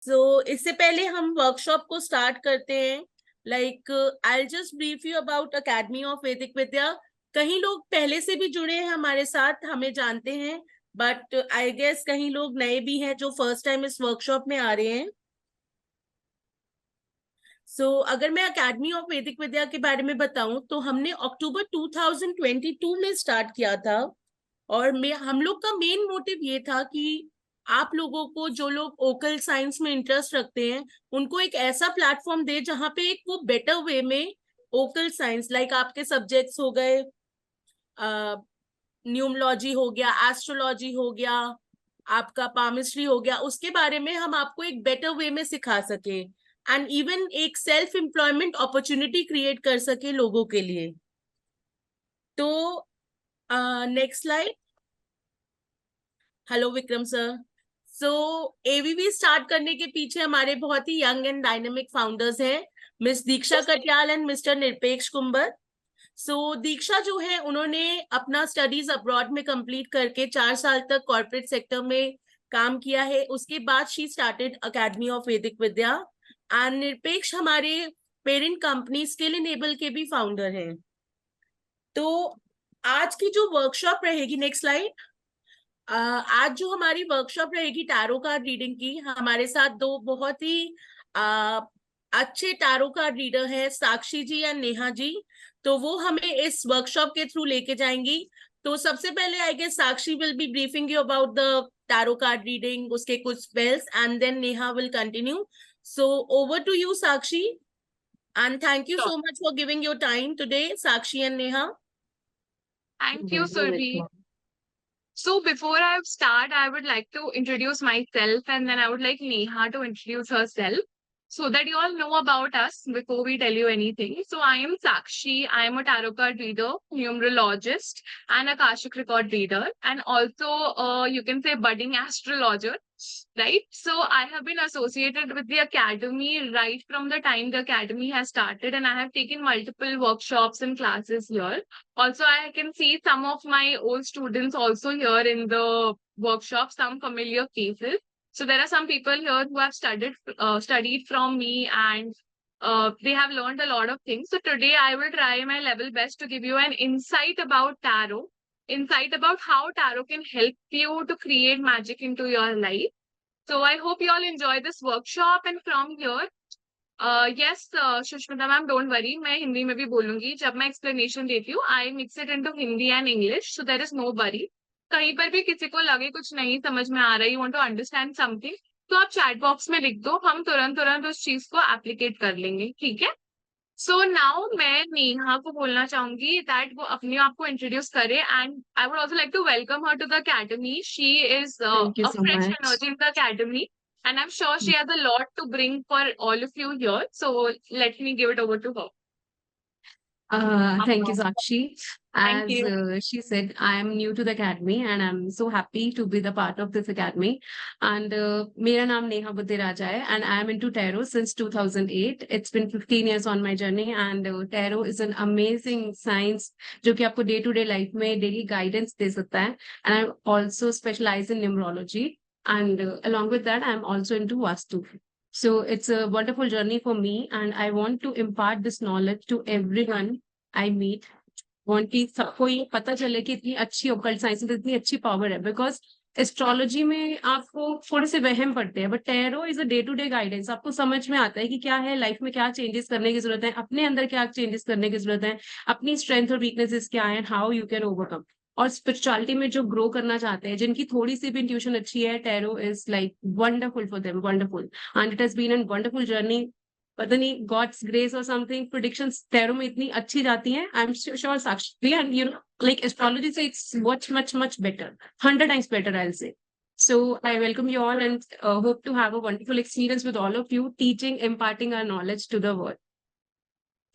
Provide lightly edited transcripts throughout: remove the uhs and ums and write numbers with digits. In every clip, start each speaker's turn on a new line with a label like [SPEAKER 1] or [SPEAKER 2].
[SPEAKER 1] इससे पहले हम वर्कशॉप को स्टार्ट करते हैं। I just brief you about academy of वैदिक विद्या। कहीं लोग पहले से भी जुड़े हैं हमारे साथ, हमें जानते हैं, बट आई गेस कहीं लोग नए भी हैं जो फर्स्ट टाइम इस वर्कशॉप में आ रहे हैं। अगर मैं अकेडमी ऑफ वैदिक विद्या के बारे में बताऊं तो हमने अक्टूबर 2022 में स्टार्ट किया था। और हम लोग का मेन मोटिव ये था कि आप लोगों को, जो लोग ओकल साइंस में इंटरेस्ट रखते हैं, उनको एक ऐसा प्लेटफॉर्म दे जहाँ पे एक वो बेटर वे में ओकल साइंस, लाइक आपके सब्जेक्ट्स हो गए, न्यूमलॉजी हो गया, एस्ट्रोलॉजी हो गया, आपका पामिस्ट्री हो गया, उसके बारे में हम आपको एक बेटर वे में सिखा सके एंड इवन एक सेल्फ एम्प्लॉयमेंट अपॉर्चुनिटी क्रिएट कर सके लोगों के लिए। तो next slide. Hello Vikram sir. AVV start करने के पीछे हमारे बहुत ही यंग एंड डायनेमिक फाउंडर्स हैं, miss Diksha Katiyal and mister Nirpeksh Kumbar. दीक्षा जो है, उन्होंने अपना स्टडीज अब्रॉड में कंप्लीट करके 4 साल तक कॉर्पोरेट सेक्टर में काम किया है। उसके बाद शी स्टार्टेड अकेडमी ऑफ वैदिक विद्या। एंड निरपेक्ष हमारे पेरेंट कंपनी स्किल इनेबल के भी फाउंडर हैं। तो आज की जो वर्कशॉप रहेगी, नेक्स्ट स्लाइड। आज जो हमारी वर्कशॉप रहेगी टैरो कार्ड रीडिंग की, हमारे साथ दो बहुत ही अच्छे टैरो कार्ड रीडर हैं, साक्षी जी या नेहा जी। तो वो हमें इस वर्कशॉप के थ्रू लेके जाएंगी। तो सबसे पहले I guess Sakshi will be briefing you about the tarot card reading, उसके कुछ spells, and then Neha will continue. So over to you Sakshi, and thank you
[SPEAKER 2] Sure.
[SPEAKER 1] So much for giving your time today, Sakshi and Neha.
[SPEAKER 2] Thank you, Survi. So before I start, I would like to introduce myself and then I would like Neha to introduce herself so that you all know about us before we tell you anything. So I am Sakshi. I am a tarot card reader, numerologist, and Akashic record reader, and also you can say budding astrologer, right? So I have been associated with the academy right from the time the academy has started, and I have taken multiple workshops and classes here. Also, I can see some of my old students also here in the workshop, some familiar faces. So there are some people here who have studied from me, and they have learned a lot of things. So today I will try my level best to give you an insight about tarot, insight about how tarot can help you to create magic into your life. So I hope you all enjoy this workshop, and from here yes Sushmita ma'am, don't worry, मैं हिंदी में भी बोलूंगी जब मैं explanation देती हूँ। I mix it into Hindi and English, so there is no worry. कहीं पर भी किसी को लगे कुछ नहीं समझ में आ रहा है, you want to understand something, तो आप चैट बॉक्स में लिख दो, हम तुरंत तुरंत उस चीज को एप्लीकेट कर लेंगे, ठीक है। सो नाउ मैं नेहा को बोलना चाहूंगी दैट वो अपने आप को इंट्रोड्यूस करे, and I would also like to welcome her to the academy. She is
[SPEAKER 3] Thank you
[SPEAKER 2] a
[SPEAKER 3] so
[SPEAKER 2] fresh
[SPEAKER 3] much.
[SPEAKER 2] energy in the academy, and I'm sure she has a lot to bring for all of you here. So let me give it over to her.
[SPEAKER 3] Thank you, Sakshi.
[SPEAKER 2] Thank
[SPEAKER 3] As
[SPEAKER 2] you.
[SPEAKER 3] she said, I am new to the academy and I'm so happy to be the part of this academy. And मेरा नाम नेहा बुद्धि राजा है and I am into tarot since 2008. It's been 15 years on my journey, and tarot is an amazing science जो कि आपको day to day life में daily guidance दे सकता है. And I also specialize in numerology, and along with that, I am also into Vastu. So it's a wonderful journey for me, and I want to impart this knowledge to everyone I meet. Want कि सबको ये पता चले कि इतनी अच्छी occult science में इतनी अच्छी power है, because एस्ट्रोलॉजी में आपको थोड़े से वहम पड़ते हैं, but tarot is a day to day guidance. आपको समझ में आता है कि क्या है लाइफ में, क्या चेंजेस करने की जरूरत है, अपने अंदर क्या चेंजेस करने की जरूरत है, अपनी स्ट्रेंथ और वीकनेसेस क्या है, हाउ यू कैन ओवरकम। और स्पिरिचुअलिटी में जो ग्रो करना चाहते हैं, जिनकी थोड़ी सी भी इंट्यूशन अच्छी है, tarot is like wonderful for them, wonderful. And it has been an wonderful journey. पता नहीं गॉड्स ग्रेस और समथिंग, प्रिडिक्शंस टैरो में इतनी अच्छी जाती हैं। I am sure Sakshi, and you know, like astrology, so it's much better, 100 times better, I'll say. So I welcome you all, and hope to have a wonderful experience with all of you, teaching, imparting our knowledge to the world.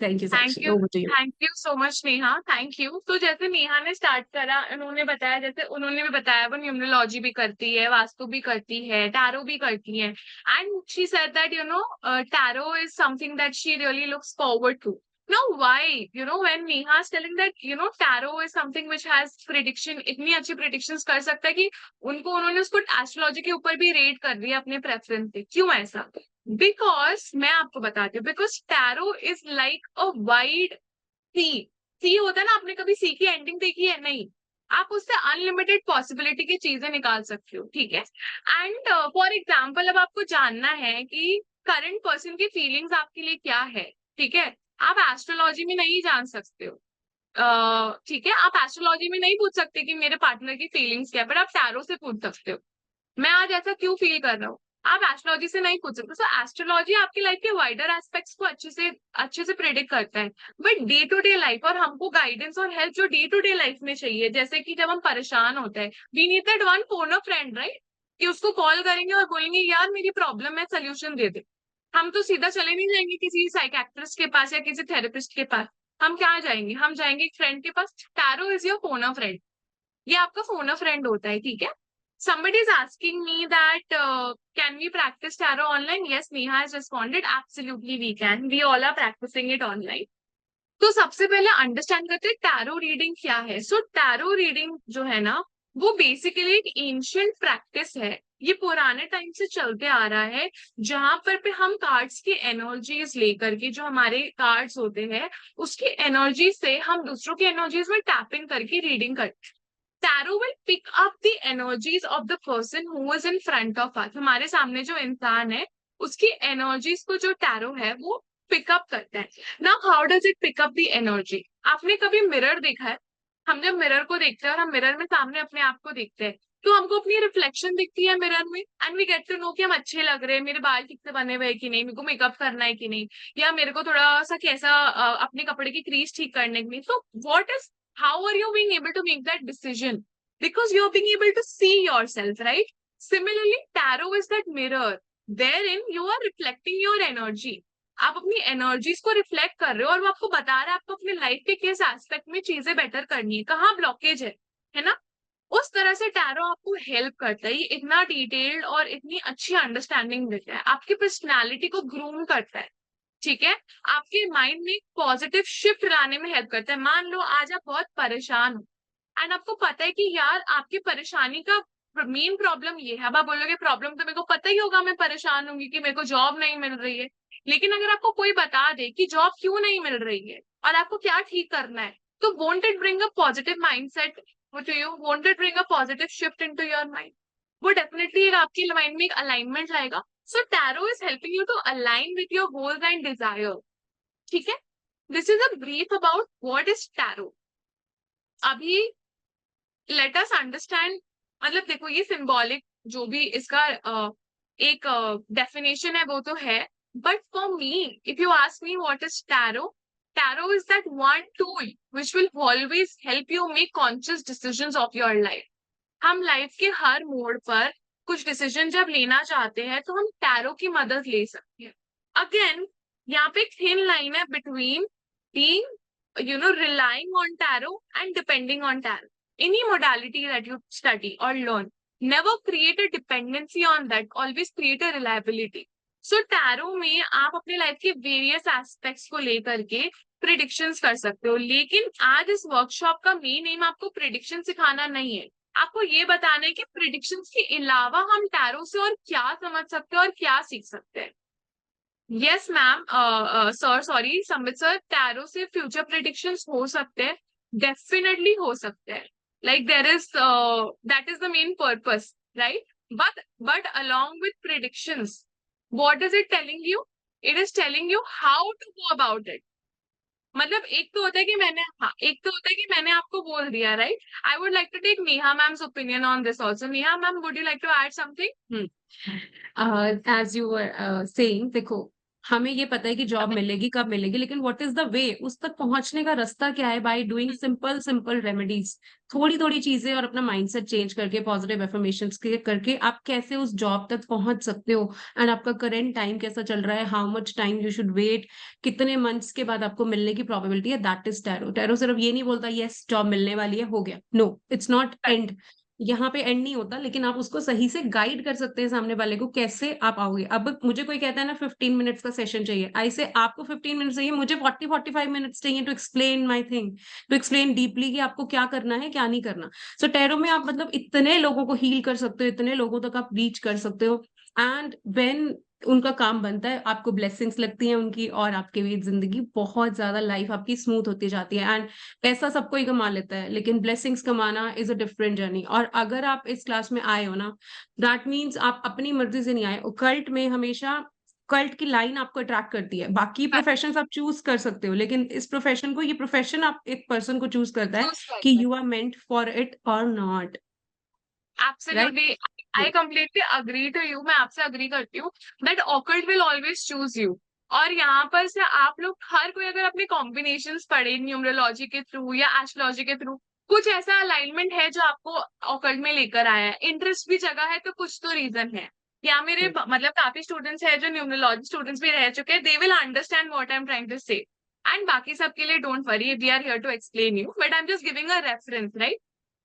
[SPEAKER 3] Thank you,
[SPEAKER 2] thank
[SPEAKER 3] Sakshi.
[SPEAKER 2] You,
[SPEAKER 3] Over to you.
[SPEAKER 2] Thank you so much Neha, thank you. तो जैसे नेहा ने start करा, उन्होंने बताया, जैसे उन्होंने भी बताया, वो न्यूमरोलॉजी भी करती है, वास्तु भी करती है, टैरो भी करती है, and she said that you know tarot is something that she really looks forward to. Now, why? When Neha is telling that, tarot is something which has prediction, इतनी अच्छी predictions कर सकता है कि उन्होंने उसको एस्ट्रोलॉजी के ऊपर भी रेट कर दिया अपने प्रेफरेंस पे। क्यों ऐसा? बिकॉज मैं आपको बताती हूँ, because tarot is like a wide sea होता है ना, आपने कभी सी की एंडिंग देखी है? नहीं। आप उससे अनलिमिटेड पॉसिबिलिटी की चीजें निकाल सकते हो, ठीक है। एंड फॉर एग्जाम्पल, अब आपको जानना है कि करंट पर्सन की फीलिंग्स आपके लिए क्या है, ठीक है। आप एस्ट्रोलॉजी में नहीं जान सकते हो, ठीक है। आप एस्ट्रोलॉजी में नहीं पूछ सकते कि मेरे पार्टनर की फीलिंग्स क्या है, पर आप टैरो से पूछ सकते हो, मैं आज ऐसा क्यों फील कर रहा हूँ। आप एस्ट्रोलॉजी से नहीं पूछ सकते। सो एस्ट्रोलॉजी आपकी लाइफ के वाइडर एस्पेक्ट्स को अच्छे से प्रेडिक्ट करता है, but day to day life और हमको गाइडेंस और हेल्प जो डे टू डे लाइफ में चाहिए, जैसे कि जब हम परेशान होते हैं, we need that one phone a friend, right, कि उसको कॉल करेंगे और बोलेंगे यार मेरी प्रॉब्लम है, सोल्यूशन दे दे। हम तो सीधा चले नहीं जाएंगे किसी साइकियाट्रिस्ट के पास या किसी थेरेपिस्ट के पास। हम क्या जाएंगे? हम जाएंगे एक फ्रेंड के पास। Tarot is your phone a friend, ये आपका फोन अ फ्रेंड होता है, ठीक है। Somebody is asking me that can we practice tarot online? Yes, Neha has responded. Absolutely, we can. We all are practicing it online. तो सबसे पहले understand करते हैं टैरो रीडिंग क्या है। सो टैरो रीडिंग जो है ना, वो बेसिकली एक एंशियंट प्रैक्टिस है। ये पुराने टाइम से चलते आ रहा है, जहां पर पे हम कार्ड्स की एनर्जीज लेकर के, जो हमारे कार्ड्स होते हैं उसकी एनर्जी से हम दूसरों की एनर्जीज में टैपिंग करके रीडिंग करते हैं। Tarot will pick up the energies of the person who is in front of us. हमारे सामने जो इंसान है उसकी एनर्जीज को जो टैरो है वो पिकअप करता है। Now how does it pick up the energy? आपने कभी मिरर देखा है? हम जब मिरर को देखते हैं और हम मिरर में सामने अपने आप को देखते हैं, तो हमको अपनी रिफ्लेक्शन दिखती है मिरर में, and we get to know कि हम अच्छे लग रहे हैं, मेरे बाल ठीक से बने हुए हैं कि नहीं, मेरे को मेकअप करना है कि नहीं, या मेरे को थोड़ा सा कैसा अपने कपड़े की क्रीज ठीक करने की नहीं। सो what is, how are you being able to make that decision? Because you're being able to see yourself, right? Similarly, tarot is that mirror wherein you are reflecting your energy. आप अपनी energies को reflect कर रहे हो और वो आपको बता रहा है आपको अपने लाइफ के किस एस्पेक्ट में चीजें बेटर करनी है, कहाँ ब्लॉकेज है ना। उस तरह से टैरो आपको हेल्प करता है। ये इतना डिटेल्ड और इतनी अच्छी अंडरस्टैंडिंग देता है, आपकी पर्सनालिटी को ग्रूम करता है, ठीक है। आपके माइंड में पॉजिटिव शिफ्ट लाने में हेल्प करता है। मान लो आज आप बहुत परेशान हो एंड आपको पता है कि यार आपकी परेशानी का मेन प्रॉब्लम ये है। अब आप बोलोगे प्रॉब्लम तो मेरे को पता ही होगा, मैं परेशान होंगी कि मेरे को जॉब नहीं मिल रही है। लेकिन अगर आपको कोई बता दे कि जॉब क्यों नहीं मिल रही है और आपको क्या ठीक करना है, तो won't it bring a positive mindset to you? Won't it bring a positive shift into your mind? वो डेफिनेटली आपके माइंड में एक अलाइनमेंट लाएगा। So tarot is helping you to align with your goals and desire, ठीक है। This is a brief about what is tarot. अभी let us understand, मतलब देखो ये सिंबॉलिक जो भी इसका एक डेफिनेशन है वो तो है, but for me if you ask me what is tarot, tarot is that one tool which will always help you make conscious decisions of your life. हम लाइफ के हर मोड़ पर कुछ डिसीजन जब लेना चाहते हैं तो हम टैरो की मदद ले सकते हैं। अगेन यहाँ पे थिन लाइन है between being relying on tarot and depending on tarot. Any modality that you study or learn, never create a dependency on that, always create a reliability. So tarot में आप अपने life के various aspects को लेकर के predictions कर सकते हो, लेकिन आज इस वर्कशॉप का मेन एम आपको प्रिडिक्शन सिखाना नहीं है। आपको ये बताना है कि प्रिडिक्शंस के अलावा हम टैरो से और क्या समझ सकते हैं और क्या सीख सकते हैं। Yes ma'am, sir sorry Sambit sir, tarot से फ्यूचर प्रेडिक्शंस हो सकते हैं, डेफिनेटली हो सकते हैं। Like there is that is the main purpose, right? But along with predictions, what is it telling you? It is telling you how to go about it. मतलब एक तो होता है कि मैंने आपको बोल दिया, right? I would like to take Neha ma'am's opinion on this also. Neha ma'am, would you like to add something?
[SPEAKER 3] As you were saying, देखो हमें ये पता है कि जॉब मिलेगी, कब मिलेगी, लेकिन व्हाट इज द वे, उस तक पहुंचने का रास्ता क्या है? बाय डूइंग सिंपल रेमेडीज, थोड़ी थोड़ी चीजें और अपना माइंडसेट चेंज करके, पॉजिटिव एफर्मेशंस करके आप कैसे उस जॉब तक पहुंच सकते हो। एंड आपका करंट टाइम कैसा चल रहा है, how much time you should wait, कितने मंथ्स के बाद आपको मिलने की प्रोबेबिलिटी है, दैट इज टैरो। टैरो सिर्फ ये नहीं बोलता यस जॉब मिलने वाली है, हो गया। No, it's not end. यहाँ पे एंड नहीं होता, लेकिन आप उसको सही से गाइड कर सकते हैं सामने वाले को कैसे आप आओगे। अब मुझे कोई कहता है ना 15 मिनट्स का सेशन चाहिए, ऐसे आपको 15 मिनट्स चाहिए, मुझे 40-45 मिनट्स चाहिए to explain my thing, to explain deeply कि आपको क्या करना है क्या नहीं करना। सो टैरो में आप मतलब इतने लोगों को हील कर सकते हो, इतने लोगों तक आप रीच कर सकते हो, एंड व्हेन उनका काम बनता है, आपको ब्लेसिंग्स लगती हैं उनकी, और आपके भी जिंदगी बहुत ज्यादा लाइफ आपकी स्मूथ होती जाती है। एंड पैसा सब कोई कमा लेता है, लेकिन ब्लेसिंग्स कमाना इज अ डिफरेंट जर्नी। और अगर आप इस क्लास में आए हो ना, दैट मीन्स आप अपनी मर्जी से नहीं आए। कल्ट में हमेशा कल्ट की लाइन आपको अट्रैक्ट करती है, बाकी प्रोफेशन आप चूज कर सकते हो, लेकिन इस प्रोफेशन को, ये प्रोफेशन आप एक पर्सन को चूज करता है
[SPEAKER 2] चूज
[SPEAKER 3] कि
[SPEAKER 2] करते
[SPEAKER 3] you are meant for it और not, right?
[SPEAKER 2] Absolutely, I completely agree to you, मैं आपसे अग्री करती हूँ that occult will always choose you. और यहाँ पर से आप लोग हर कोई अगर अपने कॉम्बिनेशंस पढ़े न्यूमरोलॉजी के थ्रू या एस्ट्रोलॉजी के थ्रू, कुछ ऐसा अलाइनमेंट है जो आपको ऑकल्ट में लेकर आया है, इंटरेस्ट भी जगह है, तो कुछ तो रीजन है। या मेरे मतलब काफी स्टूडेंट्स हैं जो न्यूमरोलॉजी स्टूडेंट्स भी रह चुके हैं, they will understand what I am trying to say. And बाकी सबके लिए don't worry, we are here to explain you, but I am just giving a reference, right?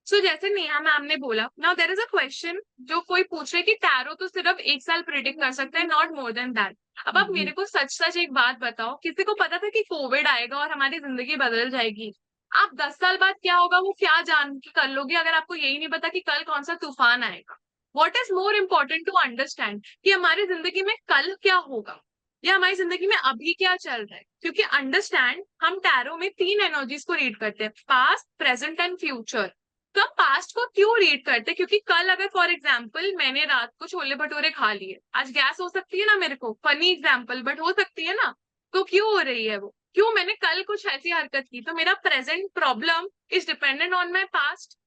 [SPEAKER 2] So जैसे नेहा मैम ने बोला, now there is a question जो कोई पूछ रहे कि टैरो तो सिर्फ 1 साल प्रिडिक्ट कर सकता है, नॉट मोर देन दैट। अब आप मेरे को सच सच एक बात बताओ, किसी को पता था कि कोविड आएगा और हमारी जिंदगी बदल जाएगी? आप 10 साल बाद क्या होगा वो क्या जान के कर लोगे अगर आपको यही नहीं पता कि कल कौन सा तूफान आएगा? What is more important to understand कि हमारी जिंदगी में कल क्या होगा या हमारी जिंदगी में अभी क्या चल रहा है। क्योंकि अंडरस्टैंड, हम टैरो में 3 एनर्जीज को रीड करते हैं, पास्ट, प्रेजेंट एंड फ्यूचर। तो हम पास्ट को क्यों रीड करते हैं? क्योंकि कल अगर फॉर एग्जाम्पल मैंने रात को छोले भटूरे खा लिए, आज गैस हो सकती है ना मेरे को, फनी एग्जाम्पल बट हो सकती है ना, तो क्यों हो रही है वो? क्यों? मैंने कल कुछ ऐसी हरकत की, तो मेरा present problem is dependent on my past.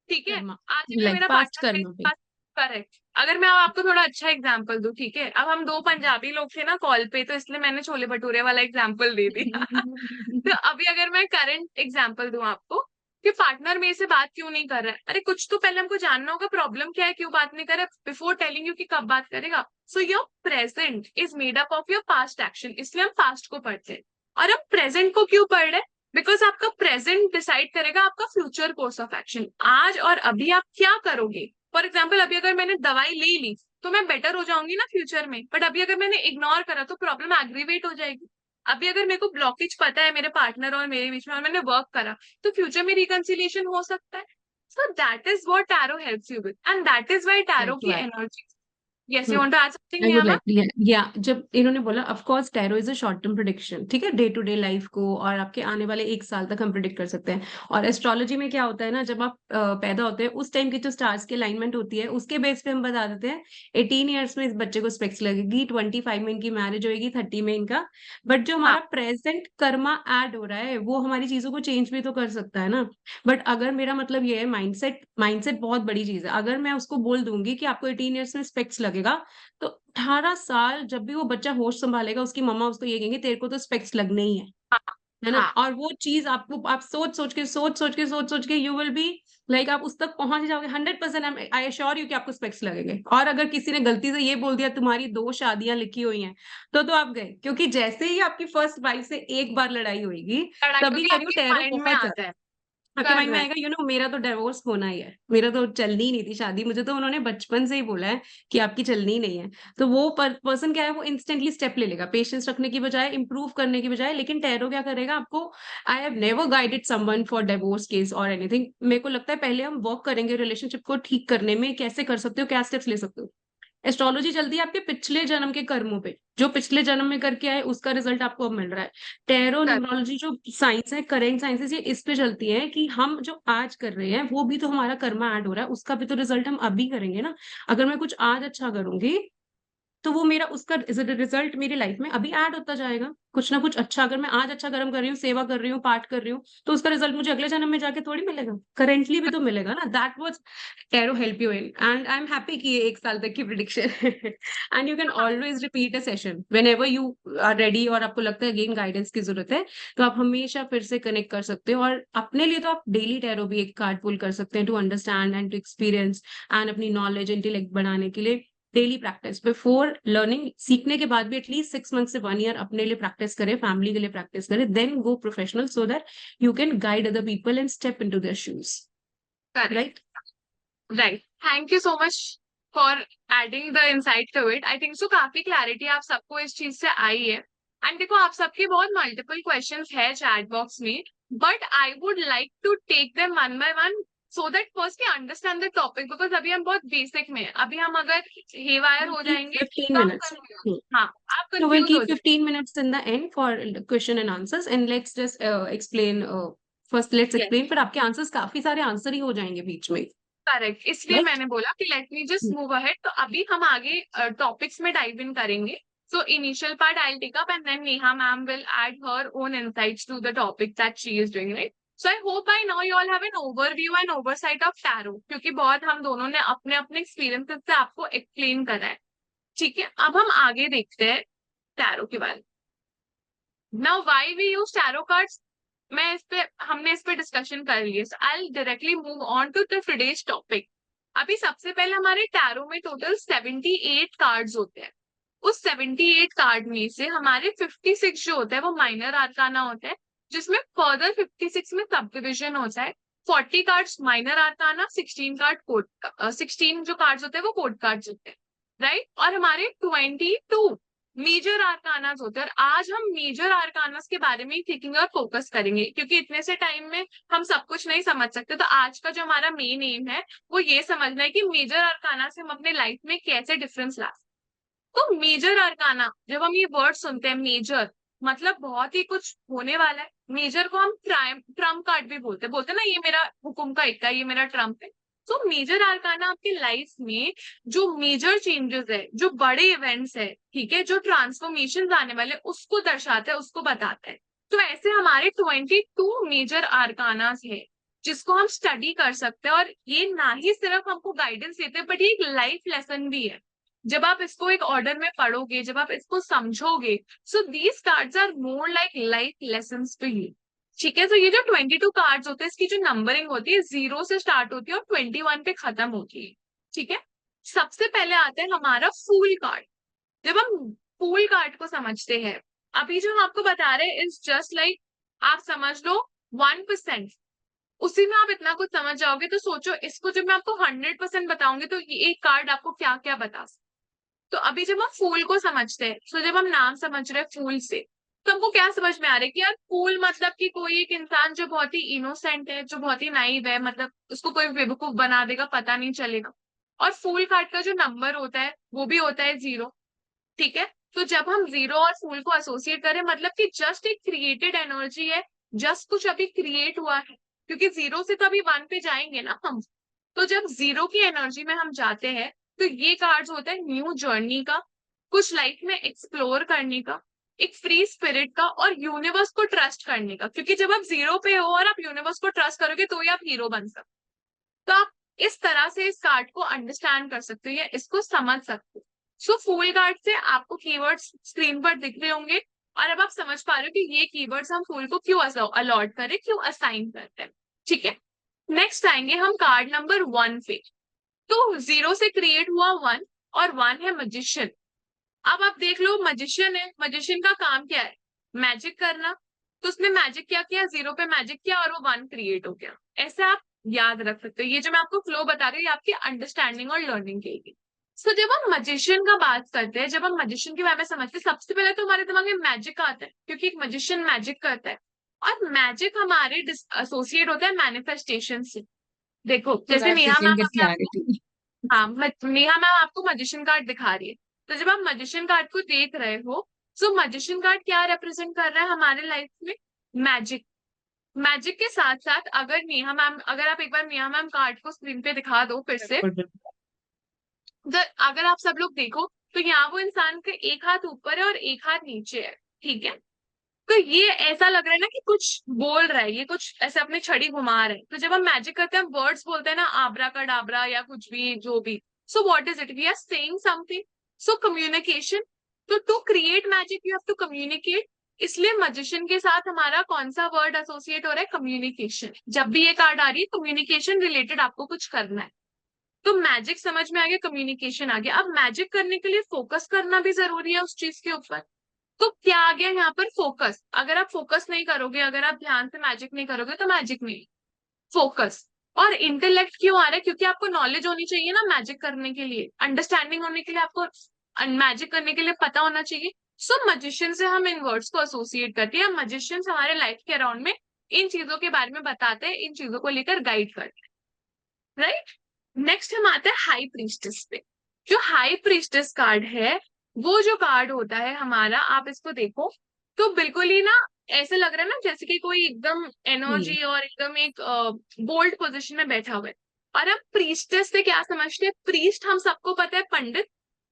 [SPEAKER 2] ठीक है,
[SPEAKER 3] कर्मा,
[SPEAKER 2] आज अगर
[SPEAKER 3] लाइक
[SPEAKER 2] मेरा
[SPEAKER 3] पास्ट
[SPEAKER 2] पार्टनर मेरे
[SPEAKER 3] कर्मा पे।
[SPEAKER 2] पास, करेक्ट। अगर मैं आपको थोड़ा अच्छा एग्जाम्पल दूं, ठीक है, अब हम 2 पंजाबी लोग थे ना कॉल पे, तो इसलिए मैंने छोले भटूरे वाला एग्जाम्पल दे दिया। तो अभी अगर मैं करंट एग्जाम्पल दूं आपको कि पार्टनर मेरे से बात क्यों नहीं कर रहा है, अरे कुछ तो पहले हमको जानना होगा प्रॉब्लम क्या है, क्यों बात नहीं कर रहा, बिफोर टेलिंग यू कि कब बात करेगा। So your present is made up of your past action, इसलिए हम पास्ट को पढ़ते हैं। और हम प्रेजेंट को क्यों पढ़ रहे हैं? बिकॉज आपका प्रेजेंट डिसाइड करेगा आपका फ्यूचर कोर्स ऑफ एक्शन। आज और अभी आप क्या करोगे? फॉर एग्जाम्पल, अभी अगर मैंने दवाई ले ली तो मैं बेटर हो जाऊंगी ना फ्यूचर में, बट अभी अगर मैंने इग्नोर करा तो प्रॉब्लम एग्रीवेट हो जाएगी। अभी अगर मेरे को ब्लॉकेज पता है मेरे पार्टनर और मेरे बीच में और मैंने वर्क करा, तो फ्यूचर में रिकंसिलिएशन हो सकता है। So that is what tarot helps you with, and that is why tarot की energy. Yes, you want to add something
[SPEAKER 3] I would
[SPEAKER 2] नियामा?
[SPEAKER 3] लाइक, या जब इन्होंने बोला of course tarot is a short term prediction, ठीक है, day to day life को और आपके आने वाले 1 साल तक हम प्रिडिक्ट कर सकते हैं। और एस्ट्रोलॉजी में क्या होता है ना, जब आप पैदा होते हैं उस टाइम की जो स्टार्स की अलाइनमेंट होती है उसके बेस पे हम बता देते हैं 18 ईयर्स में इस बच्चे को स्पेक्स लगेगी, 25 में इनकी मैरिज होगी, 30 में इनका। बट जो
[SPEAKER 2] हाँ,
[SPEAKER 3] हमारा प्रेजेंट कर्मा ऐड हो रहा है वो हमारी चीजों को चेंज भी तो कर सकता है ना। बट अगर मेरा मतलब ये है, माइंडसेट, माइंडसेट बहुत बड़ी चीज है। अगर मैं उसको बोल दूंगी कि आपको 18 ईयर्स में स्पेक्स लगेगा, तो 18 साल जब भी वो बच्चा होश संभालेगा उसकी मम्मा उसको ये कहेंगे तेरे को तो स्पेक्स लगने ही
[SPEAKER 2] हाँ,
[SPEAKER 3] है ना।
[SPEAKER 2] हाँ।
[SPEAKER 3] और वो चीज आपको, आप सोच सोच के यू विल बी लाइक, आप उस तक पहुंच जाओगे 100%। आई एश्योर यू कि आपको स्पेक्स लगेंगे। और अगर किसी ने गलती से ये बोल दिया तुम्हारी 2 शादियां लिखी हुई हैं, तो आप गए, क्योंकि जैसे ही आपकी फर्स्ट वाइफ से एक बार लड़ाई होगी,
[SPEAKER 2] लड़ाई
[SPEAKER 3] तभी
[SPEAKER 2] क्योंकि
[SPEAKER 3] कह रही हूँ
[SPEAKER 2] आपके
[SPEAKER 3] टैरो
[SPEAKER 2] माइंड में
[SPEAKER 3] बहुत
[SPEAKER 2] आता है।
[SPEAKER 3] आपके माइंड में
[SPEAKER 2] करेक्ट।
[SPEAKER 3] आएगा, मेरा तो डिवोर्स होना ही है, मेरा तो चलनी ही नहीं थी शादी, मुझे तो उन्होंने बचपन से ही बोला है कि आपकी चलनी ही नहीं है। तो वो पर्सन क्या है, वो इंस्टेंटली स्टेप ले लेगा, पेशेंस रखने की बजाय, इंप्रूव करने की बजाय। लेकिन टैरो क्या करेगा आपको, I have never guided someone for divorce case और एनीथिंग। मेरे को लगता है पहले हम वर्क करेंगे रिलेशनशिप को ठीक करने में, कैसे कर सकते हो, क्या स्टेप्स ले सकते हो। एस्ट्रोलॉजी चलती है आपके पिछले जन्म के कर्मों पे, जो पिछले जन्म में करके आए उसका रिजल्ट आपको अब मिल रहा है। Tarot
[SPEAKER 2] correct.
[SPEAKER 3] न्यूमरोलॉजी जो साइंस है, करेंट साइंसेस, ये इस पे चलती है कि हम जो आज कर रहे हैं वो भी तो हमारा कर्मा ऐड हो रहा है, उसका भी तो रिजल्ट हम अभी करेंगे ना। अगर मैं कुछ आज अच्छा करूंगी तो वो मेरा उसका रिजल्ट मेरी लाइफ में अभी ऐड होता जाएगा, कुछ ना कुछ अच्छा। अगर मैं आज अच्छा कर्म कर रही हूँ, सेवा कर रही हूँ, पाठ कर रही हूँ, तो उसका रिजल्ट मुझे अगले जन्म में जाके थोड़ी मिलेगा, करेंटली भी तो मिलेगा ना। That was tarot help you in, and I am happy कि ये 1 साल तक की prediction and you can always repeat a session whenever you are ready, और आपको लगता है अगेन गाइडेंस की जरूरत है, तो आप हमेशा फिर से कनेक्ट कर सकते हो। और अपने लिए तो आप डेली टैरो भी एक कार्ड पुल कर सकते हैं, to understand and to experience and अपनी नॉलेज इंटेलेक्ट बढ़ाने के लिए। डेली प्रैक्टिस बिफोर लर्निंग, सीखने के बाद भी एटलीस्ट 6 मंथ से 1 ईयर अपने लिए प्रैक्टिस करें, फैमिली के लिए प्रैक्टिस करें, then go professional, so that you can guide other people and step into their shoes,
[SPEAKER 2] correct.
[SPEAKER 3] Right?
[SPEAKER 2] Right, thank you so much for adding the insight to it. I think so काफी clarity आप सबको इस चीज से आई है। And देखो, आप सबके बहुत मल्टीपल क्वेश्चंस है चैट बॉक्स में, but I would like to take them one by one so that first we understand the topic, because अभी हम बहुत बेसिक में हैं। अभी हम अगर हेवायर हो जाएंगे
[SPEAKER 3] 15
[SPEAKER 2] तो हम
[SPEAKER 3] minutes.
[SPEAKER 2] confuse- हाँ, आप
[SPEAKER 3] So we'll
[SPEAKER 2] कंफ्यूज हो
[SPEAKER 3] keep 15 minutes in the end for the question and answers, and let's just explain. First, let's
[SPEAKER 2] जाएंगे।
[SPEAKER 3] explain. पर आपके आंसर्स काफी सारे आंसर ही हो जाएंगे बीच में,
[SPEAKER 2] करेक्ट, इसलिए
[SPEAKER 3] right?
[SPEAKER 2] मैंने बोला कि let me just move ahead. तो अभी हम आगे टॉपिक्स में डाइव इन करेंगे। So initial part I will take up and then Neha ma'am will add her own insights to the topic that she is doing, right? So I hope by now you all have an overview and oversight of tarot, क्योंकि बहुत हम दोनों ने अपने अपने experiences से आपको explain करा है। ठीक है, अब हम आगे देखते हैं टैरो के बारे में। Now why we use tarot cards, हमने इस पे डिस्कशन कर लिए। So I will directly move on to the today's topic. अभी सबसे पहले हमारे टैरो में टोटल 78 कार्ड्स होते हैं। उस 78 कार्ड में से हमारे 56 जो होता है वो माइनर आर्काना होता है, जिसमें फर्दर 56 में सब डिविजन होता है। 40 कार्ड्स माइनर आर्काना, 16 जो कार्ड्स होते हैं वो कोड कार्ड्स होते हैं, राइट? और हमारे 22 मेजर आर्कानास होते हैं। और आज हम मेजर आर्कानास के बारे में ही सीखेंगे और फोकस करेंगे, क्योंकि इतने से टाइम में हम सब कुछ नहीं समझ सकते। तो आज का जो हमारा मेन एम है वो ये समझना है कि मेजर आर्काना से हम अपने लाइफ में कैसे डिफरेंस ला सकते हैं। तो मेजर आर्काना, जब हम ये वर्ड सुनते हैं मेजर, मतलब बहुत ही कुछ होने वाला है। मेजर को हम ट्रम्प कार्ड भी बोलते हैं ना, ये मेरा हुकुम का इक्का, ये मेरा ट्रम्प है। तो मेजर आर्काना आपकी लाइफ में जो मेजर चेंजेस है, जो बड़े इवेंट्स है, ठीक है, जो ट्रांसफॉर्मेशन आने वाले, उसको दर्शाता है, उसको बताता है। तो ऐसे हमारे 22 मेजर आर्कानास है जिसको हम स्टडी कर सकते हैं। और ये ना ही सिर्फ हमको गाइडेंस देते हैं, बट ये एक लाइफ लेसन भी है। जब आप इसको एक ऑर्डर में पढ़ोगे, जब आप इसको समझोगे, so these cards are more like life lessons to you. ठीक है, तो ये जो 22 कार्ड्स होते हैं, इसकी जो नंबरिंग होती है 0 से स्टार्ट होती है और 21 पे खत्म होती है। ठीक है, सबसे पहले आता है हमारा फूल कार्ड। जब हम फूल कार्ड को समझते हैं, अभी जो हम आपको बता रहे हैं इज जस्ट लाइक, आप समझ लो 1%, उसी में आप इतना कुछ समझ जाओगे। तो सोचो, इसको जब मैं आपको 100% बताऊंगी तो ये एक कार्ड आपको क्या क्या बता सकता। तो अभी जब हम फूल को समझते हैं, तो जब हम नाम समझ रहे हैं फूल से, तो हमको क्या समझ में आ रहा है कि यार फूल मतलब कि कोई एक इंसान जो बहुत ही इनोसेंट है, जो बहुत ही नाइव है, मतलब उसको कोई बेवकूफ बना देगा, पता नहीं चलेगा। और फूल कार्ड का जो नंबर होता है वो भी होता है 0। ठीक है, तो जब हम 0 और फूल को एसोसिएट करें, मतलब कि जस्ट एक क्रिएटेड एनर्जी है, जस्ट कुछ अभी क्रिएट हुआ है, क्योंकि 0 से तो अभी 1 पे जाएंगे ना हम। तो जब 0 की एनर्जी में हम जाते हैं, तो ये कार्ड्स होता है न्यू जर्नी का, कुछ लाइफ में एक्सप्लोर करने का, एक फ्री स्पिरिट का, और यूनिवर्स को ट्रस्ट करने का। क्योंकि जब आप 0 पे हो और आप यूनिवर्स को ट्रस्ट करोगे तो ही आप हीरो बन सकते। तो आप इस तरह से इस कार्ड को अंडरस्टैंड कर सकते हो या इसको समझ सकते हो। सो फूल कार्ड से आपको कीवर्ड्स स्क्रीन पर दिख रहे होंगे, और अब आप समझ पा रहे हो कि ये कीवर्ड्स हम फूल को क्यों अलॉट करें, क्यों असाइन करते हैं। ठीक है, नेक्स्ट आएंगे हम कार्ड नंबर 1 पे। तो 0 से क्रिएट हुआ 1, और 1 है मजिशियन। अब आप देख लो, मजिशियन है, मजिशियन का काम क्या है? मैजिक करना। तो उसने मैजिक क्या किया, 0 पे मैजिक किया और वो 1 क्रिएट हो गया। ऐसे आप याद रख सकते हो। ये जो मैं आपको फ्लो बता रही हूँ, ये आपकी अंडरस्टैंडिंग और लर्निंग के लिए। सो जब हम मजिशियन का बात करते हैं, जब हम मजिशियन के बारे में समझते हैं, सबसे पहले तो हमारे दिमाग में मैजिक आता है, क्योंकि एक मजिशियन मैजिक करता है। और मैजिक हमारे एसोसिएट होता है मैनिफेस्टेशन से। देखो, जैसे
[SPEAKER 3] That we
[SPEAKER 2] Neha
[SPEAKER 3] can
[SPEAKER 2] ma'am
[SPEAKER 3] get
[SPEAKER 2] अभी आपको,
[SPEAKER 3] clarity.
[SPEAKER 2] हाँ, नेहा मैम आपको मजिशियन कार्ड दिखा रही है। तो जब आप मजिशियन कार्ड को देख रहे हो, तो मजिशियन कार्ड क्या रिप्रेजेंट कर रहा है हमारे लाइफ में? मैजिक। मैजिक के साथ साथ अगर नेहा मैम, अगर आप एक बार नेहा मैम कार्ड को स्क्रीन पे दिखा दो फिर से, अगर आप सब लोग देखो, तो यहाँ वो इंसान के एक हाथ ऊपर है और एक हाथ नीचे है। ठीक है, तो ये ऐसा लग रहा है ना कि कुछ बोल रहा है, ये कुछ ऐसे अपने छड़ी घुमा रहे हैं। तो जब हम मैजिक करते हैं, हम वर्ड्स बोलते हैं ना, आबरा का डाबरा या कुछ भी, जो भी। So what is it? We are saying something. So communication. तो to create magic you have to communicate. इसलिए मजिशियन के साथ हमारा कौन सा वर्ड एसोसिएट हो रहा है? कम्युनिकेशन। जब भी ये कार्ड आ रही है, कम्युनिकेशन रिलेटेड आपको कुछ करना है। तो मैजिक समझ में आ गया, कम्युनिकेशन आ गया। अब मैजिक करने के लिए फोकस करना भी जरूरी है उस चीज के ऊपर। तो क्या आ गया यहाँ पर? फोकस। अगर आप फोकस नहीं करोगे, अगर आप ध्यान से मैजिक नहीं करोगे, तो मैजिक नहीं। फोकस। और इंटेलेक्ट क्यों आ रहा है? क्योंकि आपको नॉलेज होनी चाहिए ना मैजिक करने के लिए, अंडरस्टैंडिंग होने के लिए, आपको मैजिक करने के लिए पता होना चाहिए। सो मजिशियन से हम इन वर्ड्स को एसोसिएट करते हैं, मजिशियंस हमारे लाइफ के अराउंड में इन चीजों के बारे में बताते हैं, इन चीजों को लेकर गाइड करते हैं, राइट। नेक्स्ट हम आते हैं हाई प्रीस्टेस पे। जो हाई प्रीस्टेस कार्ड है, वो जो कार्ड होता है हमारा, आप इसको देखो तो बिल्कुल ही ना ऐसे लग रहा है ना जैसे कि कोई एकदम
[SPEAKER 3] जी
[SPEAKER 2] एनर्जी और एकदम एक बोल्ड पोजीशन में बैठा हुआ है। और हम प्रीस्टेस से क्या समझते हैं? प्रीस्ट हम सबको पता है पंडित,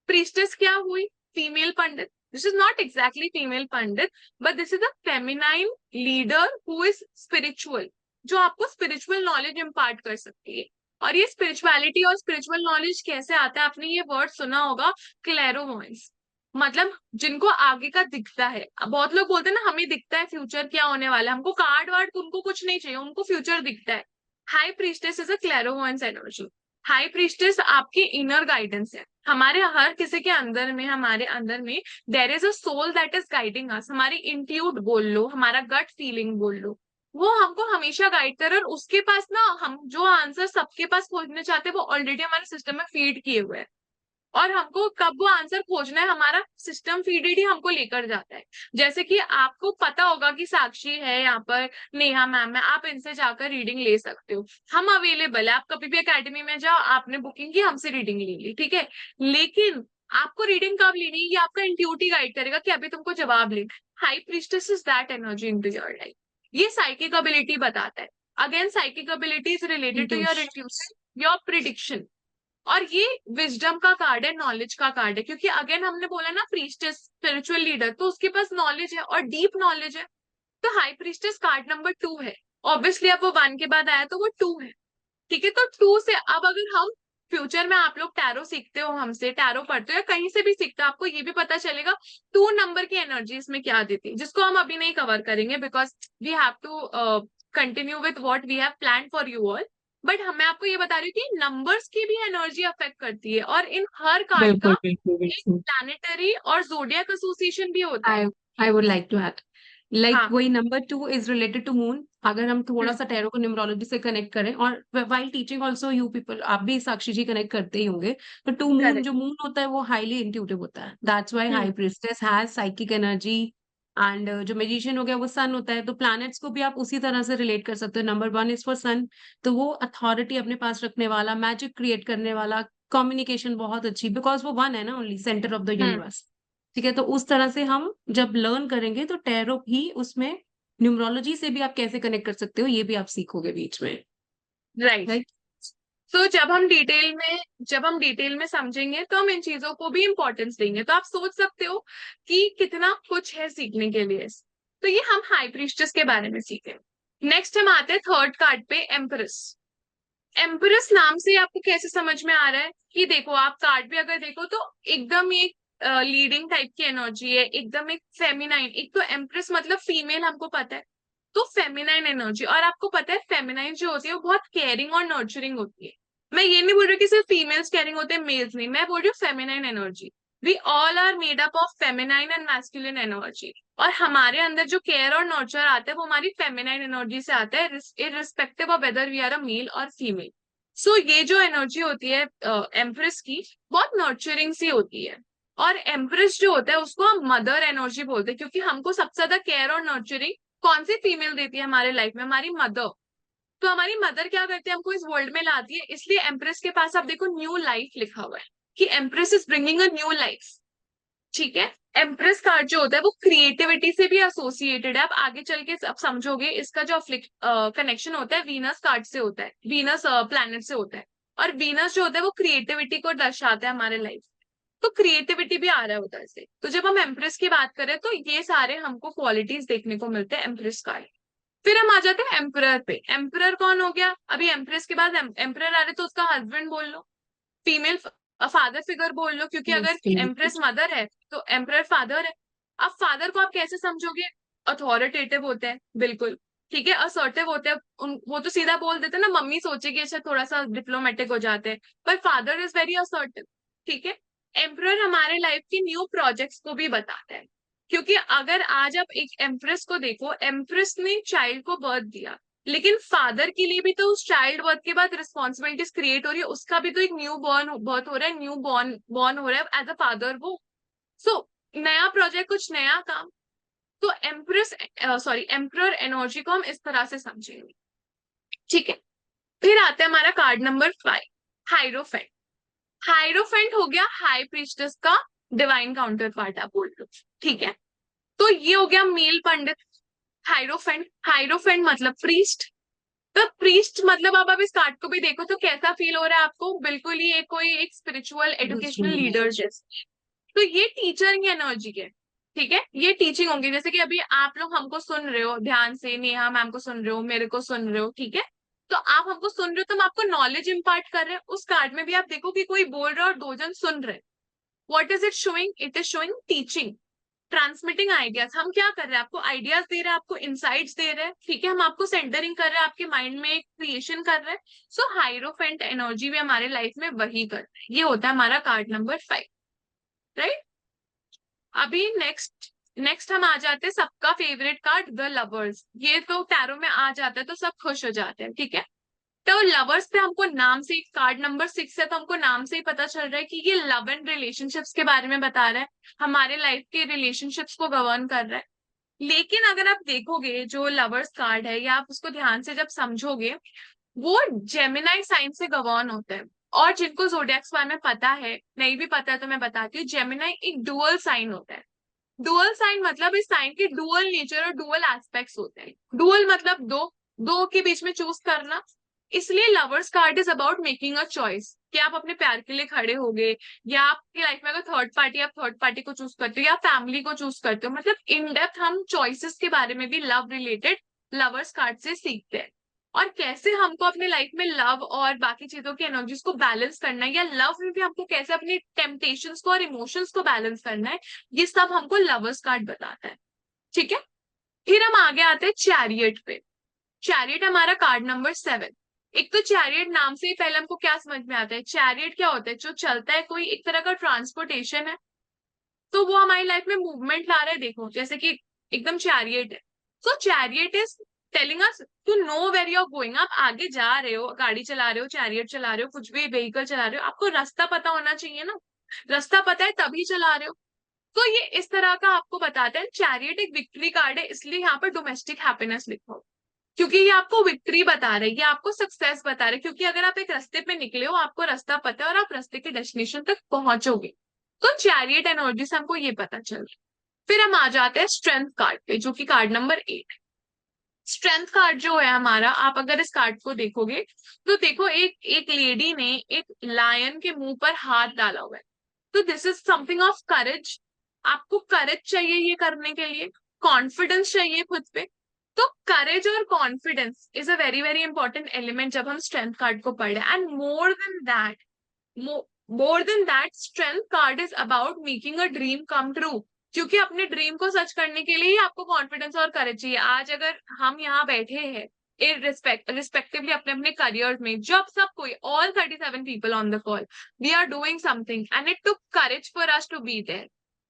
[SPEAKER 2] प्रीस्टेस क्या हुई? Female Pandit. This is not exactly female Pandit, but this is a feminine leader who is spiritual, जो आपको स्पिरिचुअल नॉलेज इम्पार्ट कर सकती है। और ये स्पिरिचुअलिटी और स्पिरिचुअल नॉलेज कैसे आता है? आपने ये वर्ड सुना होगा, क्लैरोवॉयंस, मतलब जिनको आगे का दिखता है। अब बहुत लोग बोलते हैं ना हमें दिखता है फ्यूचर क्या होने वाला है, हमको कार्ड वार्ड उनको कुछ नहीं चाहिए, उनको फ्यूचर दिखता है। High priestess is a clairvoyance energy. High priestess आपकी इनर गाइडेंस है। हमारे हर किसी के अंदर में, हमारे अंदर में there is a soul that is guiding us. हमारी इंट्यूट बोल लो, हमारा गट फीलिंग बोल लो, वो हमको हमेशा गाइड करे। और उसके पास ना, हम जो आंसर सबके पास खोजने चाहते हैं वो ऑलरेडी हमारे सिस्टम में फीड किए हुए हैं। और हमको कब वो आंसर खोजना है, हमारा सिस्टम फीडेड ही हमको लेकर जाता है। जैसे कि आपको पता होगा कि साक्षी है यहाँ पर, नेहा मैम है, आप इनसे जाकर रीडिंग ले सकते हो, हम अवेलेबल है। आप कभी भी एकेडमी में जाओ, आपने बुकिंग की, हमसे रीडिंग ले ली, ठीक है। लेकिन आपको रीडिंग कब लेनी है, ये आपका इंट्यूटी गाइड करेगा कि अभी तुमको जवाब लेना है। High priestess is that energy in your life. ये साइकिक एबिलिटी बताता है। Again psychic ability is related to your intuition, your prediction. और ये विजडम का कार्ड है, नॉलेज का कार्ड है, क्योंकि अगेन हमने बोला ना प्रीस्टेस स्पिरिचुअल लीडर, तो उसके पास नॉलेज है और डीप नॉलेज है। तो हाई प्रीस्टेस कार्ड नंबर 2 है। ऑब्वियसली अब वो 1 के बाद आया तो वो 2 है, ठीक है। तो 2 से अब अगर हम फ्यूचर में, आप लोग टैरो सीखते हो, हमसे टैरो पढ़ते हो या कहीं से भी सीखते हो, आपको ये भी पता चलेगा 2 नंबर की एनर्जी इसमें क्या देती है, जिसको हम अभी नहीं कवर करेंगे because we have to continue with what we have plan for you all. But मैं आपको ये बता रही हूँ कि नंबर्स की भी एनर्जी अफेक्ट करती है, और इन हर कार्ड का
[SPEAKER 3] बिल्कुल बिल्कुल
[SPEAKER 2] एक
[SPEAKER 3] बिल्कुल।
[SPEAKER 2] प्लैनेटरी और जोडियक एसोसिएशन भी होता है।
[SPEAKER 3] I I would like to add, like
[SPEAKER 2] हाँ।
[SPEAKER 3] वही number 2 is related to moon। अगर हम थोड़ा सा टैरो को न्यूमरोलॉजी से कनेक्ट करें, और while teaching also you people, आप भी साक्षी जी कनेक्ट करते ही होंगे, तो टू मून,
[SPEAKER 2] करेक्ट।
[SPEAKER 3] जो मून होता है वो हाईली इंट्यूटिव होता है, that's why
[SPEAKER 2] hmm.
[SPEAKER 3] High priestess has psychic energy. And जो मैजिशियन हो गया वो सन होता है, तो प्लैनेट्स को भी आप उसी तरह से रिलेट कर सकते हो। नंबर 1 इज फॉर सन, तो वो अथॉरिटी अपने पास रखने वाला, मैजिक क्रिएट करने वाला, कम्युनिकेशन बहुत अच्छी, बिकॉज वो वन है ना, only centre of the
[SPEAKER 2] hmm.
[SPEAKER 3] Universe. ठीक है, तो उस तरह से हम जब लर्न करेंगे तो टैरो भी उसमें, न्यूमरोलॉजी से भी आप कैसे कनेक्ट कर सकते हो ये भी आप सीखोगे बीच में,
[SPEAKER 2] राइट।
[SPEAKER 3] राइट।
[SPEAKER 2] तो जब हम डिटेल में समझेंगे तो हम इन चीजों को भी इंपॉर्टेंस देंगे। तो आप सोच सकते हो कि कितना कुछ है सीखने के लिए। तो ये हम हाई प्रीस्टेस के बारे में सीखे। नेक्स्ट हम आते हैं थर्ड कार्ड पे, एम्प्रेस। एम्प्रेस नाम से आपको कैसे समझ में आ रहा है कि देखो, आप कार्ड भी अगर देखो तो एकदम एक लीडिंग टाइप की एनर्जी है, एकदम एक फेमिनाइन। एक तो एम्प्रेस मतलब फीमेल, हमको पता है, तो फेमिनाइन एनर्जी। और आपको पता है फेमिनाइन जो होती है वो बहुत केयरिंग और नर्चरिंग होती है। मैं ये नहीं बोल रही कि सिर्फ फीमेल्स केयरिंग होते हैं, मेल्स नहीं, मैं बोल रही हूँ feminine energy. We all are made up of feminine and masculine energy. और हमारे अंदर जो केयर और नर्चर आता है वो हमारी फेमिनाइन एनर्जी से आता है, irrespective of whether we are a male or female. So ये जो एनर्जी होती है एम्प्रेस की, बहुत नर्चरिंग सी होती है। और एम्प्रेस जो होता है उसको हम मदर एनर्जी बोलते हैं, क्योंकि हमको सबसे ज्यादा केयर और नर्चरिंग कौन सी फीमेल देती है हमारे लाइफ में? हमारी मदर। तो हमारी मदर क्या करती है, हमको इस वर्ल्ड में लाती है। इसलिए एम्प्रेस के पास आप देखो न्यू लाइफ लिखा हुआ है, कि empress is bringing a new life, ठीक है। एम्प्रेस कार्ड जो होता है वो क्रिएटिविटी से भी एसोसिएटेड है। आप आगे चल के अब समझोगे इसका जो कनेक्शन होता है वीनस कार्ड से होता है, वीनस प्लैनेट से होता है। और वीनस जो होता है वो क्रिएटिविटी को दर्शाता है हमारे लाइफ। तो क्रिएटिविटी भी आ रहा होता है इससे। तो जब हम एम्प्रेस की बात करें तो ये सारे हमको क्वालिटीज देखने को मिलते हैं एम्प्रेस कार्ड। फिर हम आ जाते हैं एम्परर पे। एम्परर कौन हो गया? अभी एम्प्रेस के बाद एम्परर आ रहे तो उसका हस्बैंड बोल लो, फीमेल फादर फिगर बोल लो, क्योंकि अगर एम्प्रेस मदर है तो एम्परर फादर है। अब फादर को आप कैसे समझोगे? अथॉरिटेटिव होते हैं, बिल्कुल, ठीक है, असर्टिव होते हैं। वो तो सीधा बोल देते हैं ना, मम्मी सोचेगी अच्छा थोड़ा सा डिप्लोमेटिक हो जाते हैं, पर फादर इज वेरी असर्टिव, ठीक है। एम्परर हमारे लाइफ की न्यू प्रोजेक्ट्स को भी बताता है, क्योंकि अगर आज आप एक एम्प्रेस को देखो, एम्प्रेस ने चाइल्ड को बर्थ दिया, लेकिन फादर के लिए भी तो उस चाइल्ड बर्थ के बाद रिस्पॉन्सिबिलिटीज क्रिएट हो रही है, उसका भी तो एक न्यू बॉर्न बर्थ हो रहा है, न्यू बॉर्न हो रहा है एज अ फादर वो। सो नया प्रोजेक्ट, कुछ नया काम। तो एम्परर एनर्जी को हम इस तरह से समझेंगे, ठीक है। फिर आता है हमारा कार्ड नंबर 5, हाइरोफेंट। हाइरोफेंट हो गया हाई प्रीस्टेस का डिवाइन काउंटर पार्ट, आप बोल लो, ठीक है। तो ये हो गया मेल पंडित। हाइरोफेंट मतलब प्रीस्ट। तो प्रीस्ट मतलब अब इस कार्ड को भी देखो तो कैसा फील हो रहा है आपको, बिल्कुल ही कोई एक स्पिरिचुअल एजुकेशनल लीडर जैसे। तो ये टीचर की एनर्जी है, ठीक है, ये टीचिंग होंगी। जैसे कि अभी आप लोग हमको सुन रहे हो ध्यान से, नेहा मैम को सुन रहे हो, मेरे को सुन रहे हो, ठीक है। तो आप हमको सुन रहे हो तो हम आपको नॉलेज इंपार्ट कर रहे हैं। उस कार्ड में भी आप देखो कि कोई बोल रहा है और दो जन सुन रहे हैं। What is it showing? It is showing teaching, transmitting ideas. हम क्या कर रहे हैं? आपको आइडियाज दे रहे हैं, आपको इंसाइट्स दे रहे हैं, ठीक है। हम आपको सेंटरिंग कर रहे हैं, आपके माइंड में एक क्रिएशन कर रहे हैं। सो हाइरोफेंट एनर्जी भी हमारे लाइफ में वही करता है। ये होता है हमारा कार्ड नंबर 5, राइट। अभी नेक्स्ट हम आ जाते हैं सबका फेवरेट कार्ड, द लवर्स। ये तो टैरो में आ जाता है तो सब खुश हो जाते हैं, ठीक है। तो लवर्स पे हमको नाम से, कार्ड नंबर 6 है तो हमको नाम से ही पता चल रहा है कि ये लव एंड रिलेशनशिप्स के बारे में बता रहा है, हमारे लाइफ के रिलेशनशिप्स को गवर्न कर रहा है। लेकिन अगर आप देखोगे जो लवर्स कार्ड है, या आप उसको ध्यान से जब समझोगे, वो जेमिनाई साइन से गवर्न होता है। और जिनको जोडिएक्स बारे में पता है, नहीं भी पता है तो मैं बताती हूँ, जेमिनाई एक डुअल साइन होता है। डुअल साइन मतलब इस साइन के डुअल नेचर और डुअल एस्पेक्ट्स होते हैं। डुअल मतलब दो, दो के बीच में चूज करना। इसलिए lovers card is about making a choice, कि आप अपने प्यार के लिए खड़े होगे, या आपकी लाइफ में अगर थर्ड पार्टी, आप थर्ड पार्टी को चूज करते हो या फैमिली को चूज करते हो। मतलब इन डेप्थ हम चॉइसेस के बारे में भी लव रिलेटेड लवर्स कार्ड से सीखते हैं। और कैसे हमको अपने लाइफ में लव और बाकी चीजों की एनर्जीज को बैलेंस करना है, या लव में भी हमको कैसे अपने टेम्पटेशंस को और इमोशंस को बैलेंस करना है, ये सब हमको लवर्स कार्ड बताता है, ठीक है। फिर हम आगे आते हैं चैरियट पे। चैरियट हमारा कार्ड नंबर 7। एक तो चैरियट नाम से ही पहले हमको क्या समझ में आता है, चैरियट क्या होता है? जो चलता है, कोई एक तरह का ट्रांसपोर्टेशन है। तो वो हमारी लाइफ में मूवमेंट ला रहा है, देखो जैसे कि एकदम चैरियट है। So chariot is telling us to know where you are going. आप आगे जा रहे हो, गाड़ी चला रहे हो, चैरियट चला रहे हो, कुछ भी व्हीकल चला रहे हो, आपको रास्ता पता होना चाहिए ना। रास्ता पता है तभी चला रहे हो। तो ये इस तरह का आपको बताता है। चैरियट एक विक्ट्री कार्ड है, इसलिए यहाँ पर डोमेस्टिक हैप्पीनेस लिखो, क्योंकि ये आपको विक्ट्री बता रहा है, ये आपको सक्सेस बता रहा है। क्योंकि अगर आप एक रास्ते पे निकले हो, आपको रास्ता पता है और आप रास्ते के डेस्टिनेशन तक पहुंचोगे। तो चैरियट एनर्जी से हमको ये पता चल रहा है। फिर हम आ जाते हैं स्ट्रेंथ कार्ड पे, जो कि कार्ड नंबर 8। स्ट्रेंथ कार्ड जो है हमारा, आप अगर इस कार्ड को देखोगे तो देखो एक एक लेडी ने एक लायन के मुंह पर हाथ डाला हुआ है। तो this is something of courage. आपको करेज चाहिए ये करने के लिए, कॉन्फिडेंस चाहिए खुद पे। तो करेज और confidence is a very very important element जब हम स्ट्रेंथ कार्ड को पढ़े। And more than that strength card is about making a dream come true. क्योंकि अपने ड्रीम को सच करने के लिए ही आपको कॉन्फिडेंस और करेज चाहिए। आज अगर हम यहाँ बैठे हैं रिस्पेक्टिवली अपने अपने करियर में, जब सब कोई, all 37 people on the call, we are doing something and it took courage for us to be there.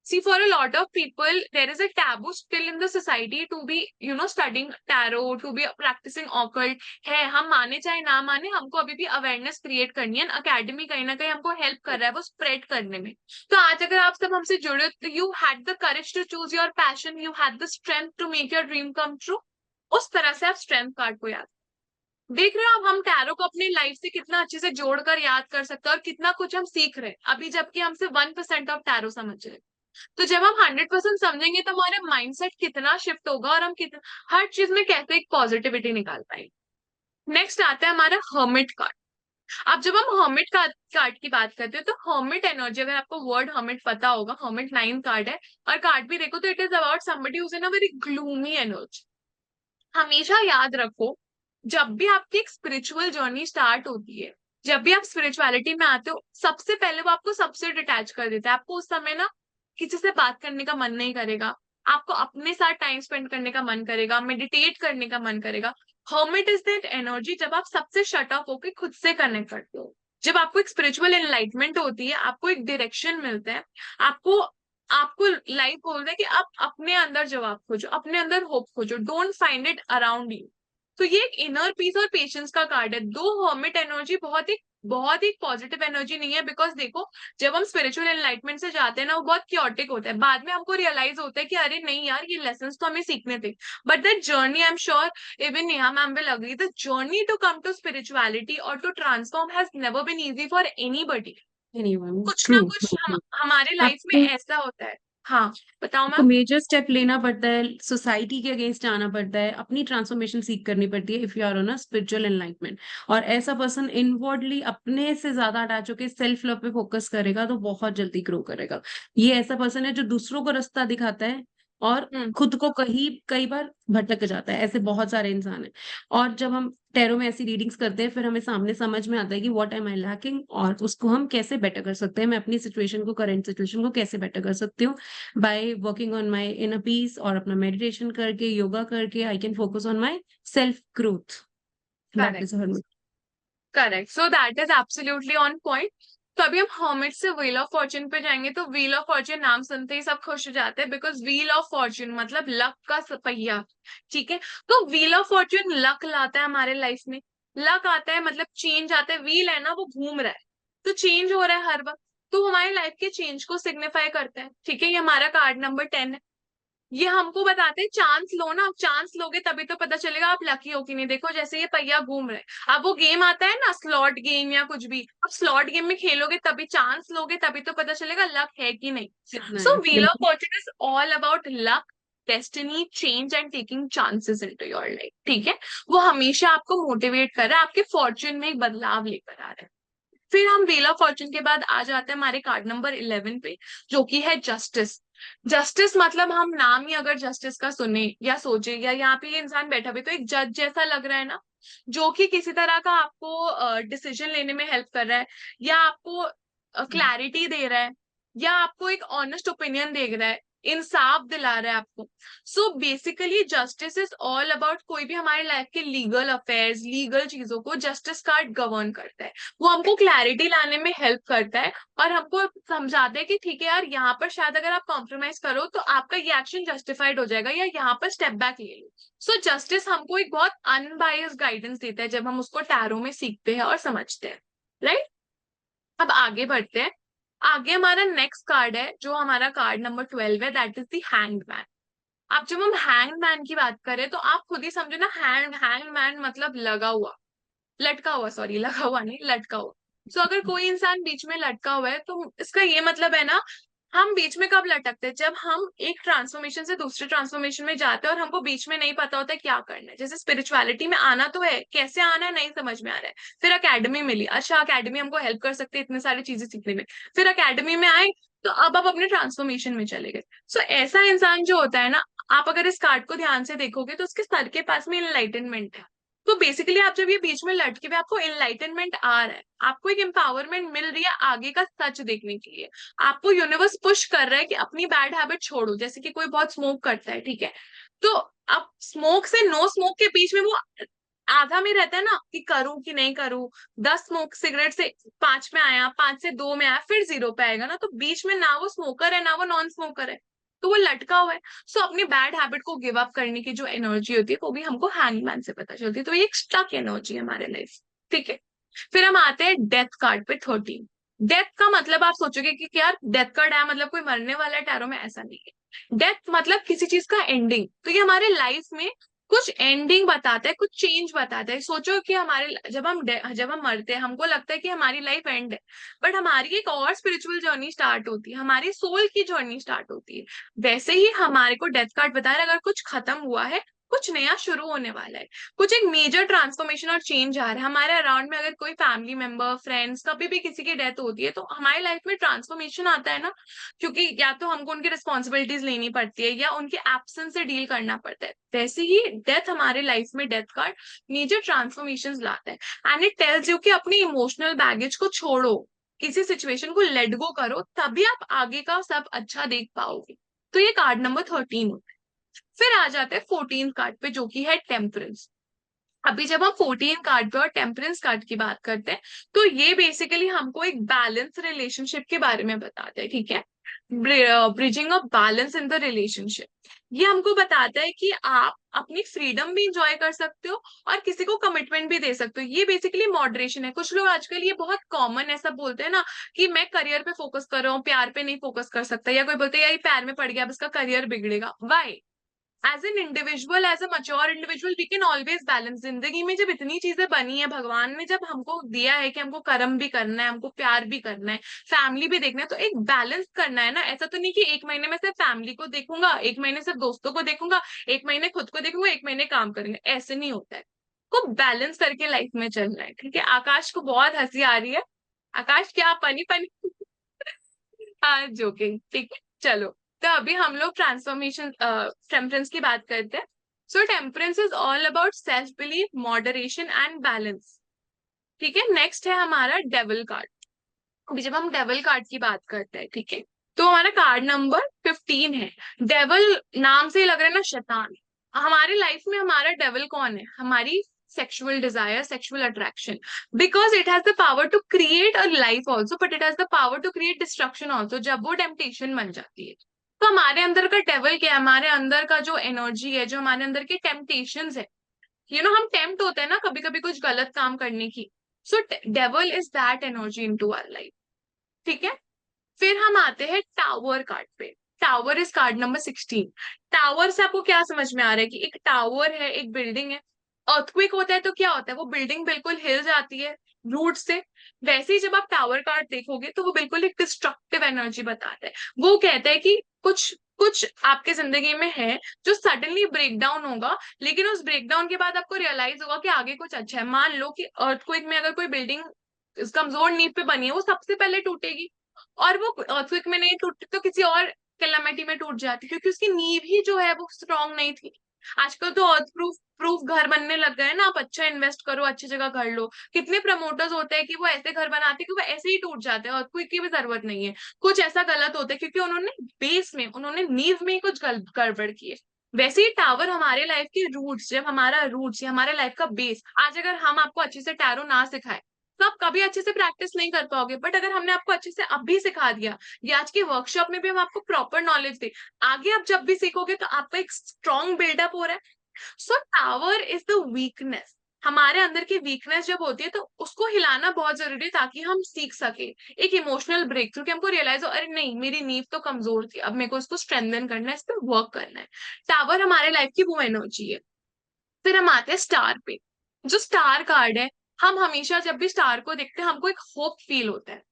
[SPEAKER 2] See, for a lot of people there is a taboo still in the society to be studying tarot, to be practicing occult है। हम माने चाहे ना माने, हमको अभी भी awareness create करनी है। अकेडमी कहीं ना कहीं हमको हेल्प कर रहा है वो स्प्रेड करने में। तो आज अगर आप सब हमसे जुड़े हो, तो you had the courage to choose your passion, you had the strength to make your dream come true. उस तरह से आप स्ट्रेंथ कार्ड को याद देख रहे हो। अब हम टैरो को अपनी लाइफ से कितना अच्छे से जोड़कर याद कर सकते हैं और कितना कुछ हम सीख रहे हैं अभी, जबकि हम सिर्फ 1% ऑफ टैरो समझ रहे हैं। तो जब हम 100% समझेंगे तो हमारा माइंडसेट कितना शिफ्ट होगा और हम कितना हर चीज में कैसे एक पॉजिटिविटी निकाल पाएंगे। नेक्स्ट आता है हमारा हर्मिट कार्ड। अब जब हम हर्मिट कार्ड की बात करते हैं तो हर्मिट एनर्जी, अगर आपको वर्ड हर्मिट पता होगा, हर्मिट 9 कार्ड है। और कार्ड भी देखो तो it is about somebody who is in a very gloomy energy. हमेशा याद रखो, जब भी आपकी एक स्पिरिचुअल जर्नी स्टार्ट होती है, जब भी आप स्पिरिचुअलिटी में आते हो, सबसे पहले वो आपको सबसे डिटैच कर देता है। आपको उस समय ना किसी से बात करने का मन नहीं करेगा, आपको अपने साथ टाइम स्पेंड करने का मन करेगा, मेडिटेट करने का मन करेगा। हर्मिट इज दैट एनर्जी जब आप सबसे शट ऑफ होकर खुद से कनेक्ट करते हो, जब आपको एक स्पिरिचुअल एनलाइटमेंट होती है, आपको एक डायरेक्शन मिलता है, आपको आपको लाइफ बोल रहा है कि आप अपने अंदर जवाब खोजो, अपने अंदर होप खोजो, don't find it around you. तो ये एक इनर पीस और पेशेंस का कार्ड है। दो हर्मिट एनर्जी बहुत ही पॉजिटिव एनर्जी नहीं है, बिकॉज देखो जब हम स्पिरिचुअल एनलाइटमेंट से जाते हैं ना, वो बहुत क्योटिक होता है, बाद में हमको रियलाइज होता है कि अरे नहीं यार, ये लेसन तो हमें सीखने थे। But that journey, I am sure even Neha ma'am will agree, the journey to come to spirituality और to transform has never been easy for anybody.
[SPEAKER 3] Anyone,
[SPEAKER 2] कुछ ना
[SPEAKER 3] true,
[SPEAKER 2] कुछ
[SPEAKER 3] true, true.
[SPEAKER 2] हमारे लाइफ में
[SPEAKER 3] आपको
[SPEAKER 2] ऐसा होता है। हाँ बताओ
[SPEAKER 3] आपको
[SPEAKER 2] मैम।
[SPEAKER 3] मेजर स्टेप लेना पड़ता है, सोसाइटी के अगेंस्ट आना पड़ता है, अपनी ट्रांसफॉर्मेशन सीख करनी पड़ती है if you are on a spiritual enlightenment. और ऐसा पर्सन इनवर्डली अपने से ज्यादा अटैच होकर सेल्फ लव पे फोकस करेगा तो बहुत जल्दी ग्रो करेगा। ये ऐसा पर्सन है जो दूसरों को रास्ता दिखाता है और
[SPEAKER 2] हम्म।
[SPEAKER 3] खुद को कई बार भटक जाता है। ऐसे बहुत सारे इंसान हैं। और जब हम टैरो में ऐसी रीडिंग्स करते हैं, फिर हमें सामने समझ में आता है कि व्हाट एम आई लैकिंग और उसको हम कैसे बेटर कर सकते हैं। मैं अपनी सिचुएशन को, करंट सिचुएशन को कैसे बेटर कर सकती हूँ by working on my inner peace, और अपना मेडिटेशन करके, योगा करके I can focus on my self growth. That
[SPEAKER 2] correct.
[SPEAKER 3] Is her.
[SPEAKER 2] Correct, so that is absolutely on point. तो अभी हम हर्मिट से व्हील ऑफ फॉर्च्यून पे जाएंगे। तो व्हील ऑफ फॉर्च्यून नाम सुनते ही सब खुश हो जाते हैं, बिकॉज व्हील ऑफ फॉर्च्यून मतलब लक का पहिया। ठीक है, तो व्हील ऑफ फॉर्च्यून लक लाता है हमारे लाइफ में। लक आता है मतलब चेंज आता है। व्हील है ना, वो घूम रहा है, तो चेंज हो रहा है हर वक्त। तो हमारे लाइफ के चेंज को सिग्निफाई करता है। ठीक है, ये हमारा कार्ड नंबर 10 है। ये हमको बताते हैं चांस लो ना, चांस लोगे तभी तो पता चलेगा आप लकी हो कि नहीं। देखो जैसे ये पहिया घूम रहे हैं, अब वो गेम आता है ना स्लॉट गेम या कुछ भी, अब स्लॉट गेम में खेलोगे तभी, चांस लोगे तभी तो पता चलेगा लक है कि नहीं।
[SPEAKER 3] कितना
[SPEAKER 2] सो
[SPEAKER 3] है
[SPEAKER 2] व्हील ऑफ
[SPEAKER 3] बिल्कुल।
[SPEAKER 2] Fortune is all about luck, destiny, change and taking chances into your life. ठीक है, वो हमेशा आपको मोटिवेट कर रहा है, आपके फॉर्च्यून में एक बदलाव लेकर आ रहा है। फिर हम व्हील ऑफ फॉर्च्यून के बाद आ जाते हैं हमारे कार्ड नंबर 11 पे, जो कि है जस्टिस। जस्टिस मतलब हम नाम ही अगर जस्टिस का सुने या सोचे, या यहाँ पे ये इंसान बैठा भी तो एक जज जैसा लग रहा है ना, जो कि किसी तरह का आपको डिसीजन लेने में हेल्प कर रहा है, या आपको क्लैरिटी दे रहा है, या आपको एक ऑनेस्ट ओपिनियन दे रहा है, इंसाफ दिला रहा है आपको। So basically justice is all about कोई भी हमारे लाइफ के लीगल अफेयर्स, लीगल चीजों को जस्टिस कार्ड गवर्न करता है। वो हमको क्लैरिटी लाने में हेल्प करता है और हमको समझाते हैं कि ठीक है यार, यहाँ पर शायद अगर आप कॉम्प्रोमाइज करो तो आपका ये एक्शन जस्टिफाइड हो जाएगा, या यहाँ पर स्टेप बैक ले लो। सो जस्टिस हमको एक बहुत अनबायस्ड गाइडेंस देता है जब हम उसको टैरो में सीखते हैं और समझते हैं। राइट, अब आगे बढ़ते हैं। आगे हमारा नेक्स्ट कार्ड है, जो हमारा कार्ड नंबर 12 है, that is the hanged man. अब जब हम हैंग्ड मैन की बात करें तो आप खुद ही समझो ना, हैंग्ड मैन मतलब लगा हुआ, लटका हुआ, सॉरी लगा हुआ नहीं, लटका हुआ। सो अगर कोई इंसान बीच में लटका हुआ है तो इसका ये मतलब है ना, हम बीच में कब लटकते हैं, जब हम एक ट्रांसफॉर्मेशन से दूसरे ट्रांसफॉर्मेशन में जाते हैं और हमको बीच में नहीं पता होता है क्या करना है। जैसे स्पिरिचुअलिटी में आना तो है, कैसे आना है नहीं समझ में आ रहा है, फिर अकेडमी मिली, अच्छा अकेडमी हमको हेल्प कर सकती है इतने सारी चीजें सीखने में, फिर अकेडमी में आए तो अब आप अपने ट्रांसफॉर्मेशन में चले गए। सो ऐसा इंसान जो होता है ना, आप अगर इस कार्ड को ध्यान से देखोगे तो उसके सर के पास में इनलाइटनमेंट है। तो बेसिकली आप जब ये बीच में लटके हुए, आपको इनलाइटनमेंट आ रहा है, आपको एक एम्पावरमेंट मिल रही है आगे का सच देखने के लिए, आपको यूनिवर्स पुश कर रहा है कि अपनी बैड हैबिट छोड़ो। जैसे कि कोई बहुत स्मोक करता है, ठीक है, तो अब स्मोक से नो स्मोक के बीच में वो आधा में रहता है ना, कि करूं कि नहीं करूं। 10 स्मोक सिगरेट से 5 में आया, 5 से 2 में आया, फिर 0 पे आएगा ना, तो बीच में ना वो स्मोकर है ना वो नॉन स्मोकर है, तो वो लटका हुआ है। सो अपनी बैड हैबिट को गिव अप करने की जो एनर्जी होती है वो भी हमको हैंगमैन से पता चलती है। तो ये एक स्टक एनर्जी है हमारे लाइफ। ठीक है, फिर हम आते हैं डेथ कार्ड पे 13। डेथ का मतलब आप सोचोगे कि यार डेथ कार्ड है मतलब कोई मरने वाला है टैरो में, ऐसा नहीं है। डेथ मतलब किसी चीज का एंडिंग। तो ये हमारे लाइफ में कुछ एंडिंग बताता है, कुछ चेंज बताता है। सोचो कि हमारे जब हम मरते हैं हमको लगता है कि हमारी लाइफ एंड है, बट हमारी एक और स्पिरिचुअल जर्नी स्टार्ट होती है, हमारी सोल की जर्नी स्टार्ट होती है। वैसे ही हमारे को डेथ कार्ड बता रहा है अगर कुछ खत्म हुआ है, कुछ नया शुरू होने वाला है, कुछ एक मेजर ट्रांसफॉर्मेशन और चेंज आ रहा है। हमारे अराउंड में अगर कोई फैमिली मेंबर, फ्रेंड्स, कभी भी किसी की डेथ होती है तो हमारी लाइफ में ट्रांसफॉर्मेशन आता है ना, क्योंकि या तो हमको उनकी रिस्पॉन्सिबिलिटीज लेनी पड़ती है या उनके एब्सेंस से डील करना पड़ता है। वैसे ही डेथ हमारे लाइफ में, डेथ कार्ड मेजर ट्रांसफॉर्मेशन लाता है। एंड इट टेल्स यू कि अपनी इमोशनल बैगेज को छोड़ो, किसी सिचुएशन को लेट गो करो, तभी आप आगे का सब अच्छा देख पाओगे। तो ये कार्ड नंबर 13 होता है। फिर आ जाते हैं 14 कार्ड पे, जो कि है टेम्परेंस। अभी जब हम 14 कार्ड पे और टेम्परेंस कार्ड की बात करते हैं तो ये बेसिकली हमको एक बैलेंस रिलेशनशिप के बारे में बताते हैं। ठीक है, bridging a balance in the relationship. ये हमको बताता है कि आप अपनी फ्रीडम भी इंजॉय कर सकते हो और किसी को कमिटमेंट भी दे सकते हो। ये बेसिकली मॉडरेशन है। कुछ लोग आजकल ये बहुत कॉमन ऐसा बोलते हैं ना कि मैं करियर पे फोकस कर रहा हूँ, प्यार पे नहीं फोकस कर सकता, या कोई बोलते हैं यार ये प्यार में पड़ गया अब इसका करियर बिगड़ेगा। Why? As an individual, as a mature individual, we can always balance. जिंदगी में जब इतनी चीजें बनी है, भगवान ने जब हमको दिया है कि हमको कर्म भी करना है, हमको प्यार भी करना है, फैमिली भी देखना है, तो एक बैलेंस करना है ना। ऐसा तो नहीं कि एक महीने में सिर्फ फैमिली को देखूंगा, एक महीने सिर्फ दोस्तों को देखूंगा, एक महीने खुद को देखूंगा, एक महीने काम करेंगे, ऐसे नहीं होता है। को बैलेंस करके लाइफ में चलना है। ठीक है, आकाश को बहुत हंसी आ रही है। आकाश क्या फनी फनी हाँ, जोकिंग। ठीक है, चलो। तो अभी हम लोग ट्रांसफॉर्मेशन टेम्परेंस की बात करते हैं। So temperance is all about self belief, moderation and balance. ठीक है, नेक्स्ट है हमारा डेविल कार्ड। अभी जब हम डेविल कार्ड की बात करते हैं, ठीक है, तो हमारा कार्ड नंबर 15 है। डेविल नाम से ही लग रहा है ना, शैतान। हमारे लाइफ में हमारा डेविल कौन है? हमारी sexual desire, sexual attraction. Because it has the power to create a life also, but it has the power to create destruction also, जब वो टेम्पटेशन बन जाती है। तो हमारे अंदर का डेविल क्या है? हमारे अंदर का जो एनर्जी है, जो हमारे अंदर के टेम्पटेशन है, हम टेम्प्ट होते हैं ना कभी कभी कुछ गलत काम करने की। So devil is that energy in to our life. ठीक है, फिर हम आते हैं टावर कार्ड पे। Tower is card number 16। Tower से आपको क्या समझ में आ रहा है? कि एक टावर है, एक बिल्डिंग है। अर्थक्वेक होता है तो क्या होता है? वो बिल्डिंग बिल्कुल हिल जाती है रूट से। वैसे ही जब आप टावर कार्ड देखोगे तो वो बिल्कुल एक डिस्ट्रक्टिव एनर्जी बताता है। वो कहता है कि कुछ कुछ आपके जिंदगी में है जो सडनली ब्रेक डाउन होगा, लेकिन उस ब्रेक डाउन के बाद आपको रियलाइज होगा कि आगे कुछ अच्छा है। मान लो कि अर्थक्वेक में अगर कोई बिल्डिंग कमजोर नींव पे बनी है, वो सबसे पहले टूटेगी। और वो अर्थक्वेक में नहीं टूटती तो किसी और कैलामिटी में टूट जाती, क्योंकि उसकी नींव ही जो है वो स्ट्रांग नहीं थी। आजकल तो अर्थ प्रूफ प्रूफ घर बनने लग गए हैं ना। आप अच्छा इन्वेस्ट करो, अच्छी जगह घर लो। कितने प्रमोटर्स होते हैं कि वो ऐसे घर बनाते हैं कि वो ऐसे ही टूट जाते हैं, अर्थक्वेक की भी जरूरत नहीं है। कुछ ऐसा गलत होता है क्योंकि उन्होंने बेस में, उन्होंने नींव में ही कुछ गड़बड़ की है। वैसे ही टावर हमारे लाइफ के रूट्स, जब हमारा रूट्स या हमारे लाइफ का बेस, आज अगर हम आपको अच्छे से टैरो ना सिखाए तो आप कभी अच्छे से प्रैक्टिस नहीं कर पाओगे। बट अगर हमने आपको अच्छे से अभी सिखा दिया, या आज की वर्कशॉप में भी हम आपको प्रॉपर नॉलेज दे, आगे आप जब भी सीखोगे तो आपका एक स्ट्रॉन्ग बिल्डअप हो रहा है। सो टावर इज द वीकनेस। हमारे अंदर की वीकनेस जब होती है तो उसको हिलाना बहुत जरूरी है, ताकि हम सीख सके एक इमोशनल ब्रेक थ्रू, कि हमको रियलाइज हो, अरे नहीं, मेरी नींव तो कमजोर थी, अब मेरे को इसको स्ट्रेंथन करना है, इस पर वर्क करना है। टावर हमारे लाइफ की वो एनर्जी है। फिर हम आते हैं स्टार पे। जो स्टार कार्ड है, हम हमेशा जब भी स्टार को देखते हैं हमको एक होप फील होता है।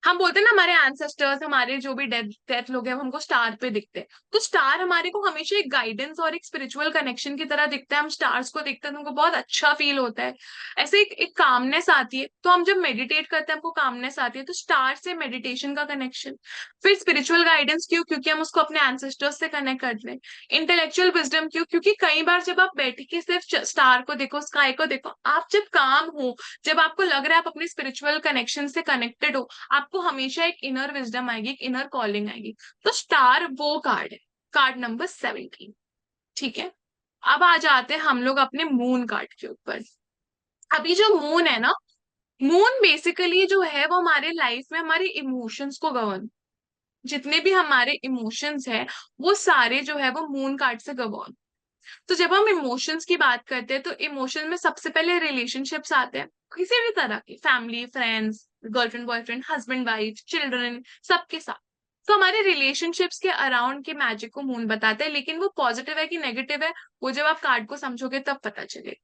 [SPEAKER 2] हम बोलते हैं ना, हमारे एंसेस्टर्स, हमारे जो भी डेथ डेथ लोग हैं, हमको स्टार पे दिखते हैं। तो स्टार हमारे को हमेशा एक गाइडेंस और एक स्पिरिचुअल कनेक्शन की तरह दिखता है। हम स्टार्स को देखते हैं तो हमको बहुत अच्छा फील होता है। ऐसे एक कामनेस आती है। तो हम जब मेडिटेट करते हैं हमको कामनेस आती है। तो स्टार से मेडिटेशन का कनेक्शन। फिर स्पिरिचुअल गाइडेंस क्यों? क्योंकि हम उसको अपने एंसेस्टर्स से कनेक्ट करते हैं। इंटेलेक्चुअल विजडम क्यों? क्योंकि कई बार जब आप बैठ के सिर्फ स्टार को देखो, स्काई को देखो, आप जब काम हो, जब आपको लग रहा है आप अपने स्पिरिचुअल कनेक्शन से कनेक्टेड हो, आपको हमेशा एक इनर विजडम आएगी, एक इनर कॉलिंग आएगी। तो स्टार वो कार्ड है, कार्ड नंबर 17। ठीक है, अब आ जाते हैं हम लोग अपने मून कार्ड के ऊपर। अभी जो मून है ना, मून बेसिकली जो है वो हमारे लाइफ में हमारे इमोशंस को गवर्न, जितने भी हमारे इमोशंस है वो सारे जो है वो मून कार्ड से गवर्न। तो जब हम इमोशंस की बात करते हैं तो इमोशन में सबसे पहले रिलेशनशिप्स आते हैं, किसी भी तरह के, family, friends, girlfriend boyfriend, husband wife, children, सबके साथ। तो हमारे रिलेशनशिप्स के अराउंड के मैजिक को मून बताता है, लेकिन वो पॉजिटिव है कि नेगेटिव है वो जब आप कार्ड को समझोगे तब पता चले।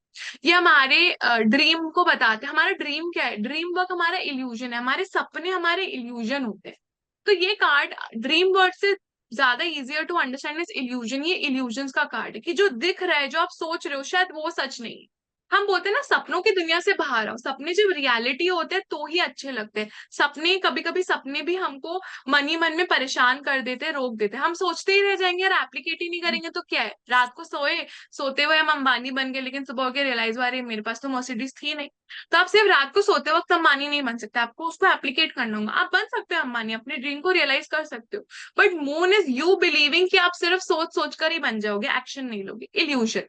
[SPEAKER 2] ये हमारे ड्रीम को बताते हैं। हमारा ड्रीम क्या है? ड्रीम वर्क हमारा इल्यूजन है, हमारे सपने हमारे इल्यूजन होते हैं। तो ये कार्ड ड्रीम वर्क से ज्यादा easier to understand is illusion. ये इल्यूजन्स का कार्ड है कि जो दिख रहा है, जो आप सोच रहे हो, शायद वो सच नहीं है। हम बोलते हैं ना, सपनों की दुनिया से बाहर आओ। सपने जब रियलिटी होते हैं तो ही अच्छे लगते हैं। सपने कभी कभी सपने भी हमको मन ही मन में परेशान कर देते हैं, रोक देते हैं। हम सोचते ही रह जाएंगे, यार एप्लीकेट ही नहीं करेंगे तो क्या है। रात को सोते हुए हम अंबानी बन गए, लेकिन सुबह के रियलाइज हुआ, अरे मेरे पास तो मर्सिडीज थी नहीं। तो आप सिर्फ रात को सोते वक्त अंबानी नहीं बन सकते, आपको उसको एप्लीकेट करना होगा। आप बन सकते हो अंबानी, अपने ड्रीम को रियलाइज कर सकते हो। But moon is you believing कि आप सिर्फ सोच सोच कर ही बन जाओगे, एक्शन नहीं लोगे, इल्यूशन।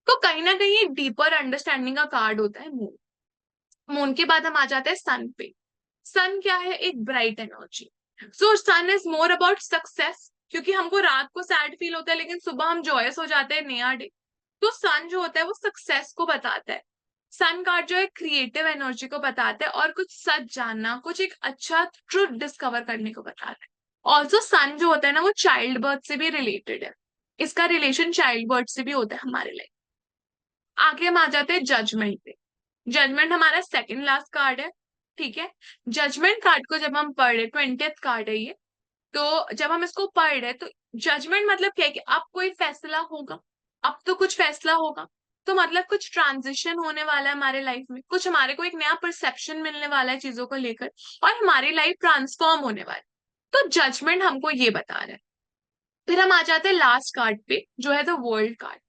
[SPEAKER 2] तो कहीं ना कहीं एक डीपर अंडरस्टैंडिंग का कार्ड होता है मून। मून के बाद हम आ जाते हैं सन पे। सन क्या है? एक bright energy. So sun is more about success, क्योंकि हमको रात को सैड फील होता है लेकिन सुबह हम जॉयस हो जाते हैं, नया डे। तो सन जो होता है वो सक्सेस को बताता है। सन कार्ड जो है क्रिएटिव एनर्जी को बताता है और कुछ सच जानना, कुछ एक अच्छा ट्रुथ डिस्कवर करने को बताता है। ऑल्सो सन जो होता है ना वो चाइल्ड बर्थ से भी रिलेटेड है, इसका रिलेशन चाइल्ड बर्थ से भी होता है हमारे लिए। आगे हम आ जाते हैं जजमेंट पे। जजमेंट हमारा सेकंड लास्ट कार्ड है, ठीक है। जजमेंट कार्ड को जब हम पढ़ रहे, 20th कार्ड है ये, तो जब हम इसको पढ़ रहे तो जजमेंट मतलब क्या है कि अब कोई फैसला होगा, अब तो कुछ फैसला होगा, तो मतलब कुछ ट्रांजिशन होने वाला है हमारे लाइफ में, कुछ हमारे को एक नया परसेप्शन मिलने वाला है चीजों को लेकर, और हमारी लाइफ ट्रांसफॉर्म होने वाली। तो जजमेंट हमको ये बता रहा है। फिर हम आ जाते हैं लास्ट कार्ड पे जो है the world card.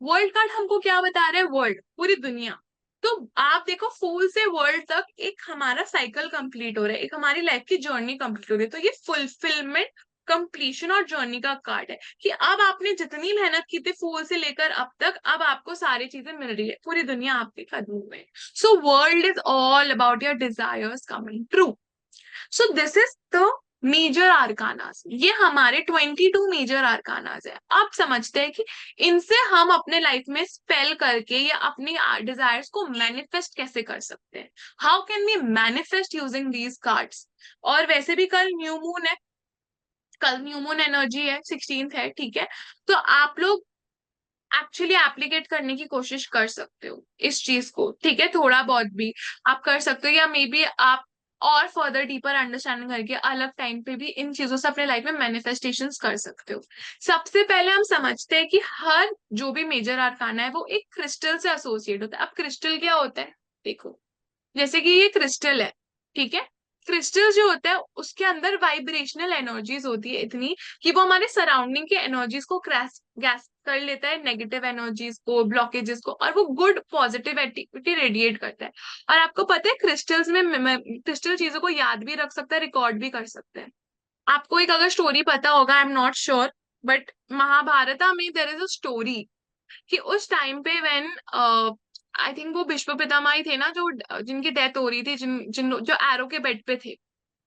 [SPEAKER 2] World card हमको क्या बता रहा है? वर्ल्ड, पूरी दुनिया। तो आप देखो फूल से वर्ल्ड तक एक हमारा साइकिल कंप्लीट हो रहा है, एक हमारी लाइफ की जर्नी कंप्लीट हो रही है। तो ये फुलफिलमेंट, कंप्लीशन और जर्नी का कार्ड है कि अब आपने जितनी मेहनत की थी फूल से लेकर अब तक, अब आपको सारी चीजें मिल रही है, पूरी दुनिया आपके कदमों में। So world is all about your desires coming true. So this is the major arcanas. ये हमारे 22 मेजर आर्कानास है। आप समझते हैं कि इनसे हम अपने लाइफ में स्पेल करके या अपनी डिजायर्स को मैनिफेस्ट कैसे कर सकते हैं। How can we manifest using these cards. और वैसे भी कल न्यू मून है, कल न्यू मून एनर्जी है, 16th है, ठीक है। तो आप लोग एक्चुअली एप्लीकेट करने की कोशिश कर सकते हो इस चीज को, ठीक है। थोड़ा बहुत भी आप कर सकते हो, या मे बी आप और फर्दर डीपर अंडरस्टैंडिंग करके अलग टाइम पे भी इन चीजों से अपने लाइफ में मैनिफेस्टेशंस कर सकते हो। सबसे पहले हम समझते हैं कि हर जो भी मेजर आर्काना है वो एक क्रिस्टल से एसोसिएट होता है। अब क्रिस्टल क्या होता है देखो, जैसे कि ये क्रिस्टल है, ठीक है। क्रिस्टल जो होता है उसके अंदर वाइब्रेशनल एनर्जीज होती है इतनी कि वो हमारे सराउंडिंग के एनर्जीज को क्रैश गैस कर लेता है, नेगेटिव एनर्जीज को, ब्लॉकेजेस को, और वो गुड पॉजिटिव एक्टिविटी रेडिएट करता है। और आपको पता है क्रिस्टल्स में क्रिस्टल चीजों को याद भी रख सकता है, रिकॉर्ड भी कर सकते हैं। आपको एक अगर स्टोरी पता होगा, I am not sure, but Mahabharata में देयर इज अ स्टोरी कि उस टाइम पे व्हेन आई थिंक वो भीष्म पितामह ही थे ना, जो जिनकी डेथ हो रही थी, जिन जिन जो एरो के बेड पे थे।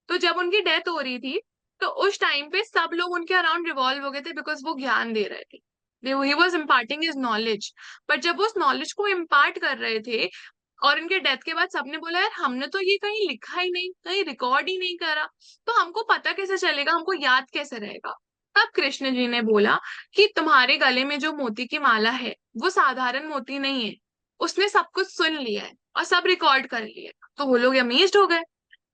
[SPEAKER 2] तो जब उनकी डेथ हो रही थी तो उस टाइम पे सब लोग उनके अराउंड रिवॉल्व हो गए थे, बिकॉज वो ज्ञान दे रहे थे, he was imparting his knowledge. But जब वो उस नॉलेज को इम्पार्ट कर रहे थे और उनके डेथ के बाद सबने बोला यार हमने तो ये कहीं लिखा ही नहीं, कहीं रिकॉर्ड ही नहीं करा, तो हमको पता कैसे चलेगा, हमको याद कैसे रहेगा। तब कृष्ण जी ने बोला कि तुम्हारे गले में जो मोती की माला है वो साधारण मोती नहीं है, उसने सब कुछ सुन लिया है और सब रिकॉर्ड कर लिया है। तो वो लोग अमेज्ड हो गए।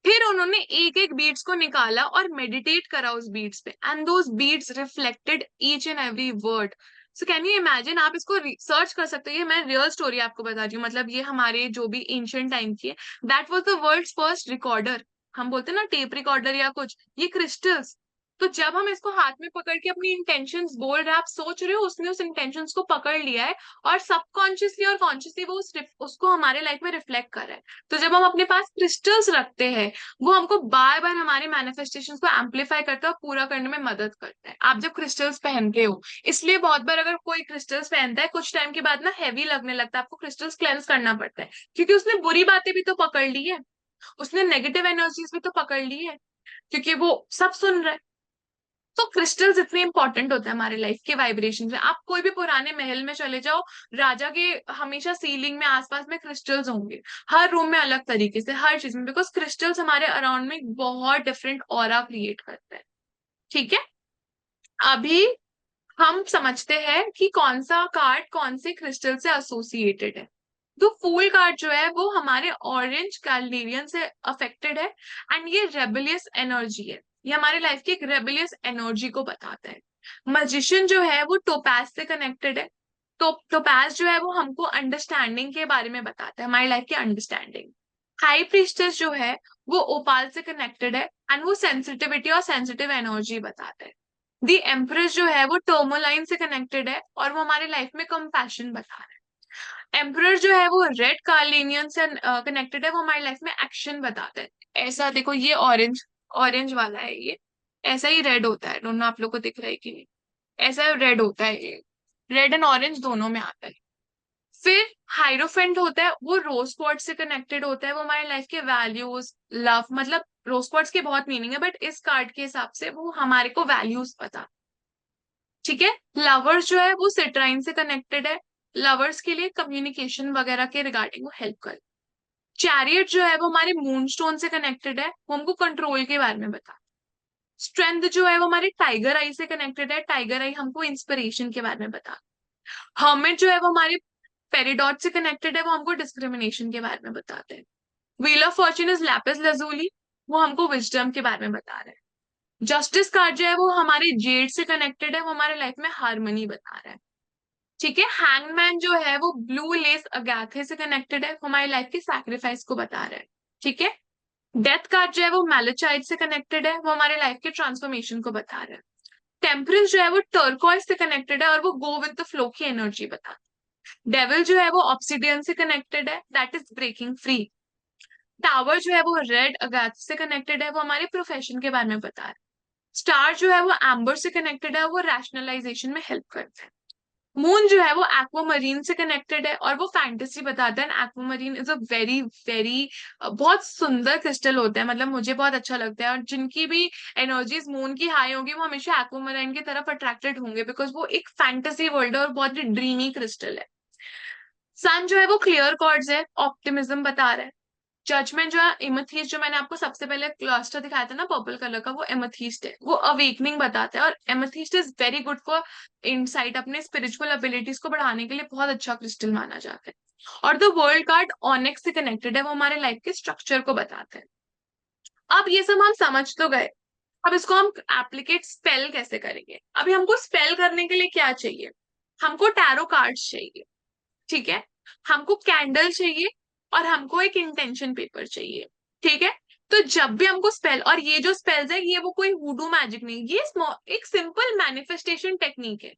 [SPEAKER 2] फिर उन्होंने एक एक बीट्स को निकाला और मेडिटेट करा उस बीट्स पे, and those beats reflected each and every word. So can you imagine, आप इसको सर्च कर सकते हो, ये मैं रियल स्टोरी आपको बता रही हूँ, मतलब ये हमारे जो भी एंशिएंट टाइम की है। That was the world's first recorder. हम बोलते हैं ना टेप रिकॉर्डर या कुछ, ये क्रिस्टल्स। तो जब हम इसको हाथ में पकड़ के अपनी इंटेंशंस बोल रहे हैं, आप सोच रहे हो, उसने उस इंटेंशंस को पकड़ लिया है और सबकॉन्शियसली और कॉन्शियसली वो उसको हमारे लाइफ में रिफ्लेक्ट कर रहा है। तो जब हम अपने पास क्रिस्टल्स रखते हैं वो हमको बार बार हमारे मैनिफेस्टेशन को एम्पलीफाई करता है और पूरा करने में मदद करता है। आप जब क्रिस्टल्स पहनते हो, इसलिए बहुत बार अगर कोई क्रिस्टल्स पहनता है कुछ टाइम के बाद ना हैवी लगने लगता है, आपको क्रिस्टल्स क्लेंस करना पड़ता है, क्योंकि उसने बुरी बातें भी तो पकड़ ली है, उसने नेगेटिव एनर्जीज भी तो पकड़ ली है, क्योंकि वो सब सुन रहा है। तो क्रिस्टल्स इतने इंपॉर्टेंट होते हैं हमारे लाइफ के वाइब्रेशन में। आप कोई भी पुराने महल में चले जाओ, राजा के हमेशा सीलिंग में आसपास में क्रिस्टल्स होंगे, हर रूम में अलग तरीके से, हर चीज में, बिकॉज क्रिस्टल्स हमारे अराउंड में बहुत डिफरेंट ऑरा क्रिएट करते हैं, ठीक है। अभी हम समझते हैं कि कौन सा कार्ड कौन से क्रिस्टल से एसोसिएटेड है। तो फूल कार्ड जो है वो हमारे ऑरेंज कैलडेरियन से अफेक्टेड है, एंड ये रेबेलियस एनर्जी है, ये हमारे लाइफ की एक रेबेलियस एनर्जी को बताता है। मैजिशियन जो है वो टोपैज से कनेक्टेड है। तो टोपैज जो है वो हमको अंडरस्टैंडिंग के बारे में बताता है, हमारी लाइफ की अंडरस्टैंडिंग। हाई प्रीस्टेस जो है वो ओपाल से कनेक्टेड है, एंड वो सेंसिटिविटी और सेंसिटिव एनर्जी बताता है। दी एम्प्रेस जो है वो टर्मोलाइन से कनेक्टेड है और वो हमारे लाइफ में कंपैशन बता रहा है। एम्परर जो है वो रेड कार्लिनियन से कनेक्टेड है, वो हमारी लाइफ में एक्शन बताता है। ऐसा देखो, ये ऑरेंज ऑरेंज वाला है, ये ऐसा ही रेड होता है, दोनों आप लोग को दिख रहा है कि नहीं, ऐसा रेड होता है, ये रेड एंड ऑरेंज दोनों में आता है। फिर हाइरोफेंट होता है, वो रोज क्वार्ट्ज से कनेक्टेड होता है, वो हमारी लाइफ के वैल्यूज, लव, मतलब रोज क्वार्ट्ज के बहुत मीनिंग है, बट इस कार्ड के हिसाब से वो हमारे को वैल्यूज पता, ठीक है। लवर्स जो है वो सिट्राइन से कनेक्टेड है, लवर्स के लिए कम्युनिकेशन वगैरह के रिगार्डिंग वो हेल्प कर। चैरियट जो है वो हमारे मून स्टोन से कनेक्टेड है, वो हमको कंट्रोल के बारे में बता। स्ट्रेंथ जो है वो हमारे टाइगर आई से कनेक्टेड है, टाइगर आई हमको इंस्पिरेशन के बारे में बता। हर्मिट जो है वो हमारे पेरिडॉट से कनेक्टेड है, वो हमको डिस्क्रिमिनेशन के बारे में बताते हैं। Wheel of Fortune is Lapis lazuli, वो हमको विजडम के बारे में बता रहे हैं। जस्टिस कार्ड जो है वो हमारे जेड से कनेक्टेड है, वो हमारे लाइफ में हारमोनी बता रहा है, ठीक है। हैंगमैन जो है वो ब्लू लेस अगाथे से कनेक्टेड है, वो हमारी लाइफ की सैक्रिफाइस को बता रहा है, ठीक है। डेथ कार्ड जो है वो मैलेचाइट से कनेक्टेड है, वो हमारे लाइफ के ट्रांसफॉर्मेशन को बता रहा है। टेम्परेंस जो है वो टर्कोइज से कनेक्टेड है और वो गो विद द फ्लो की एनर्जी बता। डेविल जो है वो ऑब्सिडियन से कनेक्टेड है, that is breaking free. Tower जो है वो रेड अगाथ से कनेक्टेड है, वो हमारे प्रोफेशन के बारे में बता रहा है। स्टार जो है वो एम्बर से कनेक्टेड है, वो रैशनलाइजेशन में हेल्प करता है। मून जो है वो एक्वामरीन से कनेक्टेड है और वो फैंटेसी बताता है। Aquamarine is a very very बहुत सुंदर क्रिस्टल होता है, मतलब मुझे बहुत अच्छा लगता है, और जिनकी भी एनर्जीज मून की हाई होगी वो हमेशा एक्वामरीन की तरफ अट्रैक्टेड होंगे, बिकॉज वो एक फैंटेसी वर्ल्ड है और बहुत ही ड्रीमी क्रिस्टल है। सन जो है वो क्लियर कॉर्ड्स है, ऑप्टिमिज्म बता रहा है। जजमेंट जो है एमेथीस्ट, जो मैंने आपको सबसे पहले क्लस्टर दिखाया था ना पर्पल कलर का, वो एमेथीस्ट है, वो अवेकनिंग बताता है। और amethyst is very good for insight, अपने स्पिरिचुअल एबिलिटीज को बढ़ाने के लिए बहुत अच्छा क्रिस्टल माना जाता है। और द वर्ल्ड कार्ड ऑनेक्स से कनेक्टेड है, वो हमारे लाइफ के स्ट्रक्चर को बताता है। अब ये सब हम समझ तो गए, अब इसको हम एप्लीकेट स्पेल कैसे करेंगे। अभी हमको स्पेल करने के लिए क्या चाहिए, हमको टैरो कार्ड्स चाहिए, ठीक है, हमको कैंडल चाहिए और हमको एक इंटेंशन पेपर चाहिए, ठीक है। तो जब भी हमको स्पेल, और ये जो स्पेल्स है ये वो कोई वुडू मैजिक नहीं, ये एक सिंपल मैनिफेस्टेशन टेक्निक है।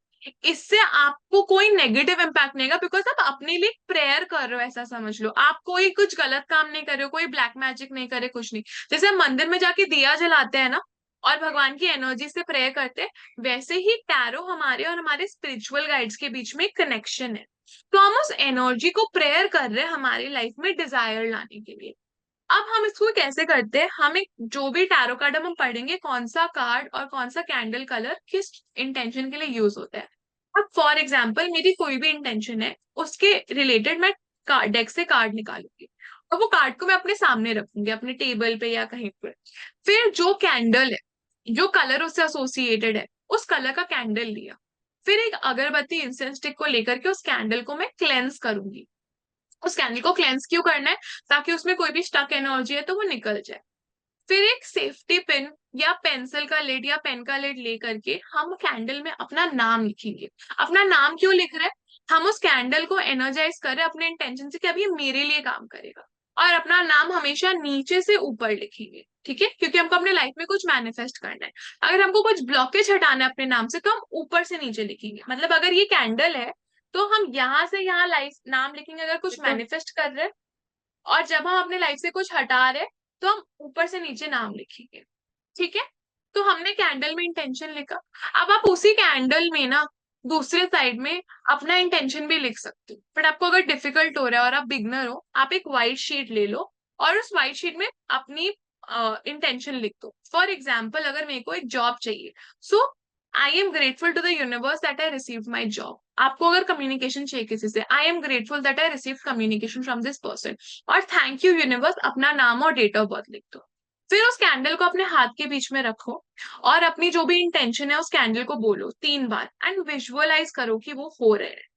[SPEAKER 2] इससे आपको कोई नेगेटिव इम्पैक्ट नहीं आएगा, बिकॉज आप अपने लिए प्रेयर कर रहे हो, ऐसा समझ लो। आप कोई कुछ गलत काम नहीं कर रहे हो, कोई ब्लैक मैजिक नहीं करे, कुछ नहीं। जैसे हम मंदिर में जाके दिया जलाते हैं ना और भगवान की एनर्जी से प्रेयर करते हैं, वैसे ही टैरो हमारे और हमारे स्पिरिचुअल गाइड्स के बीच में एक कनेक्शन है। तो हम उस एनर्जी को प्रेयर कर रहे हैं हमारी लाइफ में डिजायर लाने के लिए। अब हम इसको कैसे करते हैं, हम एक जो भी टैरो कार्ड हम पढ़ेंगे, कौन सा कार्ड और कौन सा कैंडल कलर किस इंटेंशन के लिए यूज होता है। अब फॉर एग्जाम्पल मेरी कोई भी इंटेंशन है, उसके रिलेटेड मैं डेक से कार्ड निकालूंगी और वो कार्ड को मैं अपने सामने रखूंगी, अपने टेबल पे या कहीं पर। फिर जो कैंडल है, जो कलर उससे एसोसिएटेड है, उस कलर का कैंडल लिया, फिर एक अगरबत्ती इंसेंस स्टिक को लेकर के उस कैंडल को मैं क्लेंस करूंगी। उस कैंडल को क्लेंस क्यों करना है, ताकि उसमें कोई भी स्टक एनर्जी है तो वो निकल जाए। फिर एक सेफ्टी पिन या पेंसिल का लिड या पेन का लिड लेकर के हम कैंडल में अपना नाम लिखेंगे। अपना नाम क्यों लिख रहे हैं, हम उस कैंडल को एनर्जाइज कर रहे हैं अपने इंटेंशन से कि अब ये मेरे लिए काम करेगा। और अपना नाम हमेशा नीचे से ऊपर लिखेंगे, ठीक है, क्योंकि हमको अपने लाइफ में कुछ मैनिफेस्ट करना है। अगर हमको कुछ ब्लॉकेज हटाना है अपने नाम से तो हम ऊपर से नीचे लिखेंगे। मतलब अगर ये कैंडल है तो हम यहाँ से यहाँ लाइफ नाम लिखेंगे अगर कुछ मैनिफेस्ट कर रहे हैं, और जब हम अपने लाइफ से कुछ हटा रहे तो हम ऊपर से नीचे नाम लिखेंगे, ठीक है। तो हमने कैंडल में इंटेंशन लिखा। अब आप उसी कैंडल में ना दूसरे साइड में अपना इंटेंशन भी लिख सकते हो, बट आपको अगर डिफिकल्ट हो रहा है और आप बिगनर हो, आप एक व्हाइट शीट ले लो और उस व्हाइट शीट में अपनी इंटेंशन लिख दो। फॉर एग्जाम्पल अगर मेरे को एक जॉब चाहिए, so I am grateful to the universe that I receive my job. आपको अगर कम्युनिकेशन चाहिए किसी से, I am grateful that I receive communication from this person, और थैंक यू यूनिवर्स, अपना नाम और डेट ऑफ बर्थ लिख दो। फिर उस कैंडल को अपने हाथ के बीच में रखो और अपनी जो भी इंटेंशन है उस कैंडल को बोलो 3 बार एंड विजुअलाइज करो कि वो हो रहे हैं।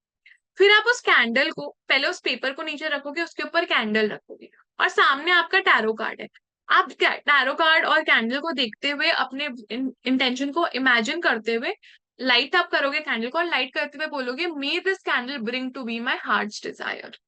[SPEAKER 2] फिर आप उस कैंडल को पहले उस पेपर को नीचे रखोगे, उसके ऊपर कैंडल रखोगे और सामने आपका टैरो कार्ड है। आप टैरो कार्ड और कैंडल को देखते हुए अपने इंटेंशन को इमेजिन करते हुए लाइट अप करोगे कैंडल को, और लाइट करते हुए बोलोगे may this candle bring to be my heart's desire.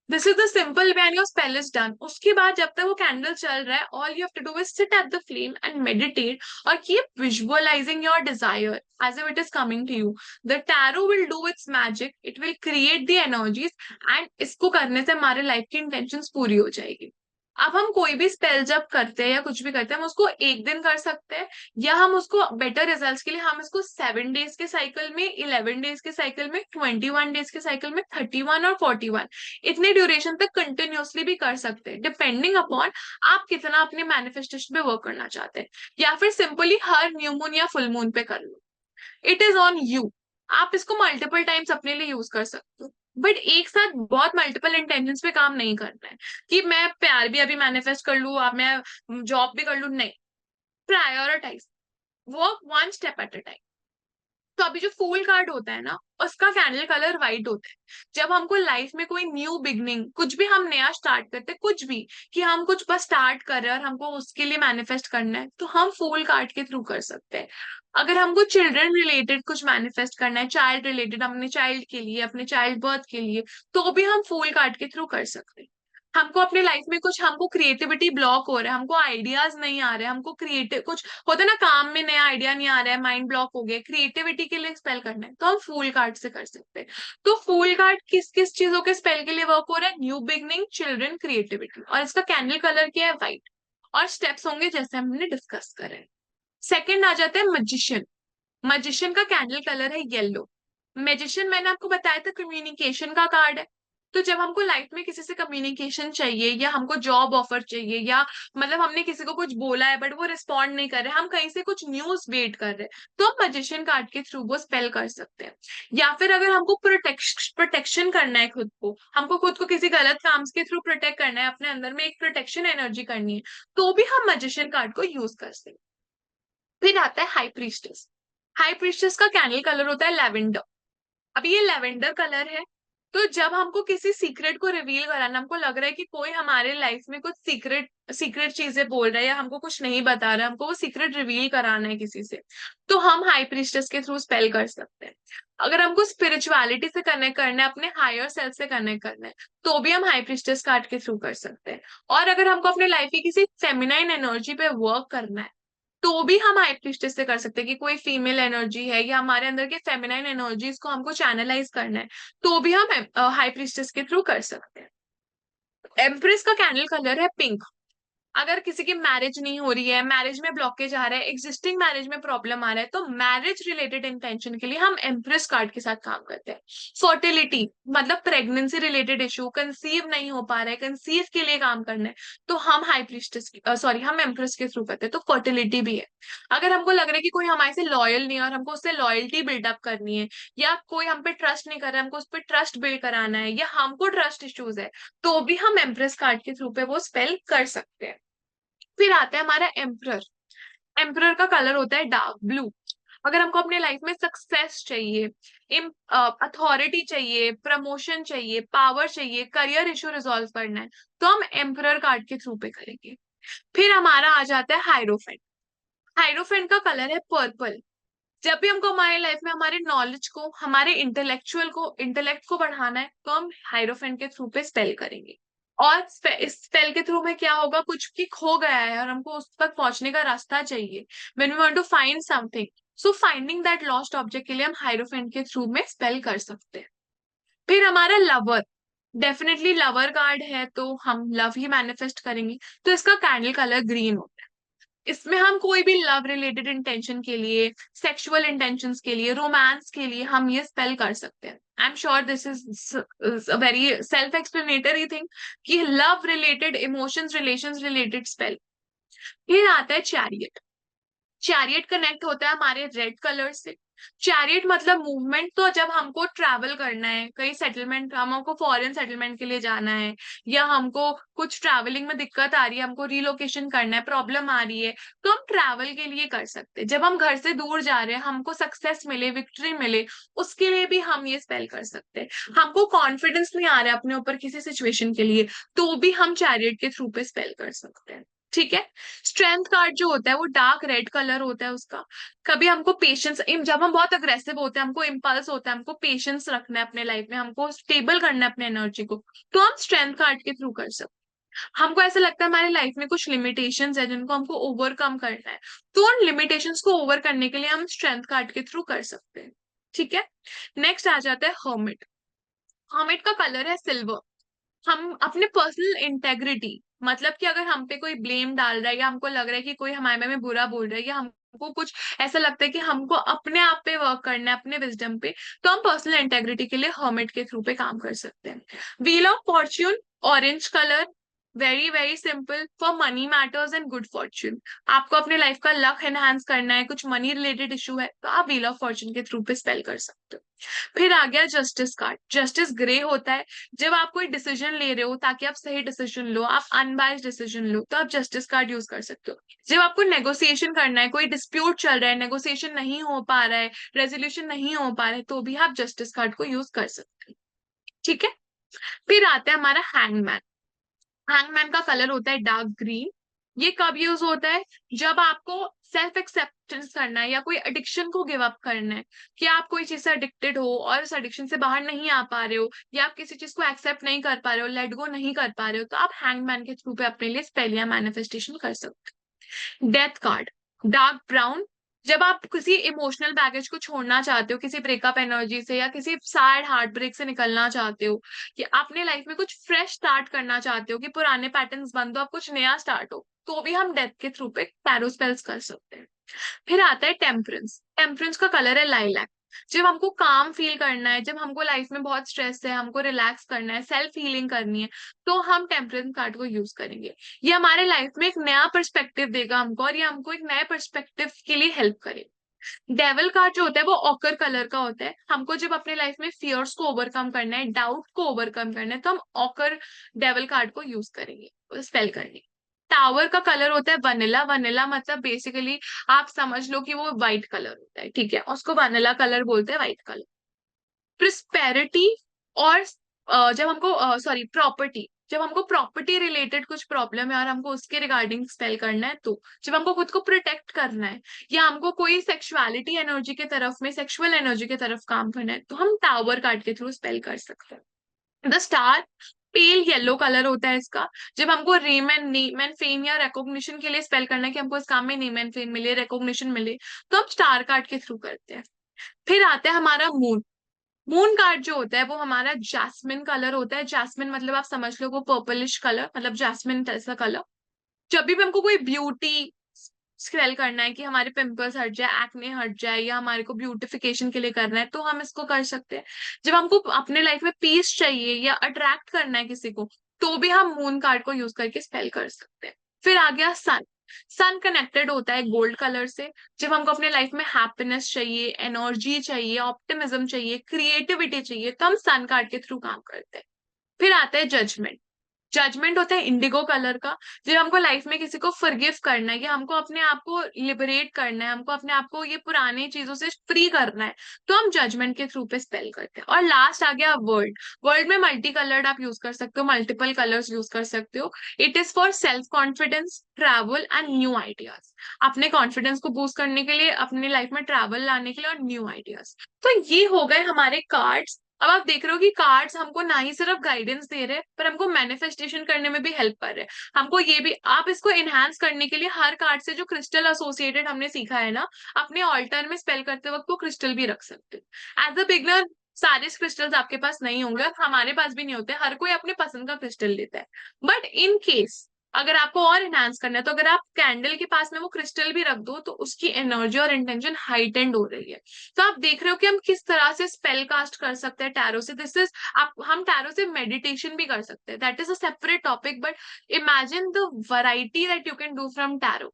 [SPEAKER 2] This is the simple way and your spell is done. उसके बाद जब तक वो कैंडल चल रहा है, all you have to do is sit at the flame and meditate और keep visualising your desire as if it is coming to you. The tarot will do its magic, it will create the energies, and इसको करने से हमारे life की intentions पूरी हो जाएगी। अब हम कोई भी स्पेल जब करते हैं या कुछ भी करते हैं, हम उसको एक दिन कर सकते हैं, या हम उसको बेटर रिजल्ट्स के लिए हम इसको 7 डेज के साइकिल में, 11 डेज के साइकिल में, 21 डेज के साइकिल में, 31 और 41 इतने ड्यूरेशन तक कंटिन्यूअसली भी कर सकते हैं, डिपेंडिंग अपॉन आप कितना अपने मैनिफेस्टेशन पे वर्क करना चाहते हैं। या फिर सिंपली हर न्यू मून या फुल मून पे कर लो, इट इज ऑन यू। आप इसको मल्टीपल टाइम्स अपने लिए यूज कर सकते हो, बट एक साथ बहुत मल्टीपल इंटेंशंस पे काम नहीं करना है कि मैं प्यार भी अभी मैनिफेस्ट कर लूं, अब मैं जॉब भी कर लूं, नहीं। Prioritise, work one step at a time. तो अभी जो फूल कार्ड होता है ना, उसका कैंडल कलर व्हाइट होता है। जब हमको लाइफ में कोई न्यू बिगनिंग, कुछ भी हम नया स्टार्ट करते हैं, कुछ भी कि हम कुछ बस स्टार्ट कर रहे हैं और हमको उसके लिए मैनिफेस्ट करना है, तो हम फूल कार्ड के थ्रू कर सकते हैं। अगर हमको चिल्ड्रन रिलेटेड कुछ मैनिफेस्ट करना है, चाइल्ड रिलेटेड, अपने चाइल्ड के लिए, अपने चाइल्ड बर्थ के लिए, तो भी हम फूल कार्ड के थ्रू कर सकते हैं। हमको अपने लाइफ में कुछ, हमको क्रिएटिविटी ब्लॉक हो रहा है, हमको आइडियाज नहीं आ रहे, हमको क्रिएटिव कुछ होता है ना, काम में नया आइडिया नहीं आ रहा है, माइंड ब्लॉक हो गया, क्रिएटिविटी के लिए स्पेल करना है, तो हम फूल कार्ड से कर सकते हैं। तो फूल कार्ड किस किस चीजों के स्पेल के लिए वर्क हो रहा है? New beginning, children, creativity. और इसका कैंडल कलर क्या है? व्हाइट। और स्टेप्स होंगे जैसे हमने डिस्कस करे। सेकेंड आ जाता है मैजिशियन। मैजिशियन का कैंडल कलर है येलो। मैजिशियन मैंने आपको बताया था कम्युनिकेशन का कार्ड है। तो जब हमको लाइफ में किसी से कम्युनिकेशन चाहिए, या हमको जॉब ऑफर चाहिए, या मतलब हमने किसी को कुछ बोला है बट वो रिस्पॉन्ड नहीं कर रहे, हम कहीं से कुछ न्यूज वेट कर रहे हैं, तो हम मैजिशियन कार्ड के थ्रू वो स्पेल कर सकते हैं। या फिर अगर हमको प्रोटेक्शन करना है खुद को, हमको खुद को किसी गलत काम के थ्रू प्रोटेक्ट करना है, अपने अंदर में एक प्रोटेक्शन एनर्जी करनी है, तो भी हम मैजिशियन कार्ड को यूज कर सकते हैं। फिर आता है हाई प्रीस्टेस। हाई प्रीस्टेस का कैंडल कलर होता है लैवेंडर। अब ये लैवेंडर कलर है, तो जब हमको किसी सीक्रेट को रिवील कराना, हमको लग रहा है कि कोई हमारे लाइफ में कुछ सीक्रेट सीक्रेट चीजें बोल रहा है, या हमको कुछ नहीं बता रहा है, हमको वो सीक्रेट रिवील कराना है किसी से, तो हम हाई प्रीस्टेस के थ्रू स्पेल कर सकते हैं। अगर हमको स्पिरिचुअलिटी से कनेक्ट करना है, अपने हायर सेल्फ से कनेक्ट करना है, तो भी हम हाई प्रीस्टेस कार्ड के थ्रू कर सकते हैं। और अगर हमको अपने लाइफ की किसी फेमिनाइन एनर्जी पे वर्क करना है, तो भी हम हाई प्रीस्टेस से कर सकते हैं कि कोई फीमेल एनर्जी है, या हमारे अंदर के फेमिनाइन एनर्जीज को हमको चैनलाइज करना है, तो भी हम हाई प्रीस्टेस के थ्रू कर सकते हैं। एम्प्रेस का कैंडल कलर है पिंक। अगर किसी की मैरिज नहीं हो रही है, मैरिज में ब्लॉकेज आ रहा है, एग्जिस्टिंग मैरिज में प्रॉब्लम आ रहा है, तो मैरिज रिलेटेड इंटेंशन के लिए हम एम्प्रेस कार्ड के साथ काम करते हैं। फर्टिलिटी मतलब प्रेगनेंसी रिलेटेड इशू, कंसीव नहीं हो पा रहा है, कंसीव के लिए काम करना है, तो हम हाई प्रीस्टेस सॉरी हम एम्प्रेस के थ्रू करते हैं, तो फर्टिलिटी भी है। अगर हमको लग रहा है कि कोई हमारे से लॉयल नहीं है और हमको उससे लॉयल्टी बिल्डअप करनी है, या कोई हम पे ट्रस्ट नहीं कर रहा है, हमको उस पर ट्रस्ट बिल्ड कराना है, या हमको ट्रस्ट इश्यूज है, तो भी हम एम्प्रेस कार्ड के थ्रू पे वो स्पेल कर सकते हैं। फिर आता है हमारा एम्परर। एम्परर का कलर होता है डार्क ब्लू। अगर हमको अपने लाइफ में सक्सेस चाहिए, अथॉरिटी चाहिए, प्रमोशन चाहिए, पावर चाहिए, करियर इशू रिजॉल्व करना है, तो हम एम्परर कार्ड के थ्रू पे करेंगे। फिर हमारा आ जाता है हाइरोफेंट। हाइरोफेंट का कलर है पर्पल। जब भी हमको हमारे लाइफ में हमारे नॉलेज को, हमारे इंटेलेक्ट को बढ़ाना है, तो हम हाइरोफेंट के थ्रू पे स्पेल करेंगे। और इस स्पेल के थ्रू में क्या होगा, कुछ की खो गया है और हमको उस तक पहुंचने का रास्ता चाहिए, when we want to find something, so finding that lost object के लिए हम हाइरोफेंट के थ्रू में स्पेल कर सकते हैं। फिर हमारा लवर। डेफिनेटली लवर कार्ड है तो हम लव ही मैनिफेस्ट करेंगे, तो इसका कैंडल कलर ग्रीन होता है। इसमें हम कोई भी लव रिलेटेड इंटेंशन के लिए, सेक्सुअल इंटेंशंस के लिए, रोमांस के लिए हम ये स्पेल कर सकते हैं। I am sure this is a very self explanatory thing कि love related, emotions, relations related spell. फिर आता है चैरियट। चैरियट कनेक्ट होता है हमारे रेड कलर से। चैरियट मतलब मूवमेंट। तो जब हमको ट्रैवल करना है, कहीं सेटलमेंट, हमको फॉरेन सेटलमेंट के लिए जाना है, या हमको कुछ ट्रैवलिंग में दिक्कत आ रही है, हमको रिलोकेशन करना है, प्रॉब्लम आ रही है, तो हम ट्रैवल के लिए कर सकते हैं। जब हम घर से दूर जा रहे हैं, हमको सक्सेस मिले, विक्ट्री मिले, उसके लिए भी हम ये स्पेल कर सकते हैं। हमको कॉन्फिडेंस नहीं आ रहा है अपने ऊपर किसी सिचुएशन के लिए, तो भी हम चैरियट के थ्रू पे स्पेल कर सकते हैं। ठीक है। स्ट्रेंथ कार्ड जो होता है वो डार्क रेड कलर होता है उसका। कभी हमको पेशेंस, जब हम बहुत अग्रेसिव होते हैं, हमको इम्पल्स होता है, हमको पेशेंस रखना है अपने लाइफ में, हमको स्टेबल करना है अपने एनर्जी को, तो हम स्ट्रेंथ कार्ड के थ्रू कर सकते हैं। हमको ऐसा लगता है हमारे लाइफ में कुछ लिमिटेशंस है जिनको हमको ओवरकम करना है, तो उन लिमिटेशंस को ओवर करने के लिए हम स्ट्रेंथ कार्ड के थ्रू कर सकते हैं। ठीक है। नेक्स्ट आ जाता है हर्मिट। हर्मिट का कलर है सिल्वर। हम अपने पर्सनल इंटेग्रिटी, मतलब कि अगर हम पे कोई ब्लेम डाल रहा है या हमको लग रहा है कि कोई हमारे में बुरा बोल रहा है या हमको कुछ ऐसा लगता है कि हमको अपने आप पे वर्क करना है, अपने विजडम पे, तो हम पर्सनल इंटेग्रिटी के लिए हर्मिट के थ्रू पे काम कर सकते हैं। Wheel of Fortune, orange colour, very very simple, for money matters and good Fortune. आपको अपने लाइफ का लक एनहांस करना है, कुछ मनी रिलेटेड इशू है, तो आप व्हील ऑफ फॉर्च्यून के थ्रू पे स्पेल कर सकते हो। फिर आ गया जस्टिस कार्ड। जस्टिस ग्रे होता है, जब आप कोई डिसीजन ले रहे हो ताकि आप सही डिसीजन लो, आप अनबायस्ड डिसीजन लो, तो आप जस्टिस कार्ड यूज कर सकते हो। जब आपको नेगोशिएशन करना है, कोई डिस्प्यूट चल रहा है, नेगोशिएशन नहीं हो पा रहा है, रेजोल्यूशन नहीं हो पा रहा है, तो भी आप जस्टिस कार्ड को यूज कर सकते हैं। ठीक है। फिर आता है हमारा हैंगमैन। हैंगमैन का कलर होता है डार्क ग्रीन। ये कब यूज होता है? जब आपको सेल्फ एक्सेप्टेंस करना है या कोई एडिक्शन को गिव अप करना है, कि आप कोई चीज से एडिक्टेड हो और उस एडिक्शन से बाहर नहीं आ पा रहे हो, या आप किसी चीज को एक्सेप्ट नहीं कर पा रहे हो, लेट गो नहीं कर पा रहे हो, तो आप हैंगमैन के थ्रू पे अपने लिए स्पेल या मैनिफेस्टेशन कर सकते हो। Death card, dark brown. जब आप किसी इमोशनल बैगेज को छोड़ना चाहते हो, किसी ब्रेकअप एनर्जी से या किसी सैड हार्ट ब्रेक से निकलना चाहते हो, कि अपने लाइफ में कुछ फ्रेश स्टार्ट करना चाहते हो, कि पुराने पैटर्न्स बंद हो, अब कुछ नया स्टार्ट हो, तो भी हम डेथ के थ्रू पे टैरो स्पेल्स कर सकते हैं। फिर आता है टेम्परेंस। टेम्परेंस का कलर है लाइलैक। जब हमको काम फील करना है, जब हमको लाइफ में बहुत स्ट्रेस है, हमको रिलैक्स करना है, सेल्फ हीलिंग करनी है, तो हम टेम्परेंस कार्ड को यूज करेंगे। ये हमारे लाइफ में एक नया पर्सपेक्टिव देगा हमको, और ये हमको एक नए पर्सपेक्टिव के लिए हेल्प करेगा। डेविल कार्ड जो होता है वो ऑकर कलर का होता है। हमको जब अपने लाइफ में फियर्स को ओवरकम करना है, डाउट को ओवरकम करना है, तो हम ऑकर डेविल कार्ड को यूज करेंगे स्पेल करने। टावर का कलर होता है वनीला। वनीला मतलब बेसिकली आप समझ लो कि वो व्हाइट कलर होता है, ठीक है, उसको वनीला कलर बोलते हैं, व्हाइट कलर। प्रिस्पेरिटी, और जब हमको सॉरी प्रॉपर्टी, जब हमको प्रॉपर्टी रिलेटेड कुछ प्रॉब्लम है और हमको उसके रिगार्डिंग स्पेल करना है, तो जब हमको खुद को प्रोटेक्ट करना है या हमको कोई सेक्सुअलिटी एनर्जी के तरफ में, सेक्सुअल एनर्जी के तरफ काम करना है, तो हम टावर कार्ड के थ्रू स्पेल कर सकते हैं। The star, pale yellow colour होता है इसका। जब हमको नेम एंड फेम या रिकॉग्निशन के लिए स्पेल करना है, कि हमको इस काम में नेम एंड फेम मिले, रिकॉग्निशन मिले, तो हम स्टार कार्ड के थ्रू करते हैं। फिर आता है हमारा मून। मून कार्ड जो होता है वो हमारा जैस्मिन कलर होता है। जैस्मिन मतलब आप समझ लो वो पर्पलिश कलर, मतलब जैस्मिन जैसा कलर। जब भी हमको कोई ब्यूटी स्पेल करना है, कि हमारे पिंपल्स हट जाए, एक्ने हट जाए, या हमारे को ब्यूटिफिकेशन के लिए करना है, तो हम इसको कर सकते हैं। जब हमको अपने लाइफ में पीस चाहिए या अट्रैक्ट करना है किसी को, तो भी हम मून कार्ड को यूज करके स्पेल कर सकते हैं। फिर आ गया सन। सन कनेक्टेड होता है गोल्ड कलर से। जब हमको अपने लाइफ में हैप्पीनेस चाहिए, एनर्जी चाहिए, ऑप्टिमिज्म चाहिए, क्रिएटिविटी चाहिए, तो हम सन कार्ड के थ्रू काम करते हैं। फिर आता है जजमेंट। जजमेंट होता है इंडिगो कलर का। जब हमको लाइफ में किसी को फॉरगिव करना है, या हमको अपने आप को लिबरेट करना है, हमको अपने आप को ये पुरानी चीजों से फ्री करना है, तो हम जजमेंट के थ्रू पे स्पेल करते हैं। और लास्ट आ गया वर्ल्ड। वर्ल्ड में मल्टी कलर्ड आप यूज कर सकते हो, मल्टीपल कलर्स यूज कर सकते हो। It is for self confidence, travel and new ideas. अपने कॉन्फिडेंस को बूस्ट करने के लिए, अपने लाइफ में ट्रैवल लाने के लिए, और न्यू आइडियाज। तो ये हो गए हमारे कार्ड्स। अब आप देख रहे हो कि कार्ड्स हमको ना ही सिर्फ गाइडेंस दे रहे हैं, पर हमको मैनिफेस्टेशन करने में भी हेल्प कर रहे हैं। हमको ये भी, आप इसको एनहांस करने के लिए हर कार्ड से जो क्रिस्टल एसोसिएटेड हमने सीखा है ना, अपने ऑल्टर में स्पेल करते वक्त वो क्रिस्टल भी रख सकते हैं। एज अ बिगनर सारे क्रिस्टल्स आपके पास नहीं होंगे, और हमारे पास भी नहीं होते, हर कोई अपने पसंद का क्रिस्टल लेता है। बट इन केस अगर आपको और एनहांस करना है, तो अगर आप कैंडल के पास में वो क्रिस्टल भी रख दो, तो उसकी एनर्जी और इंटेंशन हाइटेंड हो रही है। तो आप देख रहे हो कि हम किस तरह से स्पेल कास्ट कर सकते हैं टैरो से। दिस इज, आप, हम टैरो से मेडिटेशन भी कर सकते हैं, that is a separate topic, but imagine the variety that you can do from tarot.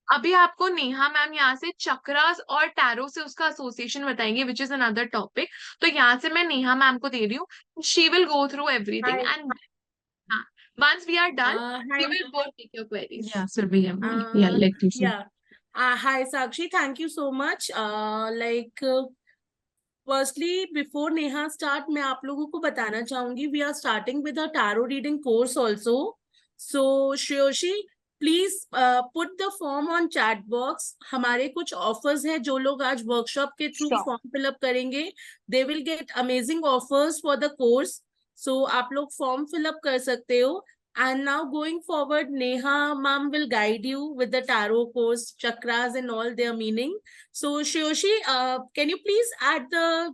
[SPEAKER 2] अभी आपको नेहा मैम यहाँ से चक्रास और टैरो से उसका एसोसिएशन बताएंगे, विच इज अनदर टॉपिक। तो यहाँ से मैं नेहा मैम को दे रही हूँ, she will go through everything,
[SPEAKER 1] Hi.
[SPEAKER 2] And once we are done,
[SPEAKER 1] Hi.
[SPEAKER 2] we will go take your queries.
[SPEAKER 3] Yeah, Surabhi, yeah, let me see.
[SPEAKER 1] Yeah. Hi, Sakshi. Thank you so much. Firstly, before Neha start, मैं आप लोगों को बताना चाहूंगी, we are starting with a tarot reading course also. So, Shreyoshi, please put the form on chat box. हमारे कुछ offers हैं, जो लोग आज workshop के through
[SPEAKER 2] Sure.
[SPEAKER 1] form fill up करेंगे, they will get amazing offers for the course. So, आप लोग form fill up कर सकते हो. And now going forward, Neha ma'am will guide you with the tarot course, chakras and all their meaning. So Shreyoshi, can you please add the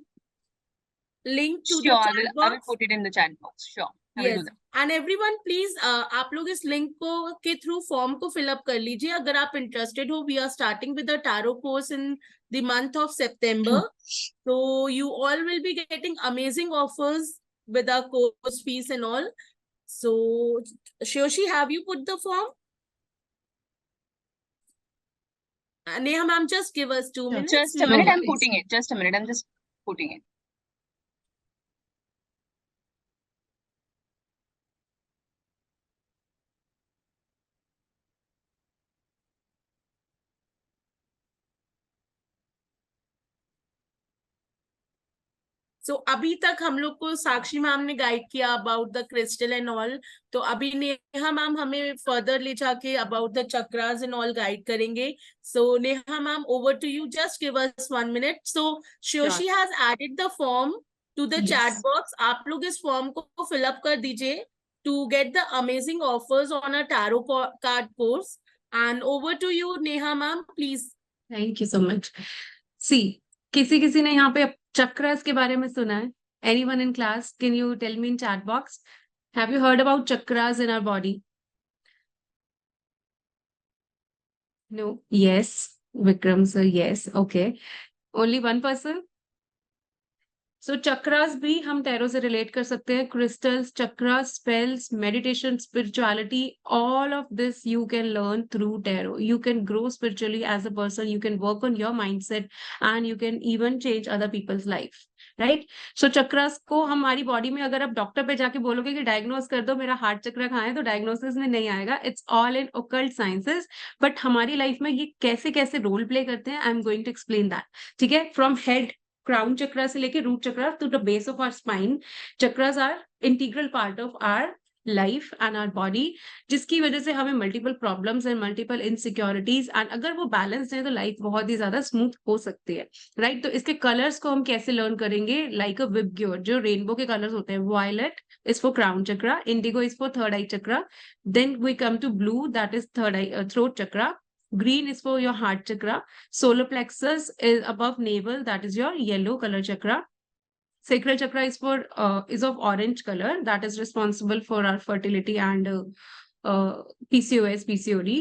[SPEAKER 1] link to the
[SPEAKER 4] Sure,
[SPEAKER 1] chat
[SPEAKER 4] I will
[SPEAKER 1] box?
[SPEAKER 4] put it in the chat box. Sure. I will do
[SPEAKER 1] yes
[SPEAKER 4] that.
[SPEAKER 1] And everyone please आप लोग इस link को के through form को fill up कर लीजिए अगर आप इंटरेस्टेड हो. We are starting with the tarot course in the month of September. So you all will be getting amazing offers with our course fees and all. So Shoshi, have you put the form? Neha ma'am, just give us 2 minutes.
[SPEAKER 4] Just a
[SPEAKER 1] We will
[SPEAKER 4] minute,
[SPEAKER 1] do
[SPEAKER 4] I'm
[SPEAKER 1] it.
[SPEAKER 4] putting it. Just a minute, I'm just putting it.
[SPEAKER 1] So अभी तक हम लोग को Sakshi ma'am ने guide किया about the crystal and all. तो अभी Neha ma'am हमें फर्दर ले जाके about the chakras and all guide करेंगे. So Neha ma'am, over to you. Just give us 1 minute. So Shoshi has added the form to the chat
[SPEAKER 3] Yes.
[SPEAKER 1] box. आप लोग इस form को फिल अप कर दीजिए to get the amazing offers on a tarot card course. And over to you, Neha ma'am, please.
[SPEAKER 3] Thank you so much. See, किसी ने यहाँ पे चक्रास के बारे में सुना है? Anyone in class? Can you tell me in chat box? Have you heard about chakras in our body? No. Yes. Vikram sir, yes. Okay. Only one person? So chakras भी हम टैरो से रिलेट कर सकते हैं. Crystals, chakras, spells, meditation, spirituality, all of this you can learn through tarot. You can grow spiritually as a person. You can work on your mindset and you can even change other people's life. Right? So chakras को हमारी body में अगर आप doctor पे जाके बोलोगे कि diagnose कर दो मेरा हार्ट चक्र कहाँ है, तो डायग्नोसिस में नहीं आएगा. It's all in occult sciences. But हमारी लाइफ में ये कैसे कैसे रोल प्ले करते हैं, I am going to explain that. ठीक है? फ्रॉम हेड क्राउन चक्रा से लेके root chakra to the base of our spine, chakras are integral part of our life and our body, जिसकी वजह से हमें multiple problems and multiple insecurities, and अगर वो बैलेंस है तो लाइफ बहुत ही ज्यादा स्मूथ हो सकती है. राइट? तो इसके कलर्स को हम कैसे लर्न करेंगे? लाइक अ विबग्योर, जो रेनबो के कलर्स होते हैं. Violet is for crown chakra, indigo is for third eye chakra, then we come to blue, that is third eye throat chakra. Green is for your heart chakra. Solar plexus is above navel. That is your yellow color chakra. Sacral chakra is of orange color. That is responsible for our fertility and PCOS, PCOD.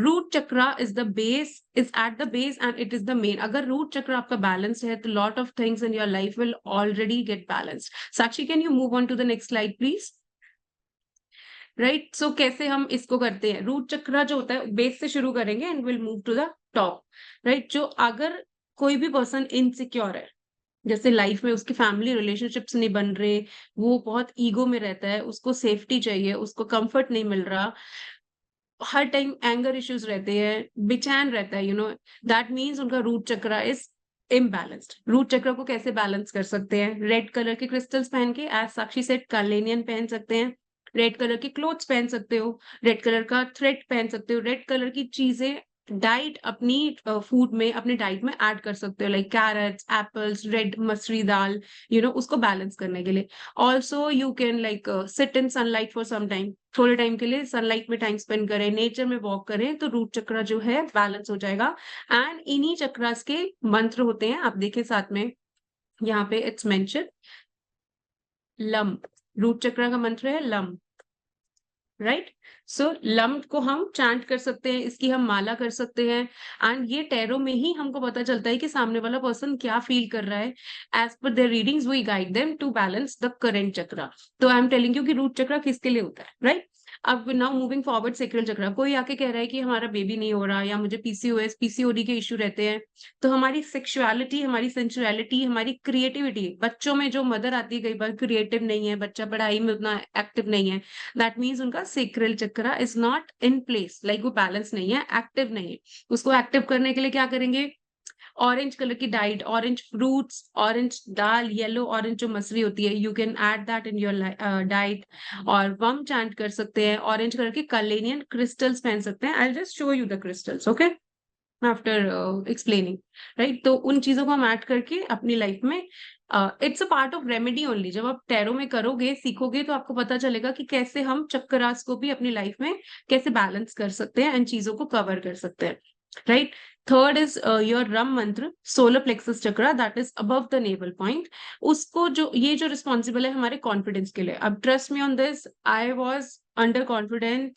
[SPEAKER 3] Root chakra is the base, is at the base and it is the main. अगर root chakra आपका balanced है, तो lot of things in your life will already get balanced. Sakshi, can you move on to the next slide, please? Right? So कैसे हम इसको करते हैं? Root चक्रा जो होता है बेस से शुरू करेंगे and will move to the top. Right? जो अगर कोई भी पर्सन इनसिक्योर है, जैसे लाइफ में उसकी फैमिली रिलेशनशिप्स नहीं बन रहे, वो बहुत ईगो में रहता है, उसको सेफ्टी चाहिए, उसको कंफर्ट नहीं मिल रहा, हर टाइम एंगर इश्यूज रहते हैं, बेचैन रहता है, दैट मीन्स उनका root chakra is imbalanced. Root chakra को कैसे बैलेंस कर सकते हैं? रेड कलर के क्रिस्टल्स पहन के, एज साक्षी सेट, कार्लेनियन पहन सकते हैं, रेड कलर के क्लोथ्स पहन सकते हो, रेड कलर का थ्रेड पहन सकते हो, रेड कलर की चीजें डाइट अपनी फूड में, अपने डाइट में ऐड कर सकते हो, लाइक कैरेट्स, एप्पल्स, रेड मसूरी दाल, उसको बैलेंस करने के लिए. Also you can like sit in sunlight for some time, थोड़े टाइम के लिए सनलाइट में टाइम स्पेंड करें, नेचर में वॉक करें, तो रूट चक्र जो है बैलेंस हो जाएगा. एंड इन्हीं चक्रास के मंत्र होते हैं, आप देखें साथ में यहाँ पे इट्स मेंशन लम. रूट चक्र का मंत्र है लम. राइट? सो लम को हम चैंट कर सकते हैं, इसकी हम माला कर सकते हैं, एंड ये टैरो में ही हमको पता चलता है कि सामने वाला पर्सन क्या फील कर रहा है. As per their readings we guide them to balance the current chakra. तो आई एम टेलिंग यू कि रूट चक्रा किसके लिए होता है. राइट? अब now moving forward, sacral chakra. कोई आके कह रहा है कि हमारा बेबी नहीं हो रहा, या मुझे पीसीओएस, पीसीओडी के इश्यू रहते हैं, तो हमारी सेक्सुअलिटी, हमारी सेंसुअलिटी, हमारी क्रिएटिविटी, बच्चों में जो मदर आती है कई बार क्रिएटिव नहीं है, बच्चा पढ़ाई में उतना एक्टिव नहीं है, दैट मीन्स उनका sacral chakra is not in place, like वो बैलेंस नहीं है, एक्टिव नहीं है. उसको एक्टिव करने के लिए क्या करेंगे? ऑरेंज कलर की डाइट, ऑरेंज फ्रूट्स, ऑरेंज दाल, येलो ऑरेंज जो मसूरी होती है, you can add that in your diet. और वम चैंट कर सकते हैं, ऑरेंज कलर के कार्लेनियन क्रिस्टल्स पहन सकते हैं. I just show you the crystals, okay, after explaining. Right? तो उन चीजों को हम ऐड करके अपनी लाइफ में, it's a part of remedy only. जब आप टैरो में करोगे, सीखोगे, तो आपको पता चलेगा कि कैसे हम चक्रास को भी अपनी लाइफ में कैसे बैलेंस कर सकते हैं एंड चीजों को कवर कर सकते हैं. राइट? थर्ड इज योर रम मंत्र, solar plexus chakra, that is above the naval point. उसको ये जो रिस्पॉन्सिबल है हमारे कॉन्फिडेंस के लिए। अब trust me on this, I was under confident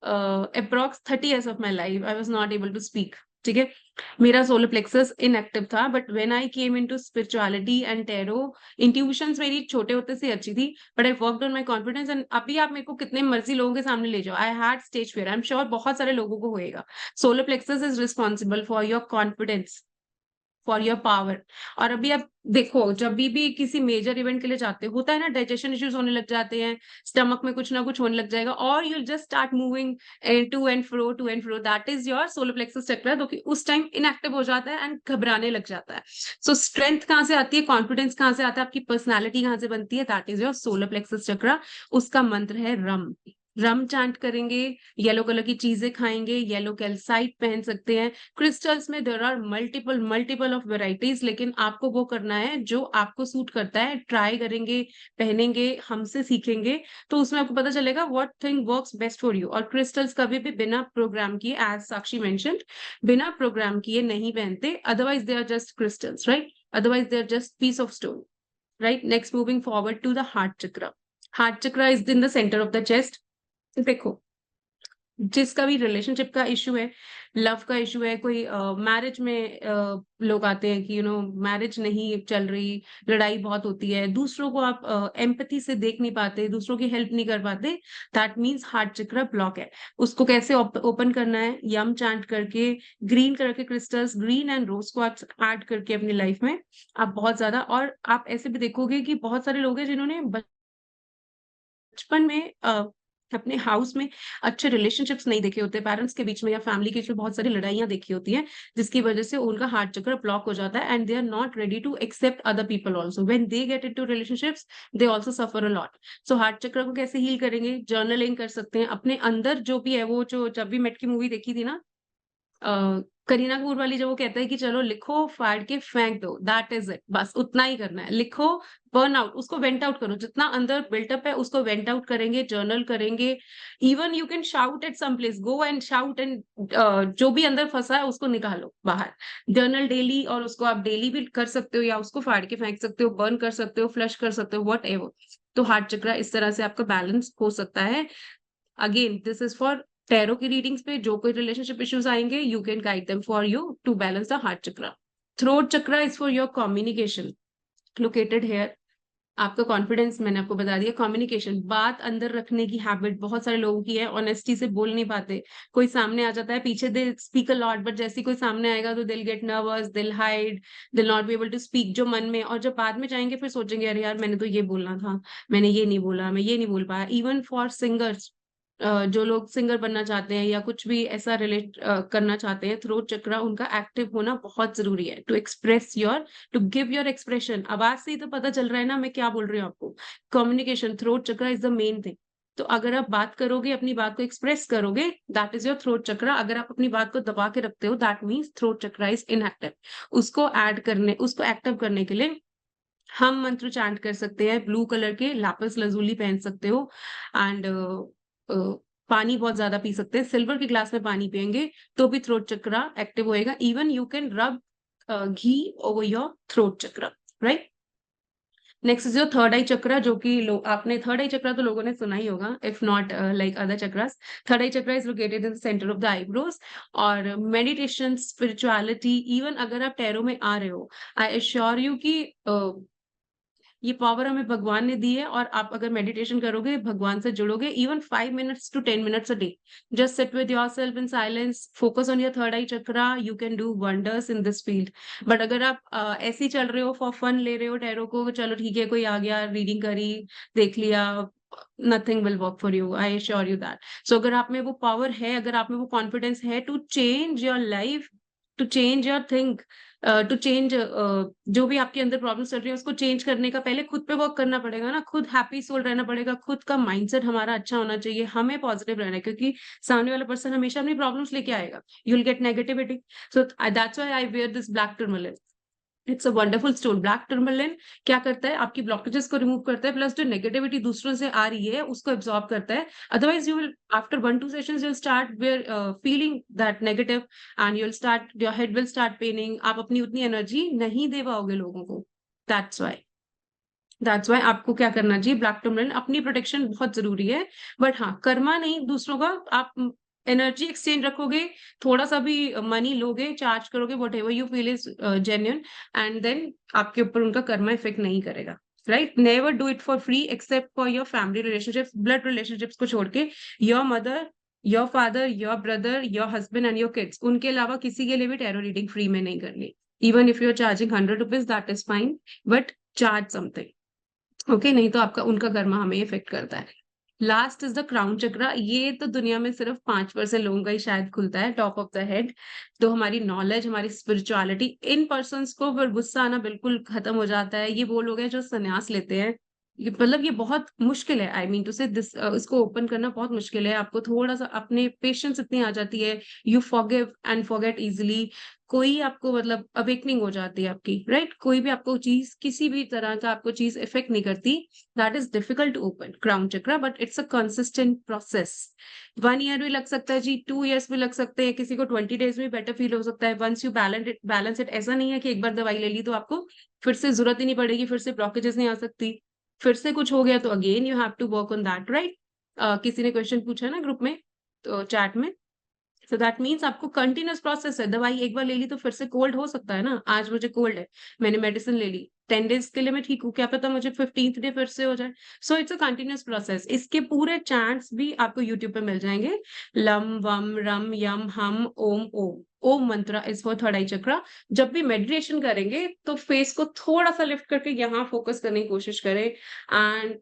[SPEAKER 3] approx 30 years of my life. I was not able to speak. ठीक है, मेरा सोलर प्लेक्सस इनएक्टिव था, but when I came into spirituality and tarot, intuitions मेरी छोटे होते से अच्छी थी, but I worked on my confidence. And अभी आप मेरे को कितने मर्जी लोगों के सामने ले जाओ, I had stage fear. I am sure बहुत सारे लोगों को होएगा। Solar plexus is responsible for your confidence, for your power. और अभी आप देखो, जब भी किसी मेजर इवेंट के लिए जाते हो, होता है ना, डाइजेशन इश्यूज होने लग जाते हैं, स्टमक में कुछ ना कुछ होने लग जाएगा, और you just start moving to and fro, that is your solar plexus chakra, जो कि उस टाइम इनएक्टिव हो जाता है एंड घबराने लग जाता है। सो स्ट्रेंथ कहाँ से आती है, कॉन्फिडेंस कहाँ से आता है, आपकी पर्सनैलिटी कहाँ से बनती है, that is your solar plexus चक्र। उसका मंत्र है रम। रम चांट करेंगे, येलो कलर की चीजें खाएंगे, येलो कैल्साइट पहन सकते हैं। क्रिस्टल्स में there are multiple of varieties, लेकिन आपको वो करना है जो आपको सूट करता है। ट्राई करेंगे, पहनेंगे, हमसे सीखेंगे, तो उसमें आपको पता चलेगा what thing works best for you. और क्रिस्टल्स कभी भी बिना प्रोग्राम किए, एज साक्षी मेंशन्ड, बिना प्रोग्राम किए नहीं पहनते, otherwise they are just crystals, right? Otherwise they are just piece of stone, right? Next, moving forward to the heart chakra. Heart chakra is in the centre of the chest. देखो, जिसका भी relationship का issue है, love का issue है, कोई marriage में लोग आते हैं कि मैरिज नहीं चल रही, लड़ाई बहुत होती है, दूसरों को आप एम्पैथी से देख नहीं पाते, दूसरों की हेल्प नहीं कर पाते, दैट मीन्स हार्ट चक्र ब्लॉक है। उसको कैसे ओपन करना है? यम चांट करके, ग्रीन कलर के क्रिस्टल्स, ग्रीन एंड रोज को आप ऐड करके अपनी लाइफ में, आप बहुत ज्यादा। और आप ऐसे भी देखोगे कि बहुत सारे लोग हैं जिन्होंने बचपन में अपने हाउस में अच्छे रिलेशनशिप्स नहीं देखे होते, पेरेंट्स के बीच में या फैमिली के बीच में बहुत सारी लड़ाइयां देखी होती हैं, जिसकी वजह से उनका हार्ट चक्र ब्लॉक हो जाता है, and they are not ready to accept other people also. When they get into relationships, they also suffer a lot. So heart chakra को कैसे हील करेंगे? जर्नलिंग कर सकते हैं, अपने अंदर जो भी है, वो जो जब भी मेट की मूवी देखी थी ना, करीना कपूर वाली, जो वो कहता है कि चलो लिखो, फाड़ के फेंक दो, दैट इज इट। बस उतना ही करना है, लिखो, बर्न आउट, उसको वेंट आउट करो, जितना अंदर बिल्टअप है उसको वेंट आउट करेंगे, जर्नल करेंगे। Even you can shout at some place, go and shout, and जो भी अंदर फंसा है उसको निकालो बाहर। जर्नल डेली, और उसको आप डेली भी कर सकते हो, या उसको फाड़ के फेंक सकते हो, बर्न कर सकते हो, फ्लश कर सकते हो, वट एवर। तो हार्ट चक्र इस तरह से आपका बैलेंस हो सकता है। Again, this is for tarot की रीडिंग्स पे जो कोई रिलेशनशिप इश्यूज आएंगे, you can guide them for you to balance the heart chakra. Throat chakra is for your communication, located here. आपका कॉन्फिडेंस मैंने आपको बता दिया। कम्युनिकेशन, बात अंदर रखने की हैबिट बहुत सारे लोगों की है, ऑनेस्टी से बोल नहीं पाते। कोई सामने आ जाता है, पीछे they speak a lot, but जैसे कोई सामने आएगा तो they'll get nervous, they'll hide, they'll not be able to speak जो मन में। और जब बाद में जाएंगे फिर सोचेंगे, अरे यार मैंने तो ये बोलना था, मैंने ये नहीं बोला, मैं ये नहीं बोल पाया। इवन फॉर सिंगर्स, जो लोग सिंगर बनना चाहते हैं या कुछ भी ऐसा रिलेट करना चाहते हैं, थ्रोट चक्र उनका एक्टिव होना बहुत जरूरी है, to express your, to give your expression. आवाज से ही तो पता चल रहा है ना मैं क्या बोल रही हूँ आपको। Communication, throat chakra is the main thing. तो अगर आप बात करोगे, अपनी बात को एक्सप्रेस करोगे, दैट इज योर थ्रोट चक्र। अगर आप अपनी बात को दबा के रखते हो, that means throat chakra is inactive. उसको एक्टिव करने के लिए हम मंत्र चांट कर सकते हैं, ब्लू कलर के लापिस lazuli पहन सकते हो, एंड पानी बहुत ज्यादा पी सकते हैं। सिल्वर के ग्लास में पानी पियेंगे तो भी थ्रोट चक्र एक्टिव होएगा। Even you can rub ghee over your throat chakra, right? Next is your third eye chakra, जो कि आपने थर्ड आई चक्र तो लोगों ने सुना ही होगा, if not like other chakras. Third eye chakra is located in the centre of the eyebrows. और मेडिटेशन, स्पिरिचुअलिटी, इवन अगर आप टैरो में आ रहे हो, आई एश्योर यू कि ये पावर हमें भगवान ने दी है, और आप अगर मेडिटेशन करोगे, भगवान से जुड़ोगे, even 5 minutes to 10 minutes a day, just sit with yourself in silence, focus on your third eye chakra, you can do wonders in this field. But अगर आप ऐसे ही चल रहे हो, फॉर फन ले रहे हो टैरो को, चलो ठीक है, कोई आ गया, रीडिंग करी, देख लिया, nothing will work for you, I assure you that. So अगर आप में वो पावर है, अगर आप में वो कॉन्फिडेंस है to change your life, to change your think, to change, जो भी आपके अंदर प्रॉब्लम चल रही है उसको चेंज करने का पहले खुद पे वर्क करना पड़ेगा ना। खुद हैप्पी सोल रहना पड़ेगा, खुद का माइंडसेट हमारा अच्छा होना चाहिए, हमें पॉजिटिव रहना है, क्योंकि सामने वाला पर्सन हमेशा अपनी प्रॉब्लम्स लेके आएगा, you will get negativity. So that's why I wear this black tourmaline. It's a wonderful stone. Black tourmaline क्या करता है, आपकी ब्लॉकेजेस को रिमूव करता है, प्लस जो नेगेटिविटी दूसरों से आ रही है उसको एब्जॉर्ब करता है। Otherwise you will after 1-2 sessions you start wear feeling that negative and you will start, your head will start paining, आप अपनी उतनी एनर्जी नहीं दे पाओगे लोगों को। दैट्स वाई आपको क्या करना चाहिए, ब्लैक टर्मलिन अपनी प्रोटेक्शन बहुत जरूरी है, बट हाँ कर्मा नहीं दूसरों का। आप एनर्जी एक्सचेंज रखोगे, थोड़ा सा भी मनी लोगे, चार्ज करोगे, whatever you feel is genuine, and then आपके ऊपर उनका कर्मा इफेक्ट नहीं करेगा। Right, never do it for free except for your family relationships, blood relationships को छोड़ के। Your mother, your father, your brother, your husband and your kids, उनके अलावा किसी के लिए भी टैरो रीडिंग फ्री में नहीं करनी। Even if you are charging 100 rupees that is fine, but charge something. Okay, नहीं तो आपका उनका कर्मा हमें इफेक्ट करता है। Last is the crown chakra. ये तो दुनिया में सिर्फ 5% लोगों का ही शायद खुलता है, टॉप ऑफ द हेड। तो हमारी नॉलेज, हमारी स्पिरिचुअलिटी, इन पर्सन्स को फिर गुस्सा आना बिल्कुल खत्म हो जाता है। ये वो लोग हैं जो संन्यास लेते हैं। ये मतलब ये बहुत मुश्किल है, आई मीन टू से दिस, इसको ओपन करना बहुत मुश्किल है। आपको थोड़ा सा अपने पेशेंस इतनी आ जाती है, you forgive and forget easily. कोई आपको मतलब अवेकनिंग हो जाती है आपकी, राइट? कोई भी आपको चीज, किसी भी तरह का आपको चीज इफेक्ट नहीं करती। That is difficult to open crown chakra, but it's a consistent process. 1 year भी लग सकता है जी, 2 ईयर्स भी लग सकते हैं, किसी को 20 डेज में बेटर फील हो सकता है। वंस यू बैलेंस इट, ऐसा नहीं है कि एक बार दवाई ले ली तो आपको फिर से जरूरत ही नहीं पड़ेगी, फिर से ब्लॉकेजेस नहीं आ सकती, फिर से कुछ हो गया तो again you have to work on that, right? किसी ने क्वेश्चन पूछा ना ग्रुप में, तो चैट में। सो दैट मीन्स आपको कंटिन्यूस प्रोसेस है। दवाई एक बार ले ली तो फिर से कोल्ड हो सकता है ना। आज मुझे कोल्ड है, मैंने मेडिसिन ले ली, 10 डेज के लिए मैं ठीक हूँ, क्या पता मुझे 15th डे फिर से हो जाए। So it's a continuous process. इसके पूरे चैंट्स भी आपको यूट्यूब पे मिल जाएंगे। लम वम रम यम हम ओम ओम। ओम मंत्र इज फॉर थर्ड आई चक्रा। जब भी मेडिटेशन करेंगे तो फेस को थोड़ा सा लिफ्ट करके यहाँ फोकस करने की कोशिश करें, एंड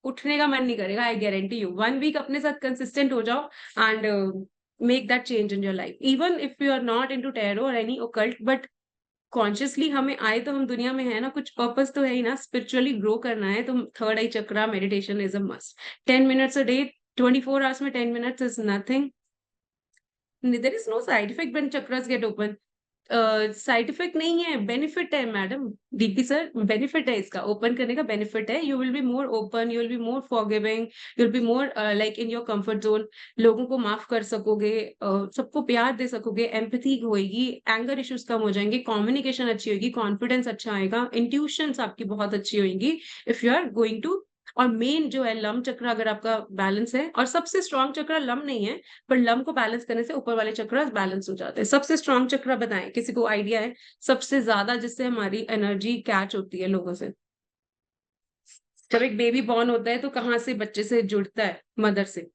[SPEAKER 3] उठने का मन नहीं करेगा, आई गारंटी यू। 1 वीक अपने साथ कंसिस्टेंट हो जाओ and make that change in your life. Even if you are not into tarot or any occult, but consciously हमें आए तो हम दुनिया में है ना, कुछ पर्पस तो है ही ना, स्पिरिचुअली ग्रो करना है तो third eye chakra meditation is a must. 10 minutes a day, 24 hours में 10 minutes is nothing. There is no side effect when chakras get open. Side effect नहीं है, बेनिफिट है मैडम। डीपी सर, बेनिफिट है इसका, ओपन करने का बेनिफिट है। You will be more open, you will be more forgiving, you will be more like in your comfort zone. लोगों को माफ कर सकोगे, सबको प्यार दे सकोगे, एम्पैथी होएगी, एंगर इश्यूज कम हो जाएंगे, कम्युनिकेशन अच्छी होगी, कॉन्फिडेंस अच्छा आएगा, इंट्यूशंस आपकी बहुत अच्छी होंगी if you are going to. और मेन जो है लम चक्र, अगर आपका बैलेंस है, और सबसे स्ट्रॉन्ग चक्र लम नहीं है, पर लम को बैलेंस करने से ऊपर वाले चक्र बैलेंस हो जाते हैं। सबसे स्ट्रॉन्ग चक्र बताएं, किसी को आइडिया है? सबसे ज्यादा जिससे हमारी एनर्जी कैच होती है लोगों से। जब एक बेबी बॉर्न होता है तो कहाँ से बच्चे से जुड़ता है? मदर से।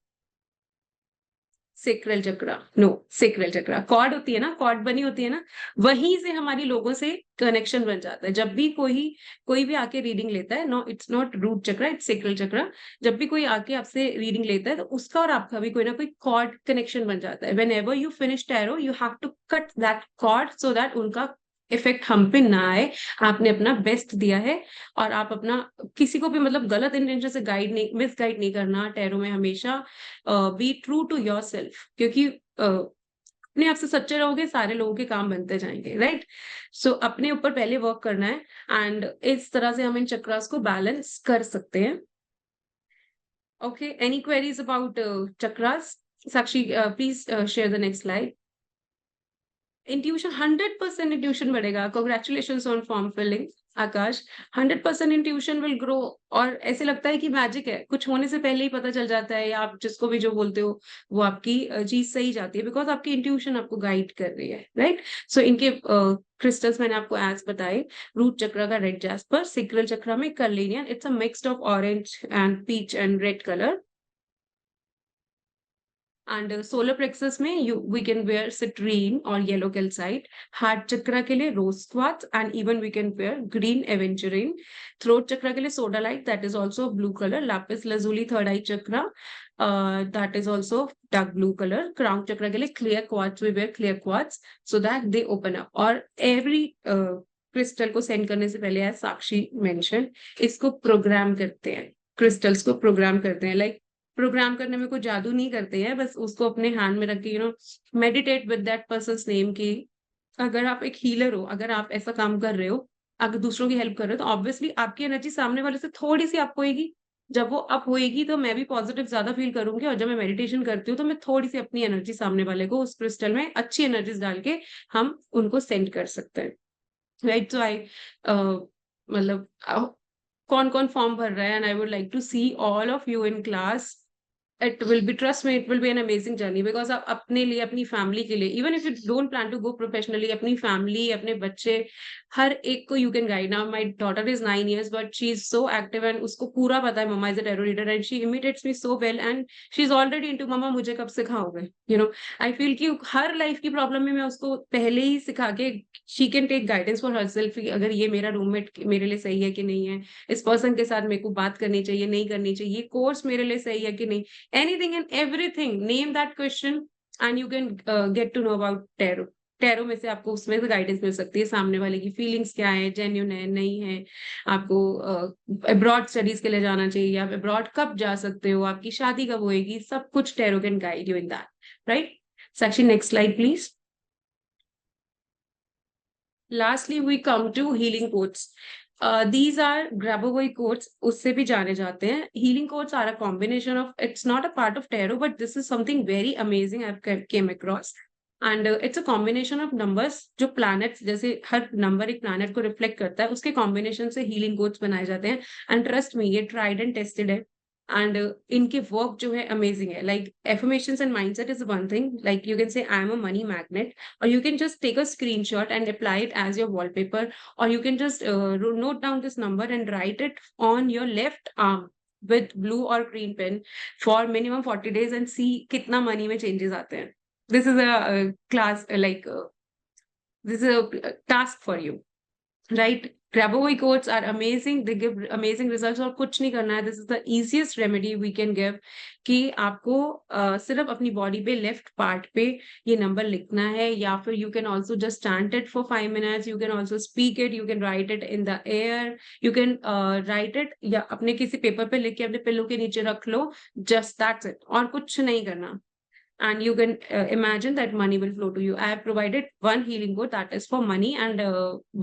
[SPEAKER 3] सेक्रल चक्र, नो, सेक्रल चक्र कॉर्ड होती है ना, कॉर्ड बनी होती है ना, वहीं से हमारी लोगों से कनेक्शन बन जाता है। जब भी कोई भी आके रीडिंग लेता है, नो इट्स नॉट रूट चक्र, इट्स सेक्रल चक्र। जब भी कोई आके आपसे रीडिंग लेता है तो उसका और आपका भी कोई ना कोई कॉर्ड कनेक्शन बन जाता है। Whenever you finish tarot you have to cut that cord so that उनका इफेक्ट हम पे ना आए। आपने अपना बेस्ट दिया है, और आप अपना किसी को भी मतलब गलत इंटेंशन से गाइड नहीं, मिस गाइड नहीं करना टैरो में। हमेशा be true to yourself, क्योंकि अपने आप से सच्चे रहोगे, सारे लोगों के काम बनते जाएंगे, राइट? सो अपने ऊपर पहले वर्क करना है, एंड इस तरह से हम इन चक्रास को बैलेंस कर सकते हैं। Okay, any queries about chakras? Sakshi, please share the next slide. Intuition, 100% intuition बढ़ेगा। Congratulation on form filling Aakash. 100% intuition will grow. और ऐसे लगता है कि मैजिक है, कुछ होने से पहले ही पता चल जाता है, या आप जिसको भी जो बोलते हो वो आपकी चीज सही जाती है, बिकॉज आपकी इंट्यूशन आपको गाइड कर रही है, राइट? सो इनके क्रिस्टल्स मैंने आपको एज बताए। रूट चक्र का रेड जैस्पर, सिक्रल चक्र में carnelian, it's a mixed of orange and peach and red colour. And solar plexus में वी कैन वेयर सिट्रीन और येलो कैल्साइट। हार्ट चक्र के लिए rose quartz, and even we can wear green aventurine. Throat chakra के लिए sodalite, that is also blue colour. Lapis lazuli, third eye chakra, that is also dark blue colour. Crown chakra के लिए clear quartz, we wear clear quartz so that they open up. और every crystal को send करने से पहले, as साक्षी mention, इसको programme करते हैं, क्रिस्टल्स को प्रोग्राम करते हैं। लाइक प्रोग्राम करने में कोई जादू नहीं करते हैं, बस उसको अपने हैंड में रख के meditate with that persons name की अगर आप एक हीलर हो, अगर आप ऐसा काम कर रहे हो, अगर दूसरों की हेल्प कर रहे हो, तो ऑब्वियसली आपकी एनर्जी सामने वाले से थोड़ी सी अप होएगी। जब वो अप होएगी तो मैं भी पॉजिटिव ज्यादा फील करूंगी, और जब मैं मेडिटेशन करती हूँ तो मैं थोड़ी सी अपनी एनर्जी सामने वाले को उस क्रिस्टल में अच्छी एनर्जीज डाल के हम उनको सेंड कर सकते हैं, राइट। सो आई मतलब कौन कौन फॉर्म भर रहा है, and I would like to see all of you in class. It will be, trust me, it will be an amazing journey, because आप अपने लिए, अपनी फैमिली के लिए, even if you don't plan to go professionally, अपनी family, अपने बच्चे, हर एक को you can guide. Now my daughter is 9 years but she is so active, and उसको पूरा पता है mamma is a tarot reader, and she imitates me so well, and she is already into mamma मुझे कब सिखाओगे, you know. I feel कि हर life की प्रॉब्लम में मैं उसको पहले ही सिखा के she can take guidance for herself, अगर ये मेरा रूममेट मेरे लिए सही है कि नहीं है, इस पर्सन के साथ मेरे को बात करनी चाहिए नहीं करनी चाहिए, ये कोर्स मेरे लिए सही है कि नहीं, anything and everything, name that question and you can get to know about tarot. Tarot में से आपको उसमें से गाइडेंस मिल सकती है, सामने वाले की फीलिंग्स क्या है, जेन्युइन है नहीं है, आपको अब्रॉड स्टडीज के लिए जाना चाहिए, आप अब्रॉड कब जा सकते हो, आपकी शादी कब होएगी, सब कुछ tarot can guide you in that, right. Sakshi, next slide please. Lastly, we come to healing quotes. These are Grabovoi quotes, उससे भी जाने जाते हैं। Healing quotes are a combination of, it's not a part of tarot, but this is something very amazing I've came across. And it's a combination of numbers, जो planets, जैसे हर number एक planet को reflect करता है, उसके combination से healing quotes बनाए जाते हैं। And trust me, ये tried and tested है। and इनके वर्क जो है अमेजिंग है, like affirmations and mindset is one thing, like you can say I am a money magnet, or you can just take a screenshot and apply it as your wallpaper, or you can just note down this number and write it on your left arm with blue or green pen for minimum 40 days and see कितना money में changes आते हैं। This is a class this is a task for you, right? Grabovoi quotes are amazing, they give amazing results, और कुछ नहीं करना है, this is the easiest remedy we can give, कि आपको सिर्फ अपनी बॉडी पे लेफ्ट पार्ट पे ये नंबर लिखना है, या फिर you can also just chant it for 5 minutes, you can also speak it, you can write it in the air, you can write it या अपने किसी पेपर पे लिख के अपने पिल्लों के नीचे रख लो, just that's it, और कुछ नहीं करना। And you can imagine that money will flow to you. I have provided one healing code that is for money, and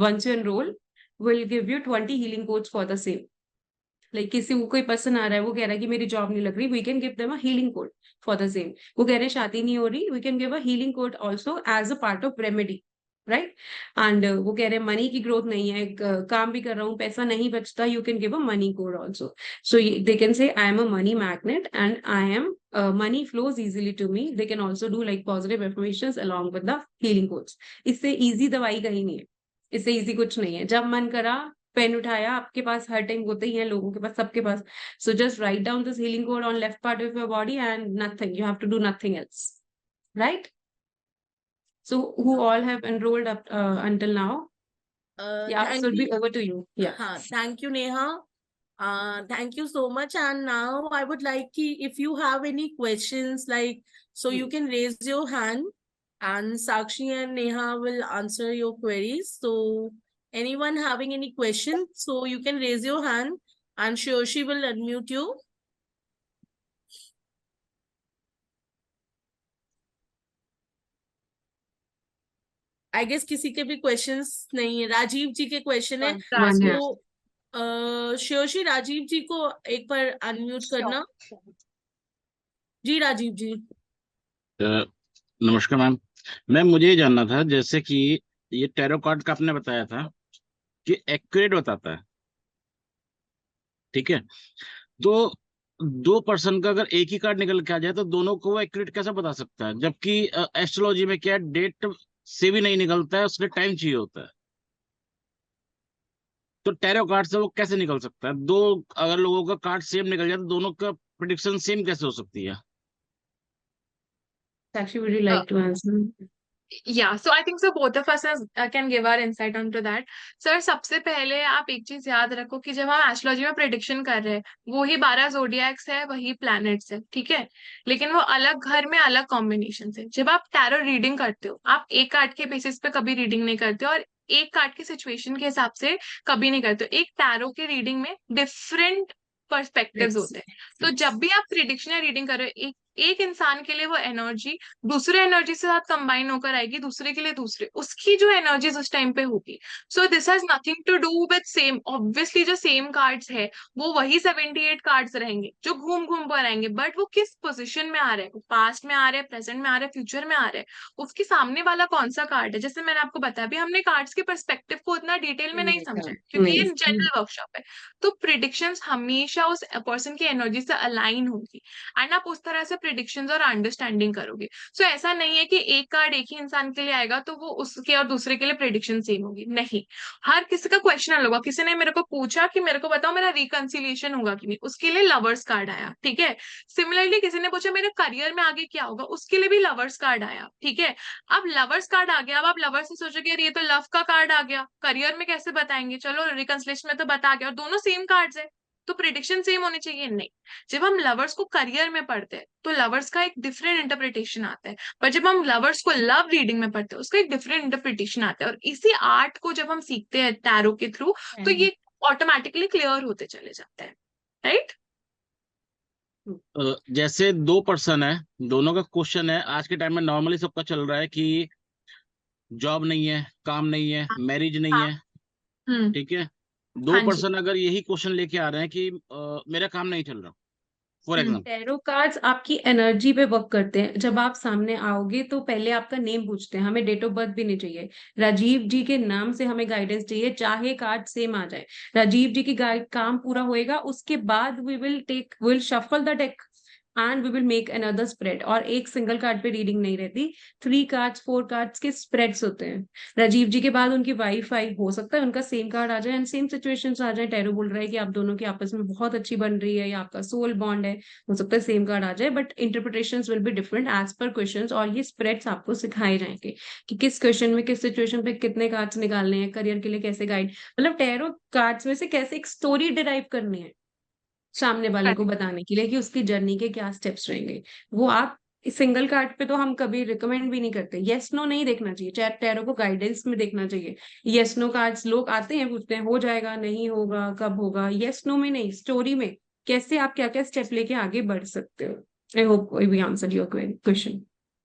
[SPEAKER 3] once you enroll, we'll give you 20 healing codes for the same. Like किसी को कोई person आ रहा है, वो कह रहा है कि मेरी जॉब नहीं लग रही, we can give them a healing code for the same. वो कह रहे हैं शादी नहीं हो रही, we can give a healing code also as a part of remedy, right? And वो कह रहे हैं मनी की ग्रोथ नहीं है, काम भी कर रहा हूँ पैसा नहीं बचता, you can give a money code also. So they can say I am a money magnet and I am money flows easily to me. They can also do like positive affirmations along with the healing codes. इससे easy दवाई कहीं नहीं है, इससे easy कुछ नहीं है। जब मन करा पेन उठाया, आपके पास हर टाइम होते ही हैं लोगों के पास, सबके पास। So just write down this healing code on left part of your body and nothing, you have to do nothing else, right? So who all have enrolled up until now? Yeah,
[SPEAKER 1] Thank
[SPEAKER 3] so it'll be
[SPEAKER 1] you.
[SPEAKER 3] over to you. Yeah.
[SPEAKER 1] Thank you, Neha. Thank you so much. And now I would like to, if you have any questions, like, so you can raise your hand and Sakshi and Neha will answer your queries. So anyone having any questions, so you can raise your hand and she will unmute you. I guess किसी के भी questions नहीं है। राजीव जी के question है।
[SPEAKER 3] One है।
[SPEAKER 1] So श्योशी Rajiv जी को एक बार अनम्यूट करना। जी राजीव जी।
[SPEAKER 5] नमस्कार मैम। मैम मुझे ये जानना था, जैसे कि ये टैरो कार्ड का आपने बताया था कि एक्यूरेट बताता है, ठीक है, तो दो पर्सन का अगर एक ही कार्ड निकल के आ जाए तो दोनों को वो एक्यूरेट कैसे बता सकता है, जबकि एस्ट्रोलॉजी में क्या डेट से भी नहीं निकलता है, उसके टाइम चाहिए होता है, तो टैरो कार्ड से वो कैसे निकल सकता है? दो अगर लोगों का कार्ड सेम निकल जाए तो दोनों का प्रेडिक्शन सेम कैसे हो सकती है?
[SPEAKER 3] Sakshi, would you like to answer?
[SPEAKER 2] Yeah, so I think so both of us can give our insight onto that. Sir सबसे पहले आप एक चीज याद रखो कि जब हम एस्ट्रोलॉजी में प्रेडिक्शन कर रहे हैं, वो ही 12 जोडियक्स है, वही प्लैनेट्स है, ठीक है, लेकिन वो अलग घर में अलग कॉम्बिनेशन है। जब आप टैरो रीडिंग करते हो, आप एक कार्ड के बेसिस पे कभी रीडिंग नहीं करते हो, और एक कार्ड की सिचुएशन के हिसाब से कभी नहीं करते हो। एक टैरो की रीडिंग में डिफरेंट पर्सपेक्टिव्स होते हैं। तो जब भी आप प्रिडिक्शन या रीडिंग कर रहे हो, एक इंसान के लिए वो एनर्जी दूसरे एनर्जी से साथ कंबाइन होकर आएगी, दूसरे के लिए दूसरे, उसकी जो एनर्जीज उस टाइम पे होगी। So this has nothing to do with same, obviously जो सेम कार्ड्स है वो वही 78 कार्ड्स रहेंगे जो घूम घूम कर आएंगे, बट वो किस पोजिशन में आ रहे हैं, पास्ट में आ रहे हैं, प्रेजेंट में आ रहे हैं, फ्यूचर में आ रहे हैं, उसके सामने वाला कौन सा कार्ड है। जैसे मैंने आपको बताया, अभी हमने कार्ड्स के पर्सपेक्टिव को उतना डिटेल में नहीं समझा है क्योंकि ये जनरल वर्कशॉप है। तो प्रिडिक्शंस हमेशा उस पर्सन की एनर्जी से अलाइन होगी एंड आप उस तरह से प्रिडिक्शंस और अंडरस्टैंडिंग करोगे। सो ऐसा नहीं है कि एक कार्ड एक ही इंसान के लिए आएगा तो वो उसके और दूसरे के लिए प्रिडिक्शन सेम होगी, नहीं। हर किसी का क्वेश्चन अलग होगा। किसी ने मेरे को पूछा कि मेरे को बताओ मेरा रिकंसिलिएशन होगा कि नहीं, उसके लिए लवर्स कार्ड आया, ठीक है। सिमिलरली किसी ने पूछा मेरे करियर में आगे क्या होगा, उसके लिए भी लवर्स कार्ड आया, ठीक है। अब लवर्स कार्ड आ गया, अब आप लवर्स से सोचोगे यार ये तो लव का कार्ड आ गया, करियर में कैसे बताएंगे, चलो रिकंसिलिएशन में तो बता गया, और दोनों सेम कार्ड्स है तो प्रिडिक्शन सेम होनी चाहिए, नहीं। जब हम लवर्स को करियर में पढ़ते हैं तो लवर्स का एक डिफरेंट इंटरप्रिटेशन आता है, पर जब हम लवर्स को लव रीडिंग में पढ़ते हैं उसका एक डिफरेंट इंटरप्रिटेशन आता है। और इसी आर्ट को जब हम सीखते हैं टैरो के थ्रू तो ये ऑटोमेटिकली क्लियर होते चले जाते हैं, राइट।
[SPEAKER 5] जैसे दो पर्सन है, दोनों का क्वेश्चन है, आज के टाइम में नॉर्मली सबका चल रहा है कि जॉब नहीं है, काम नहीं है, मैरिज नहीं
[SPEAKER 2] हाँ।
[SPEAKER 5] है,
[SPEAKER 2] हम्म।
[SPEAKER 5] ठीक है। दो
[SPEAKER 2] हाँ जी।
[SPEAKER 5] पर्सन अगर यही क्वेश्चन लेके आ रहे हैं कि मेरा काम नहीं चल रहा, फॉर एग्जाम्पल।
[SPEAKER 3] टैरो कार्ड्स आपकी एनर्जी पे वर्क करते हैं। जब आप सामने आओगे तो पहले आपका नेम पूछते हैं, हमें डेट ऑफ बर्थ भी नहीं चाहिए, राजीव जी के नाम से हमें गाइडेंस चाहिए, चाहे कार्ड सेम आ जाए। राजीव जी की गाइड काम पूरा होएगा, उसके बाद will shuffle the deck and we will make another spread. और एक सिंगल कार्ड पे रीडिंग नहीं रहती, 3 कार्ड्स 4 कार्ड्स के स्प्रेड्स होते हैं। राजीव जी के बाद उनकी वाइफ आई, हो सकता है उनका सेम कार्ड आ जाए एंड सेम सिचुएशंस आ जाए। टैरो बोल रहा है कि आप दोनों की आपस में बहुत अच्छी बन रही है या आपका सोल बॉन्ड है, हो सकता है सेम कार्ड आ जाए, but interpretations will be different as per questions. और ये स्प्रेड्स आपको सिखाए जाएंगे कि किस क्वेश्चन में किस सिचुएशन पे कितने कार्ड्स निकालने हैं, करियर के लिए कैसे गाइड, मतलब टैरो कार्ड्स में से कैसे एक स्टोरी डिराइव करनी है सामने वाले को बताने के लिए कि उसकी जर्नी के क्या स्टेप्स रहेंगे। वो आप सिंगल कार्ड पे तो हम कभी रिकमेंड भी नहीं करते, यस नो नहीं देखना चाहिए, टैरो को गाइडेंस में देखना चाहिए। यस नो कार्ड्स लोग आते हैं पूछते हैं हो जाएगा नहीं होगा कब होगा, यस नो में नहीं, स्टोरी में कैसे आप क्या क्या स्टेप लेके आगे बढ़ सकते हो। I hope we answer your question.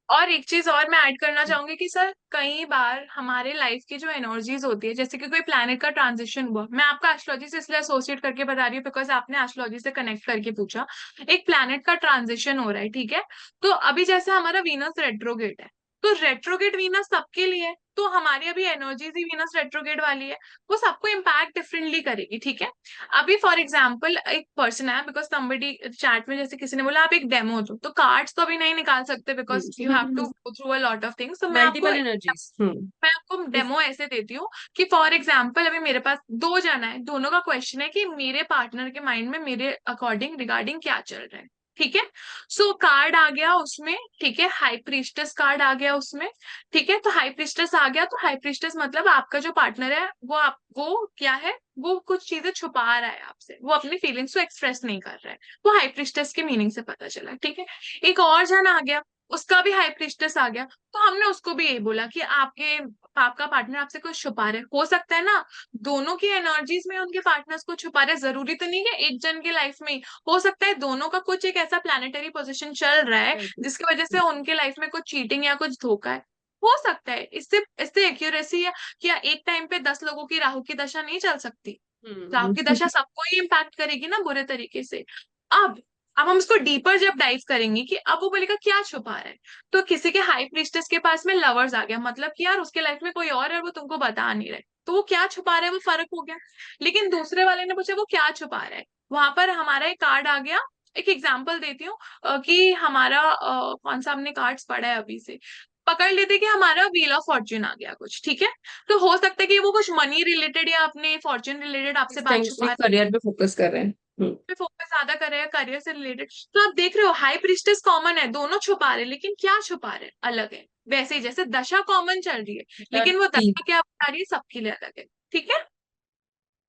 [SPEAKER 2] और एक चीज और मैं ऐड करना चाहूंगी कि सर कई बार हमारे लाइफ की जो एनर्जीज होती है, जैसे कि कोई प्लैनेट का ट्रांजिशन हुआ, मैं आपका एस्ट्रोलॉजी से इसलिए एसोसिएट करके बता रही हूँ बिकॉज आपने एस्ट्रोलॉजी से कनेक्ट करके पूछा। एक प्लैनेट का ट्रांजिशन हो रहा है, ठीक है। तो अभी जैसे हमारा वीनस रेट्रोगेट है, तो रेट्रोगेट वीनस सबके लिए है, तो हमारी अभी एनर्जीज ही वीनस रेट्रोगेट वाली है, वो सबको इम्पैक्ट डिफरेंटली करेगी, ठीक है। अभी फॉर एग्जाम्पल एक पर्सन है, बिकॉज समबडी चैट में जैसे किसी ने बोला आप एक डेमो दो, तो कार्ड्स तो अभी नहीं निकाल सकते because you have to go through a lot of things. तो
[SPEAKER 3] मल्टीपल एनर्जीज।
[SPEAKER 2] मैं आपको डेमो ऐसे देती हूँ कि फॉर एग्जाम्पल अभी मेरे पास दो जना है, दोनों का क्वेश्चन है कि मेरे पार्टनर के माइंड में मेरे अकॉर्डिंग रिगार्डिंग क्या चल रहा है, ठीक है। सो कार्ड आ गया उसमें, ठीक है, हाई प्रीस्टेस कार्ड आ गया उसमें, ठीक है। तो हाई प्रीस्टेस आ गया, तो हाई प्रीस्टेस मतलब आपका जो पार्टनर है वो क्या है, वो कुछ चीजें छुपा रहा है आपसे, वो अपनी फीलिंग्स को एक्सप्रेस नहीं कर रहा है, वो हाई प्रीस्टेस के मीनिंग से पता चला, ठीक है। एक और जन आ गया, उसका भी हाई प्रीस्टेस आ गया, तो हमने उसको भी यही बोला कि आपका पार्टनर आपसे कुछ छुपा रहे, हो सकता है ना दोनों की एनर्जीज में उनके पार्टनर्स को छुपा रहे, जरूरी तो नहीं है एक जन के लाइफ में ही, हो सकता है दोनों का कुछ एक ऐसा प्लानिटरी पोजीशन चल रहा है जिसकी वजह से उनके लाइफ में कुछ चीटिंग या कुछ धोखा है, हो सकता है। इससे इससे एक्यूरेसी है कि एक टाइम पे 10 लोगों की राहु की दशा नहीं चल सकती, राहु की दशा सबको ही इम्पैक्ट करेगी ना बुरे तरीके से। अब अब हम इसको डीपर जब डाइव करेंगे कि अब वो बोलेगा क्या छुपा रहा है, तो किसी के हाई प्रीस्टेस के पास में लवर्स आ गया, मतलब कि यार उसके लाइफ में कोई और है और वो तुमको बता नहीं रहे, तो वो क्या छुपा रहा है वो फर्क हो गया। लेकिन दूसरे वाले ने पूछा वो क्या छुपा रहा है, वहां पर हमारा एक कार्ड आ गया। एक एग्जाम्पल देती हूँ कि हमारा कौन सा हमने कार्ड्स पढ़ा है अभी से, पकड़ लेते कि हमारा व्हील ऑफ फॉर्च्यून आ गया कुछ, ठीक है। तो हो सकता है कि वो कुछ मनी रिलेटेड या अपने फॉर्च्यून रिलेटेड आपसे
[SPEAKER 3] इस
[SPEAKER 2] बात
[SPEAKER 3] टाइम
[SPEAKER 2] छुपा
[SPEAKER 3] करियर पे फोकस कर रहे हैं।
[SPEAKER 2] पे फोकस ज्यादा कर रहे हैं करियर से रिलेटेड। तो आप देख रहे हो हाई प्रीस्टेस कॉमन है, दोनों छुपा रहे हैं, लेकिन क्या छुपा रहे हैं अलग है। वैसे ही जैसे दशा कॉमन चल रही है लेकिन वो दशा क्या बता रही है सबके लिए अलग है, ठीक है।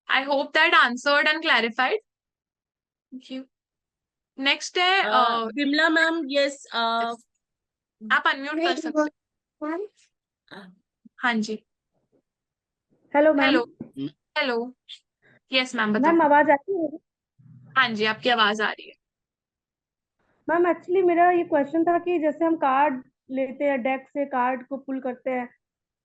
[SPEAKER 2] I hope that answered and clarified. Thank you. Next है
[SPEAKER 1] विमला मैम, यस,
[SPEAKER 2] आप अनम्यूट कर सकते हो। हाँ जी।
[SPEAKER 6] Hello ma'am.
[SPEAKER 2] Hello. Hello. Yes ma'am
[SPEAKER 6] ma'am
[SPEAKER 2] बताओ।
[SPEAKER 6] आवाज आती है?
[SPEAKER 2] हाँ जी आपकी आवाज आ रही है।
[SPEAKER 6] मैम एक्चुअली मेरा ये क्वेश्चन था कि जैसे हम कार्ड लेते हैं, डेक से कार्ड को पुल करते हैं,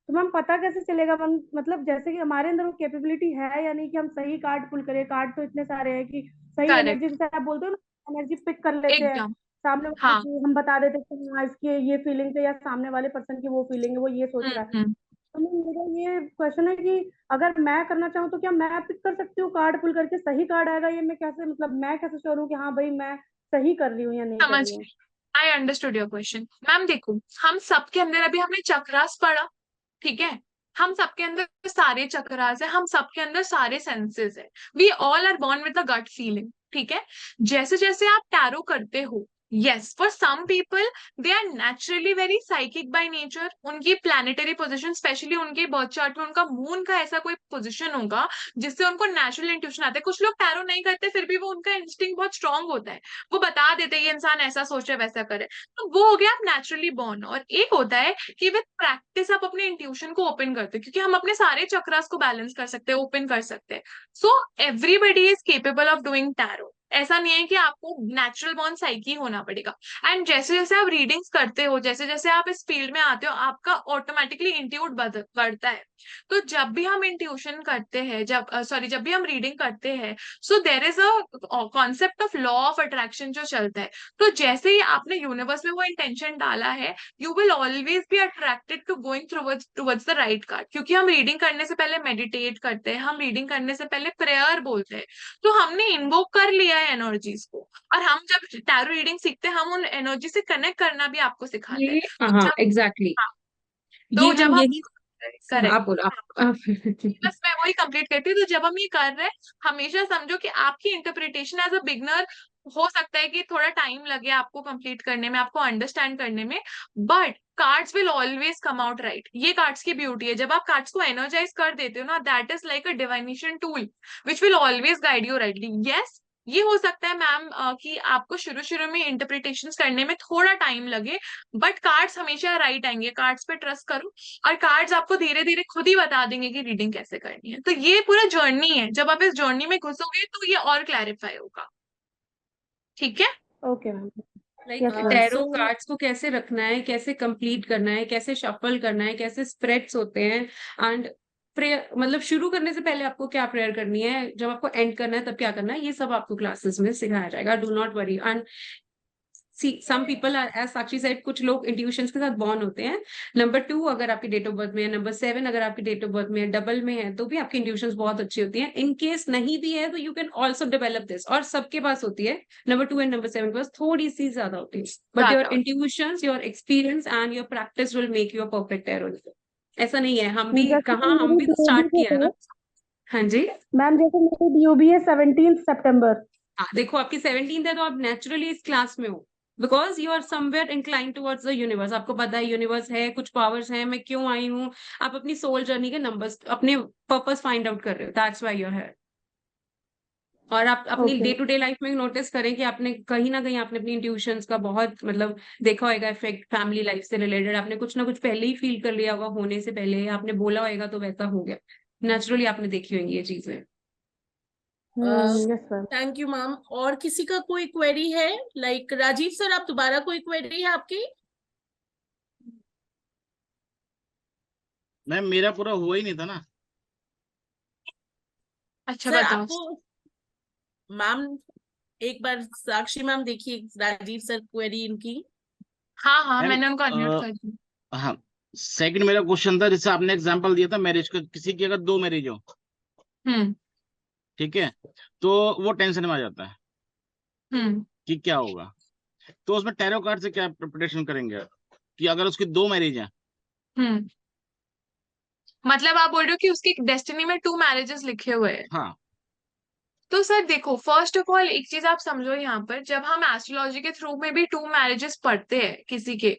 [SPEAKER 6] तो मैम पता कैसे चलेगा मैम, मतलब जैसे कि हमारे अंदर वो कैपेबिलिटी है या नहीं कि हम सही कार्ड पुल करें? कार्ड तो इतने सारे हैं कि सही एनर्जी,
[SPEAKER 2] करेक्ट,
[SPEAKER 6] जैसे आप बोलते हो ना, एनर्जी पिक कर लेते हैं
[SPEAKER 2] एकदम।
[SPEAKER 6] सामने वाले
[SPEAKER 2] हाँ।
[SPEAKER 6] की, हम बता देते हैं कि हाँ इसकी ये फीलिंग है या सामने वाले पर्सन की वो फीलिंग है, वो ये सोच रहा है।
[SPEAKER 2] हम्म।
[SPEAKER 6] तो मैम मेरा ये क्वेश्चन है कि अगर मैं करना चाहूँ तो क्या मैं पिक कर सकती हूँ कार्ड पुल करके? सही कार्ड आएगा ये मैं कैसे, मतलब मैं कैसे श्योर हूँ कि हाँ भाई मैं सही कर रही हूँ या नहीं कर
[SPEAKER 2] समझ
[SPEAKER 6] रही हूँ?
[SPEAKER 2] गई, I understood your question. Ma'am देखो, हम सबके अंदर, अभी हमने चक्रास पढ़ा, ठीक है, हम सबके अंदर सारे चक्रास है, हम सबके अंदर सारे सेंसेस है। We all are born with the gut feeling, ठीक है। जैसे जैसे आप टैरो करते हो, yes, for some people they are naturally very psychic by nature. उनकी प्लैनेटरी पोजीशन, स्पेशली उनके बर्थ चार्ट में उनका मून का ऐसा कोई पोजीशन होगा जिससे उनको नेचुरल इंट्यूशन आता है। कुछ लोग टैरो नहीं करते, फिर भी वो उनका इंस्टिंक्ट बहुत स्ट्रांग होता है, वो बता देते हैं ये इंसान ऐसा सोच रहा है वैसा करे। तो वो हो गया आप नेचुरली बॉर्न। और एक होता है कि विद प्रैक्टिस आप अपने इंट्यूशन को ओपन करते हो, क्योंकि हम अपने सारे चक्रास को बैलेंस कर सकते हैं, ओपन कर सकते हैं। So everybody is capable of doing tarot. ऐसा नहीं है कि आपको नेचुरल बॉर्न साइकी होना पड़ेगा। एंड जैसे जैसे आप रीडिंग्स करते हो, जैसे जैसे आप इस फील्ड में आते हो, आपका ऑटोमेटिकली इंट्यूट बढ़ता है। तो जब भी हम इंट्यूशन करते हैं, जब भी हम रीडिंग करते हैं, so there is a concept of law of attraction जो चलता है। तो जैसे ही आपने यूनिवर्स में वो इंटेंशन डाला है, you will always be attracted to going towards the right card. क्योंकि हम रीडिंग करने से पहले मेडिटेट करते हैं, हम रीडिंग करने से पहले प्रेयर बोलते हैं। तो हमने इन्वोक कर लिया है एनर्जीज को। और हम जब टैरो रीडिंग सीखते हैं, हम उन एनर्जी से कनेक्ट करना भी आपको सिखाते हैं।
[SPEAKER 3] ये
[SPEAKER 2] तो
[SPEAKER 3] हाँ,
[SPEAKER 2] जब
[SPEAKER 3] एग्जैक्टली
[SPEAKER 2] हाँ,
[SPEAKER 3] ये
[SPEAKER 2] तो
[SPEAKER 3] हम
[SPEAKER 2] जब हम
[SPEAKER 3] यही।
[SPEAKER 2] करेक्ट,
[SPEAKER 3] आप बोलो आप।
[SPEAKER 2] बस मैं वही कंप्लीट करती हूँ। तो जब हम ये कर रहे हैं, हमेशा समझो कि आपकी इंटरप्रिटेशन एज अ बिगनर हो सकता है कि थोड़ा टाइम लगे आपको कंप्लीट करने में, आपको अंडरस्टैंड करने में, but cards will always come out right. ये कार्ड्स की ब्यूटी है, जब आप कार्ड्स को एनर्जाइज कर देते हो ना, that is like a divination tool which will always guide you rightly. Yes, ये हो सकता है मैम कि आपको शुरू शुरू में इंटरप्रिटेशंस करने में थोड़ा टाइम लगे, बट कार्ड्स हमेशा राइट आएंगे। कार्ड्स पे ट्रस्ट करो, और कार्ड्स आपको धीरे धीरे खुद ही बता देंगे कि रीडिंग कैसे करनी है। तो ये पूरा जर्नी है, जब आप इस जर्नी में घुसोगे तो ये और क्लैरिफाई होगा, ठीक है।
[SPEAKER 6] Okay ma'am.
[SPEAKER 3] Like
[SPEAKER 6] yes ma'am.
[SPEAKER 3] Tarot
[SPEAKER 1] so
[SPEAKER 3] cards को कैसे रखना है, कैसे कंप्लीट करना है, कैसे शफल करना है, कैसे स्प्रेड्स होते हैं, एंड प्रेयर, मतलब शुरू करने से पहले आपको क्या प्रेयर करनी है, जब आपको एंड करना है तब क्या करना है, ये सब आपको क्लासेस में सिखाया जाएगा। Do not worry. And see some people are, as Sakshi said, कुछ लोग इंट्यूशंस के साथ बॉर्न होते हैं। नंबर 2, अगर आपकी डेट ऑफ बर्थ में है, नंबर 7 अगर आपकी डेट ऑफ बर्थ में है, डबल में है, तो भी आपकी इंट्यूशंस बहुत अच्छी होती हैं। इन केस नहीं भी है तो you can also develop this, और सबके पास होती है। नंबर 2 एंड नंबर 7 के पास थोड़ी सी ज्यादा होती है, बट योर
[SPEAKER 2] ज्यादा।
[SPEAKER 3] Intuitions, your experience and your practice will make you a perfect tarot. ऐसा नहीं है, हम भी
[SPEAKER 6] जैसे कि
[SPEAKER 3] कहाँ, हम
[SPEAKER 6] मेरी
[SPEAKER 3] भी तो
[SPEAKER 6] DOB
[SPEAKER 3] स्टार्ट किया है
[SPEAKER 6] है
[SPEAKER 3] ना। हाँ जी।
[SPEAKER 6] मैम, जैसे मेरी DOB है 17 सितंबर।
[SPEAKER 3] हाँ, देखो आपकी 17th है, तो आप नेचुरली इस क्लास में हो, because you are somewhere incline towards the universe. आपको पता है यूनिवर्स है, कुछ पावर्स हैं, मैं क्यों आई हूँ। आप अपनी सोल जर्नी के नंबर्स, अपने पर्पस फाइंड आउट कर रहे हो, that's why you are here. और आप अपनी
[SPEAKER 6] okay
[SPEAKER 3] day
[SPEAKER 6] ma'am.
[SPEAKER 3] To day life में नोटिस करें कि आपने कहीं ना कहीं आपने अपनी इंट्यूशंस का बहुत, मतलब देखा होगा इफेक्ट फैमिली लाइफ से रिलेटेड। आपने कुछ ना कुछ पहले ही फील कर लिया होगा, होने से पहले आपने बोला होगा तो वैसा हो गया। नेचुरली आपने देखी होंगी ये चीजें।
[SPEAKER 6] Yes ma'am.
[SPEAKER 1] Thank you ma'am. और किसी का कोई क्वेरी है? लाइक राजीव सर, आप दोबारा कोई क्वेरी है आपकी?
[SPEAKER 5] मैम मेरा पूरा हुआ ही नहीं था ना।
[SPEAKER 2] अच्छा,
[SPEAKER 1] सर
[SPEAKER 2] बताओ।
[SPEAKER 1] आपको मैम, एक बार साक्षी मैम देखिए राजीव सर क्वेरी इनकी।
[SPEAKER 2] हाँ हाँ,
[SPEAKER 5] मैम
[SPEAKER 2] मैंने उनको अनम्यूट कर दिया।
[SPEAKER 5] हाँ, सेकंड मेरा क्वेश्चन था, जैसे आपने एग्जांपल दिया था मैरिज का, किसी की अगर दो मैरिज हो,
[SPEAKER 2] हम्म।
[SPEAKER 5] ठीक है, तो वो टेंशन में आ जाता है
[SPEAKER 2] हम्म।
[SPEAKER 5] कि क्या होगा। तो उसमें टैरो कार्ड से क्या प्रिपरेशन करेंगे कि अगर उसकी दो मैरिज है?
[SPEAKER 2] हम्म। मतलब आप बोल रहे हो कि उसकी डेस्टिनी में 2 मैरिजेस लिखे हुए हैं?
[SPEAKER 5] हाँ।
[SPEAKER 2] तो सर देखो, फर्स्ट ऑफ ऑल एक चीज आप समझो यहाँ पर, जब हम एस्ट्रोलॉजी के थ्रू में भी 2 मैरिजेस पढ़ते हैं किसी के,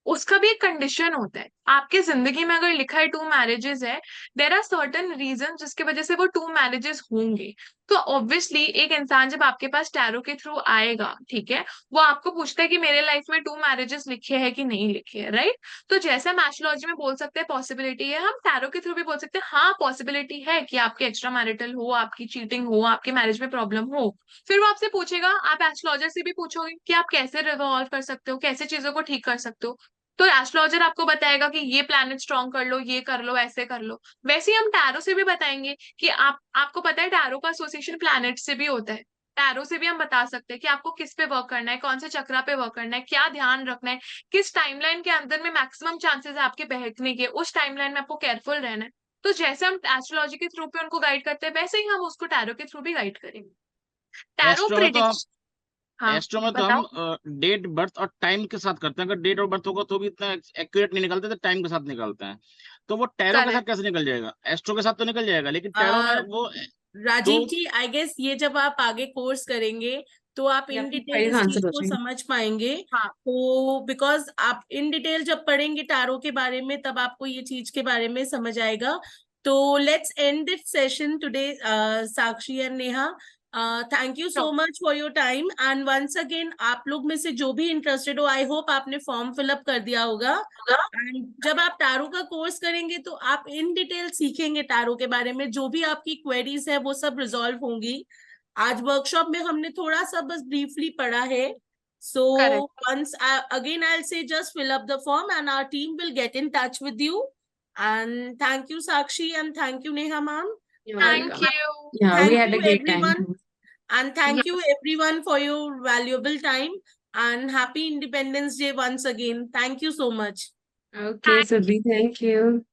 [SPEAKER 2] उसका भी एक कंडीशन होता है। आपके जिंदगी में अगर लिखा है 2 मैरिजेस है, देर आर सर्टन रीजन जिसकी वजह से वो 2 मैरिजेस होंगे। तो ऑब्वियसली एक इंसान जब आपके पास टैरो के थ्रू आएगा, ठीक है, वो आपको पूछता है कि मेरे लाइफ में 2 मैरिजेस लिखे हैं कि नहीं लिखे हैं, राइट? तो जैसे हम एस्ट्रोलॉजी में बोल सकते हैं पॉसिबिलिटी है, हम टैरो के थ्रू भी बोल सकते हैं हाँ पॉसिबिलिटी है कि आपके एक्स्ट्रा मैरिटल हो, आपकी चीटिंग हो, आपके मैरिज में प्रॉब्लम हो। फिर वो आपसे पूछेगा, आप एस्ट्रोलॉजर से भी पूछोगे कि आप कैसे रिवॉल्व कर सकते हो, कैसे चीजों को ठीक कर सकते हो। तो एस्ट्रोलॉजर आपको बताएगा कि ये प्लैनेट स्ट्रॉन्ग कर लो, ये कर लो, ऐसे कर लो। वैसे ही हम टैरो से भी बताएंगे कि आपको पता है टैरो का एसोसिएशन प्लैनेट से भी होता है। टैरो से भी हम बता सकते हैं कि आपको किस पे वर्क करना है, कौन से चक्रा पे वर्क करना है, क्या ध्यान रखना है, किस टाइमलाइन के अंदर में मैक्सिमम चांसेस है आपके बहकने के, उस टाइमलाइन में आपको केयरफुल रहना है। तो जैसे हम एस्ट्रोलॉजी के थ्रू पे उनको गाइड करते हैं, वैसे ही हम उसको टैरो के थ्रू भी गाइड करेंगे। टैरो
[SPEAKER 5] एस्ट्रो में तो हम
[SPEAKER 2] प्रिडिक्शन। हाँ
[SPEAKER 5] एस्ट्रो में तो
[SPEAKER 2] बताओ।
[SPEAKER 5] हम डेट बर्थ और टाइम के साथ करते हैं। अगर डेट ऑफ बर्थ होगा तो भी इतना एक्यूरेट नहीं निकलते, तो टाइम के साथ निकलते हैं। तो वो टैरो के साथ
[SPEAKER 2] करेक्ट।
[SPEAKER 5] कैसे निकल जाएगा? एस्ट्रो के साथ तो निकल जाएगा, लेकिन टैरो में वो
[SPEAKER 1] राजीव
[SPEAKER 5] तो
[SPEAKER 1] जी, आई गेस ये जब आप आगे कोर्स करेंगे तो आप
[SPEAKER 3] या
[SPEAKER 1] इन
[SPEAKER 3] फिर
[SPEAKER 1] डिटेल
[SPEAKER 3] क्वेरीज
[SPEAKER 1] इस
[SPEAKER 3] आंसर
[SPEAKER 1] चीज
[SPEAKER 3] हो
[SPEAKER 1] को
[SPEAKER 3] जाएंगे।
[SPEAKER 1] समझ पाएंगे।
[SPEAKER 2] हाँ
[SPEAKER 1] तो बिकॉज आप इन डिटेल जब पढ़ेंगे टैरो के बारे में, तब आपको ये चीज के बारे में समझ आएगा। तो let's end this session today, Sakshi and Neha. Thank you so much for your time and once again, आप लोग में से जो भी इंटरेस्टेड हो, आई होप आपने फॉर्म फिलअप कर दिया होगा। एंड जब आप टैरो का कोर्स करेंगे तो आप इन डिटेल सीखेंगे टैरो के बारे में, जो भी आपकी क्वेरीज है वो सब रिजॉल्व होंगी। आज वर्कशॉप में हमने थोड़ा सा बस ब्रीफली पढ़ा है। So
[SPEAKER 2] correct.
[SPEAKER 1] once again I'll say just fill up the form and our team will get in touch with you. And thank you Sakshi and thank you Neha ma'am.
[SPEAKER 3] You're
[SPEAKER 1] And
[SPEAKER 2] thank
[SPEAKER 3] welcome.
[SPEAKER 2] You.
[SPEAKER 3] Yeah, we
[SPEAKER 1] thank
[SPEAKER 3] had a
[SPEAKER 1] you
[SPEAKER 3] great
[SPEAKER 1] everyone.
[SPEAKER 3] time.
[SPEAKER 1] And thank you
[SPEAKER 2] Yes.
[SPEAKER 1] everyone for your valuable time. And happy Independence Day once again. Thank you so much.
[SPEAKER 3] Okay, Surbhi, thank you.